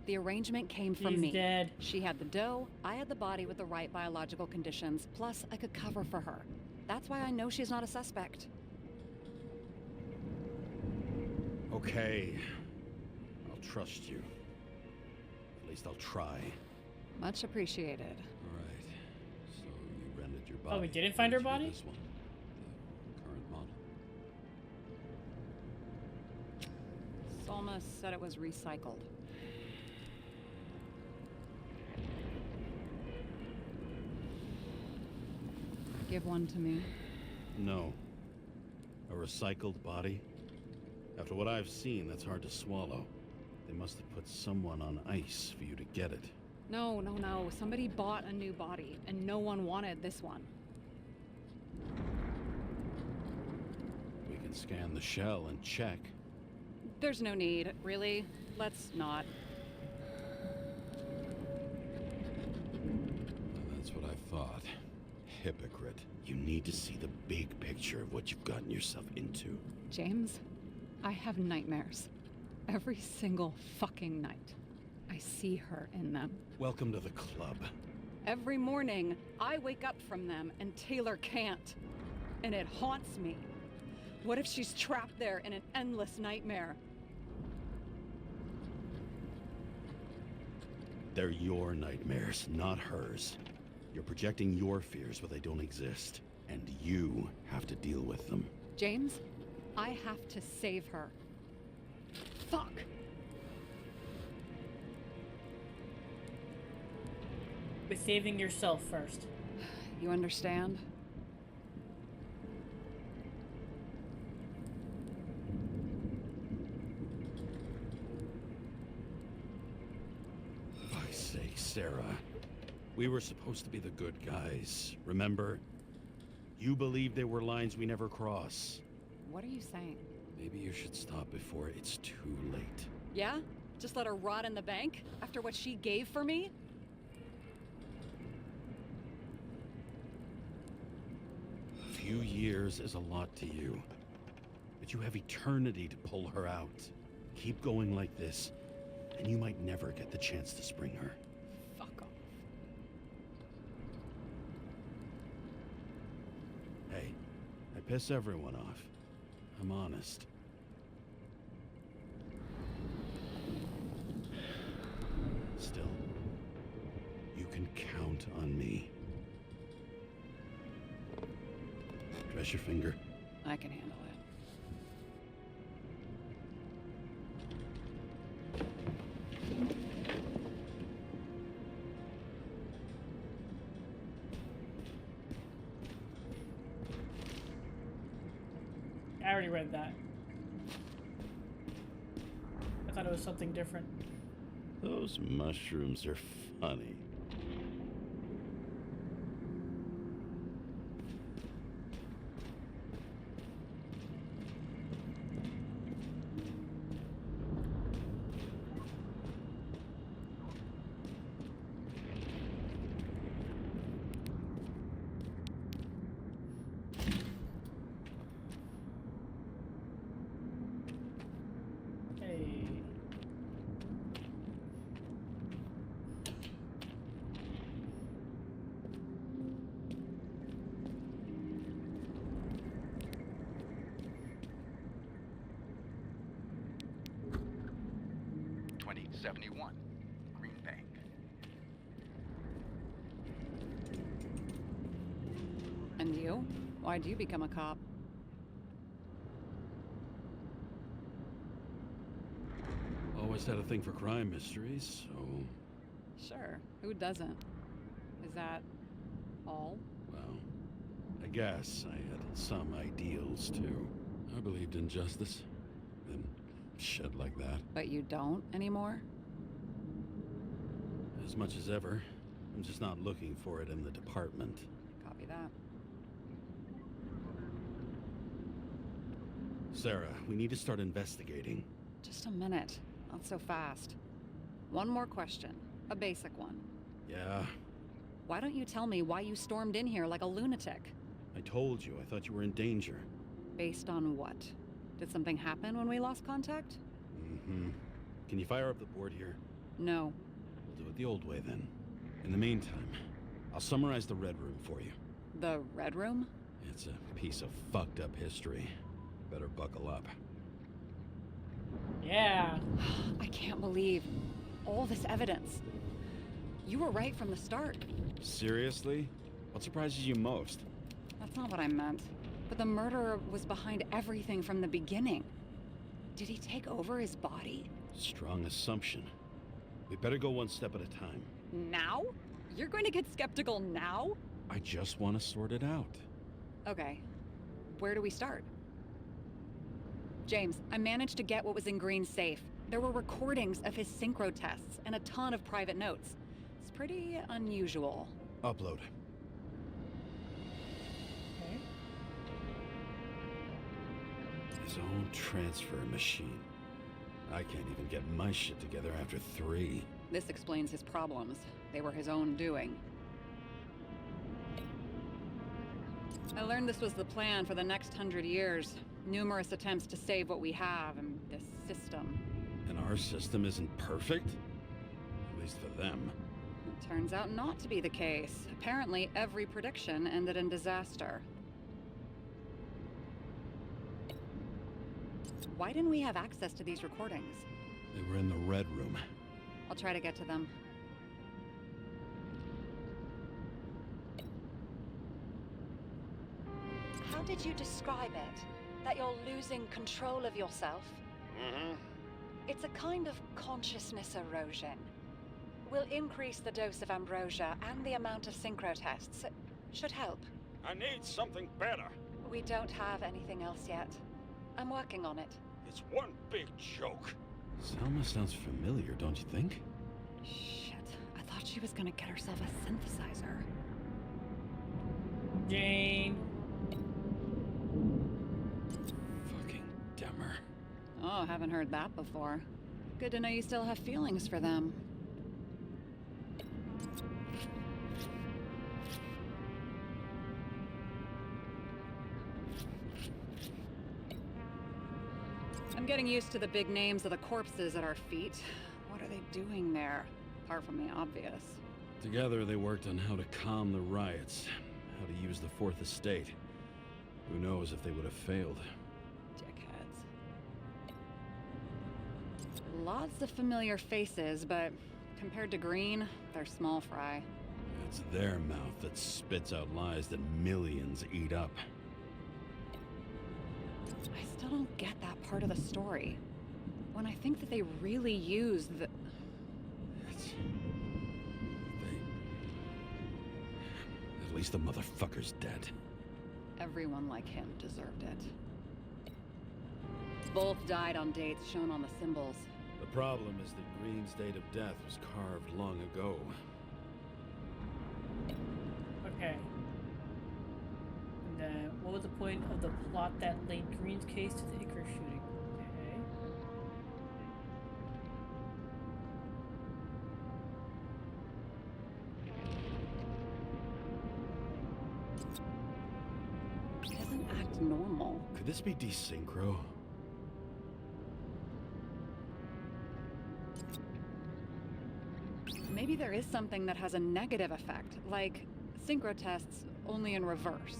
The arrangement came from He's me. dead. She had the dough, I had the body with the right biological conditions, plus I could cover for her. That's why I know she's not a suspect. Okay. I'll trust you. At least I'll try. Much appreciated. All right. So you rented your body. Oh, we didn't find her Did you body? This one, the current model. Salma said it was recycled. Give one to me. No. A recycled body? After what I've seen, that's hard to swallow. They must have put someone on ice for you to get it. No. Somebody bought a new body, and no one wanted this one. We can scan the shell and check. There's no need, really. Let's not. That's what I thought. Hypocrite. You need to see the big picture of what you've gotten yourself into. James, I have nightmares. Every single fucking night. I see her in them. Welcome to the club. Every morning, I wake up from them and Taylor can't. And it haunts me. What if she's trapped there in an endless nightmare? They're your nightmares, not hers. You're projecting your fears where they don't exist, and you have to deal with them. James, I have to save her. Fuck! By saving yourself first. You understand? For fuck's sake, Sarah. We were supposed to be the good guys, remember? You believed there were lines we never cross. What are you saying? Maybe you should stop before it's too late. Yeah? Just let her rot in the bank? After what she gave for me? A few years is a lot to you. But you have eternity to pull her out. Keep going like this, and you might never get the chance to spring her. Fuck off. Hey, I piss everyone off. I'm honest. Still, you can count on me. Dress your finger. I can handle read that. I thought it was something different. Those mushrooms are funny. Hey. Green Bank. And you? Why'd you become a cop? Always had a thing for crime mysteries, so... Sure, who doesn't? Is that all? Well, I guess I had some ideals, too. I believed in justice. Then shit like that. But you don't anymore? As much as ever. I'm just not looking for it in the department. Copy that. Sarah, we need to start investigating. Just a minute. Not so fast. One more question. A basic one. Yeah, Why don't you tell me why you stormed in here like a lunatic? I told you. I thought you were in danger. Based on what? Did something happen when we lost contact? Mm-hmm. Can you fire up the board here? No. We'll do it the old way, then. In the meantime, I'll summarize the Red Room for you. The Red Room? It's a piece of fucked up history. Better buckle up. Yeah. I can't believe all this evidence. You were right from the start. Seriously? What surprises you most? That's not what I meant. But the murderer was behind everything from the beginning. Did he take over his body? Strong assumption. We better go one step at a time. Now? You're going to get skeptical now? I just want to sort it out. Okay. Where do we start? James, I managed to get what was in Green's safe. There were recordings of his synchro tests and a ton of private notes. It's pretty unusual. Upload. Okay. His own transfer machine. I can't even get my shit together after 3. This explains his problems. They were his own doing. I learned this was the plan for the next 100 years. Numerous attempts to save what we have in this system. And our system isn't perfect? At least for them. It turns out not to be the case. Apparently, every prediction ended in disaster. Why didn't we have access to these recordings? They were in the Red Room. I'll try to get to them. How did you describe it? That you're losing control of yourself? Mm-hmm. It's a kind of consciousness erosion. We'll increase the dose of ambrosia and the amount of synchro tests. It should help. I need something better. We don't have anything else yet. I'm working on it. It's one big joke. Selma sounds familiar, don't you think? Shit, I thought she was gonna get herself a synthesizer. Jane. Fucking Demmer. Oh, haven't heard that before. Good to know you still have feelings for them. I'm getting used to the big names of the corpses at our feet. What are they doing there? Apart from the obvious. Together they worked on how to calm the riots, how to use the Fourth Estate. Who knows if they would have failed. Dickheads. Lots of familiar faces, but compared to Green, they're small fry. It's their mouth that spits out lies that millions eat up. I still don't get that part of the story. When I think that they really used the... At least the motherfucker's dead. Everyone like him deserved it. Both died on dates shown on the symbols. The problem is that Green's date of death was carved long ago. Okay. And what was the point of the plot that linked Green's case to the Icarus shooting? Okay. He doesn't act normal. Could this be desynchro? Maybe there is something that has a negative effect, like synchro tests, only in reverse.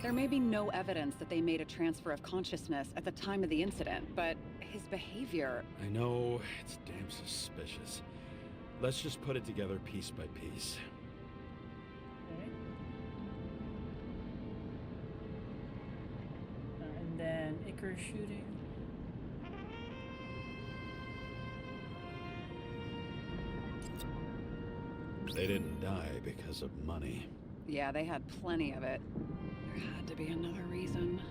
There may be no evidence that they made a transfer of consciousness at the time of the incident, but his behavior... I know, it's damn suspicious. Let's just put it together piece by piece. Okay. And then Icarus shooting. They didn't die because of money. Yeah, they had plenty of it. There had to be another reason.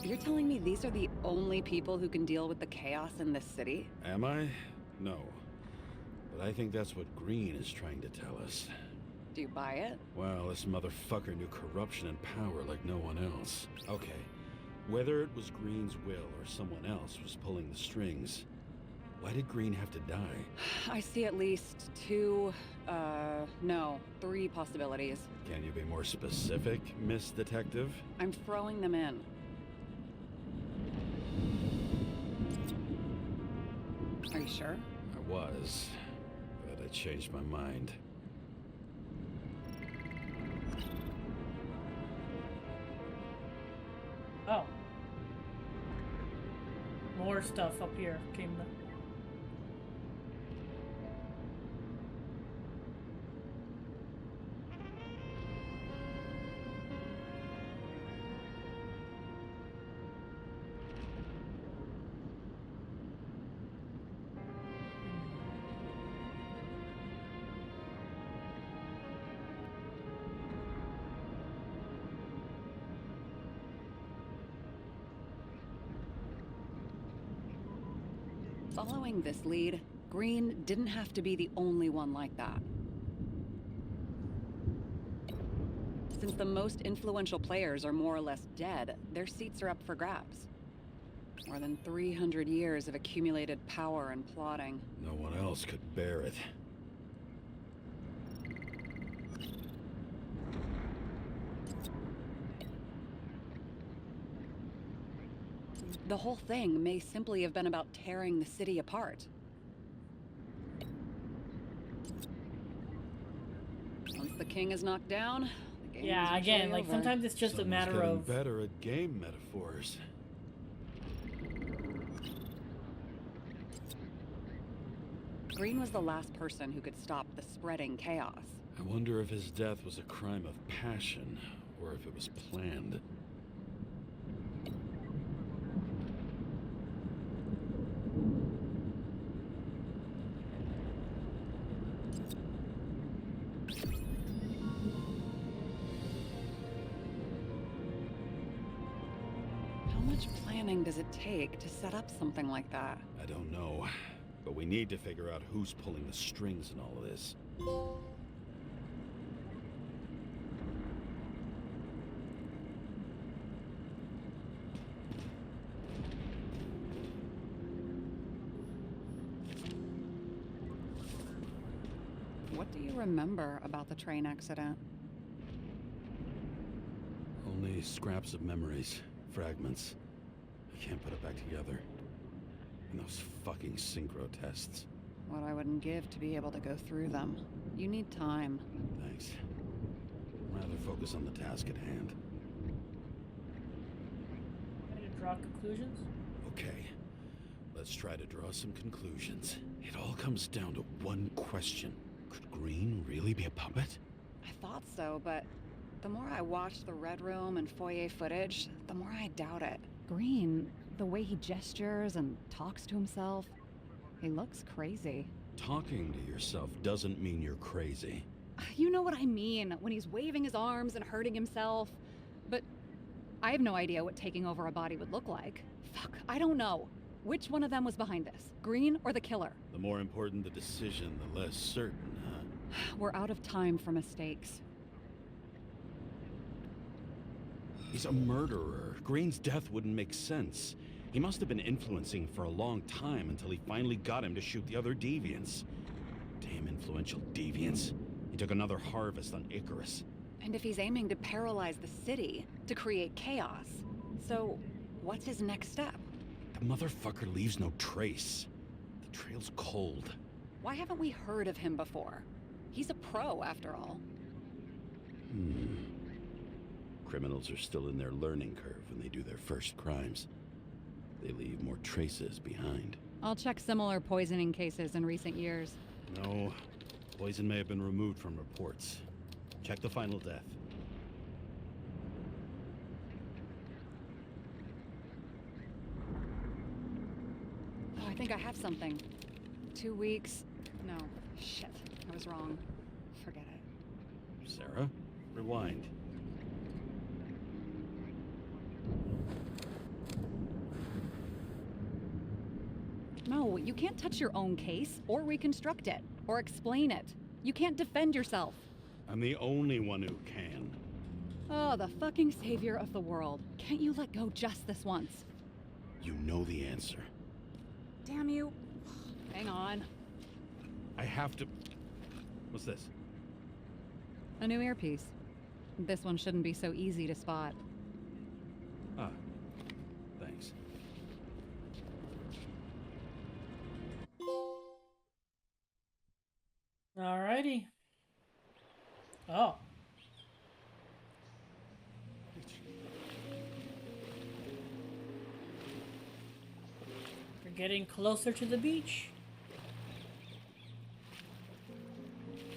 You're telling me these are the only people who can deal with the chaos in this city? Am I? No. But I think that's what Green is trying to tell us. Do you buy it? Well, this motherfucker knew corruption and power like no one else. Okay, whether it was Green's will or someone else was pulling the strings, why did Green have to die? I see at least three possibilities. Can you be more specific, Miss Detective? I'm throwing them in. Are you sure? I was, but I changed my mind. Oh. More stuff up here came the... Following this lead, Green didn't have to be the only one like that. Since the most influential players are more or less dead, their seats are up for grabs. More than 300 years of accumulated power and plotting. No one else could bear it. The whole thing may simply have been about tearing the city apart. Once the king is knocked down, the game is Yeah, again, usually like over. sometimes it's just a Someone's matter getting of... better at game metaphors. Green was the last person who could stop the spreading chaos. I wonder if his death was a crime of passion, or if it was planned. How much planning does it take to set up something like that? I don't know, but we need to figure out who's pulling the strings in all of this. What do you remember about the train accident? Only these scraps of memories, fragments. I can't put it back together. And those fucking synchro tests. What I wouldn't give to be able to go through them. You need time. Thanks. I'd rather focus on the task at hand. Ready to draw conclusions? Okay, let's try to draw some conclusions. It all comes down to one question. Could Green really be a puppet? I thought so, but the more I watch the Red Room and foyer footage, the more I doubt it. Green, the way he gestures and talks to himself, he looks crazy. Talking to yourself doesn't mean you're crazy. You know what I mean, when he's waving his arms and hurting himself. But I have no idea what taking over a body would look like. Fuck, I don't know. Which one of them was behind this? Green or the killer? The more important the decision, the less certain, huh? We're out of time for mistakes. He's a murderer. Green's death wouldn't make sense. He must have been influencing for a long time until he finally got him to shoot the other deviants. Damn influential deviants. He took another harvest on Icarus. And if he's aiming to paralyze the city, to create chaos, so what's his next step? The motherfucker leaves no trace. The trail's cold. Why haven't we heard of him before? He's a pro, after all. Criminals are still in their learning curve when they do their first crimes. They leave more traces behind. I'll check similar poisoning cases in recent years. No, poison may have been removed from reports. Check the final death. Oh, I think I have something. 2 weeks. No, shit. I was wrong. Forget it. Sarah, rewind. No, you can't touch your own case, or reconstruct it, or explain it. You can't defend yourself. I'm the only one who can. Oh, the fucking savior of the world. Can't you let go just this once? You know the answer. Damn you. Hang on. I have to... What's this? A new earpiece. This one shouldn't be so easy to spot. Ah, thanks. Alrighty. Oh. We're getting closer to the beach.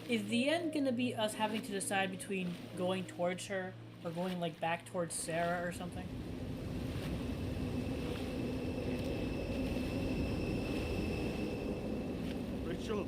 Is the end gonna be us having to decide between going towards her or going like back towards Sarah or something? Rachel!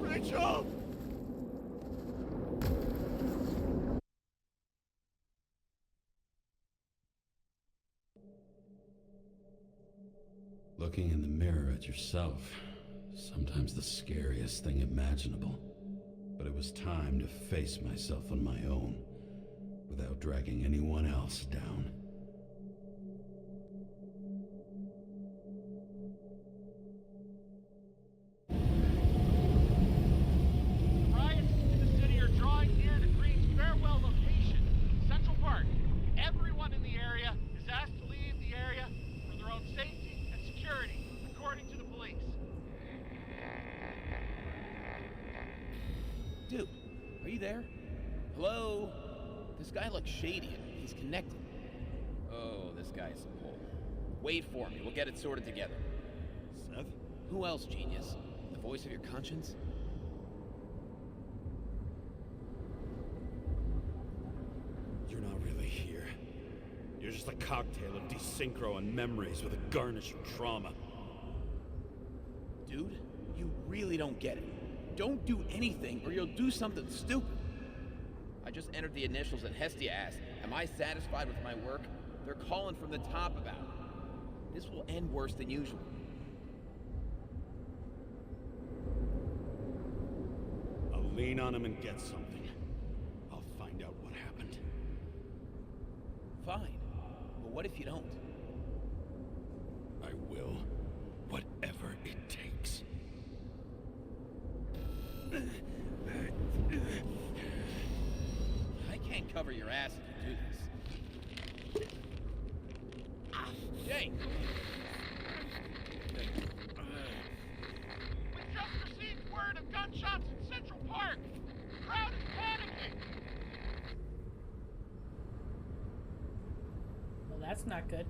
Rachel! Looking in the mirror at yourself, sometimes the scariest thing imaginable. But it was time to face myself on my own, without dragging anyone else down. Riots in the city are drawing near to Green's farewell location, Central Park. Everyone in the area is asked to leave the area for their own safety and security, according to the police. Dude, are you there? Hello? This guy looks shady. He's connected. Oh, this guy's a pole. Wait for me. We'll get it sorted together. Seth? Who else, genius? The voice of your conscience? You're not really here. You're just a cocktail of desynchro and memories with a garnish of trauma. Dude, you really don't get it. Don't do anything or you'll do something stupid. I just entered the initials and Hestia asked, am I satisfied with my work? They're calling from the top about it. This will end worse than usual. I'll lean on him and get something. I'll find out what happened. Fine. But what if you don't? I will. Whatever it takes. I can't cover your ass if you do this. Jake! We just received word of gunshots in Central Park. The crowd is panicking. Well, that's not good.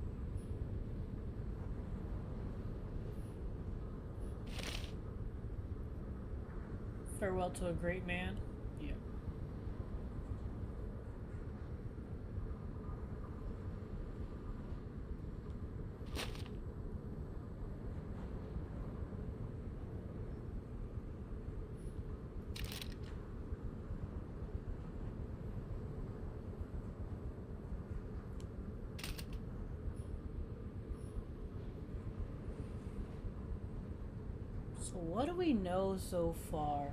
Farewell to a great man. Yeah. So what do we know so far?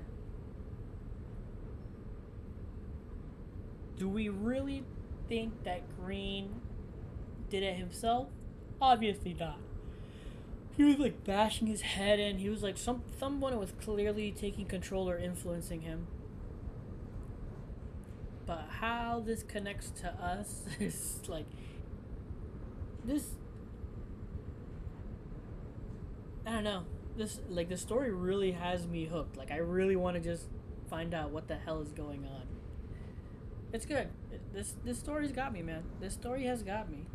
Do we really think that Green did it himself? Obviously not. He was like bashing his head in. He was like someone was clearly taking control or influencing him. But how this connects to us is like this. I don't know. The story really has me hooked. Like I really want to just find out what the hell is going on. It's good. This story's got me, man. This story has got me.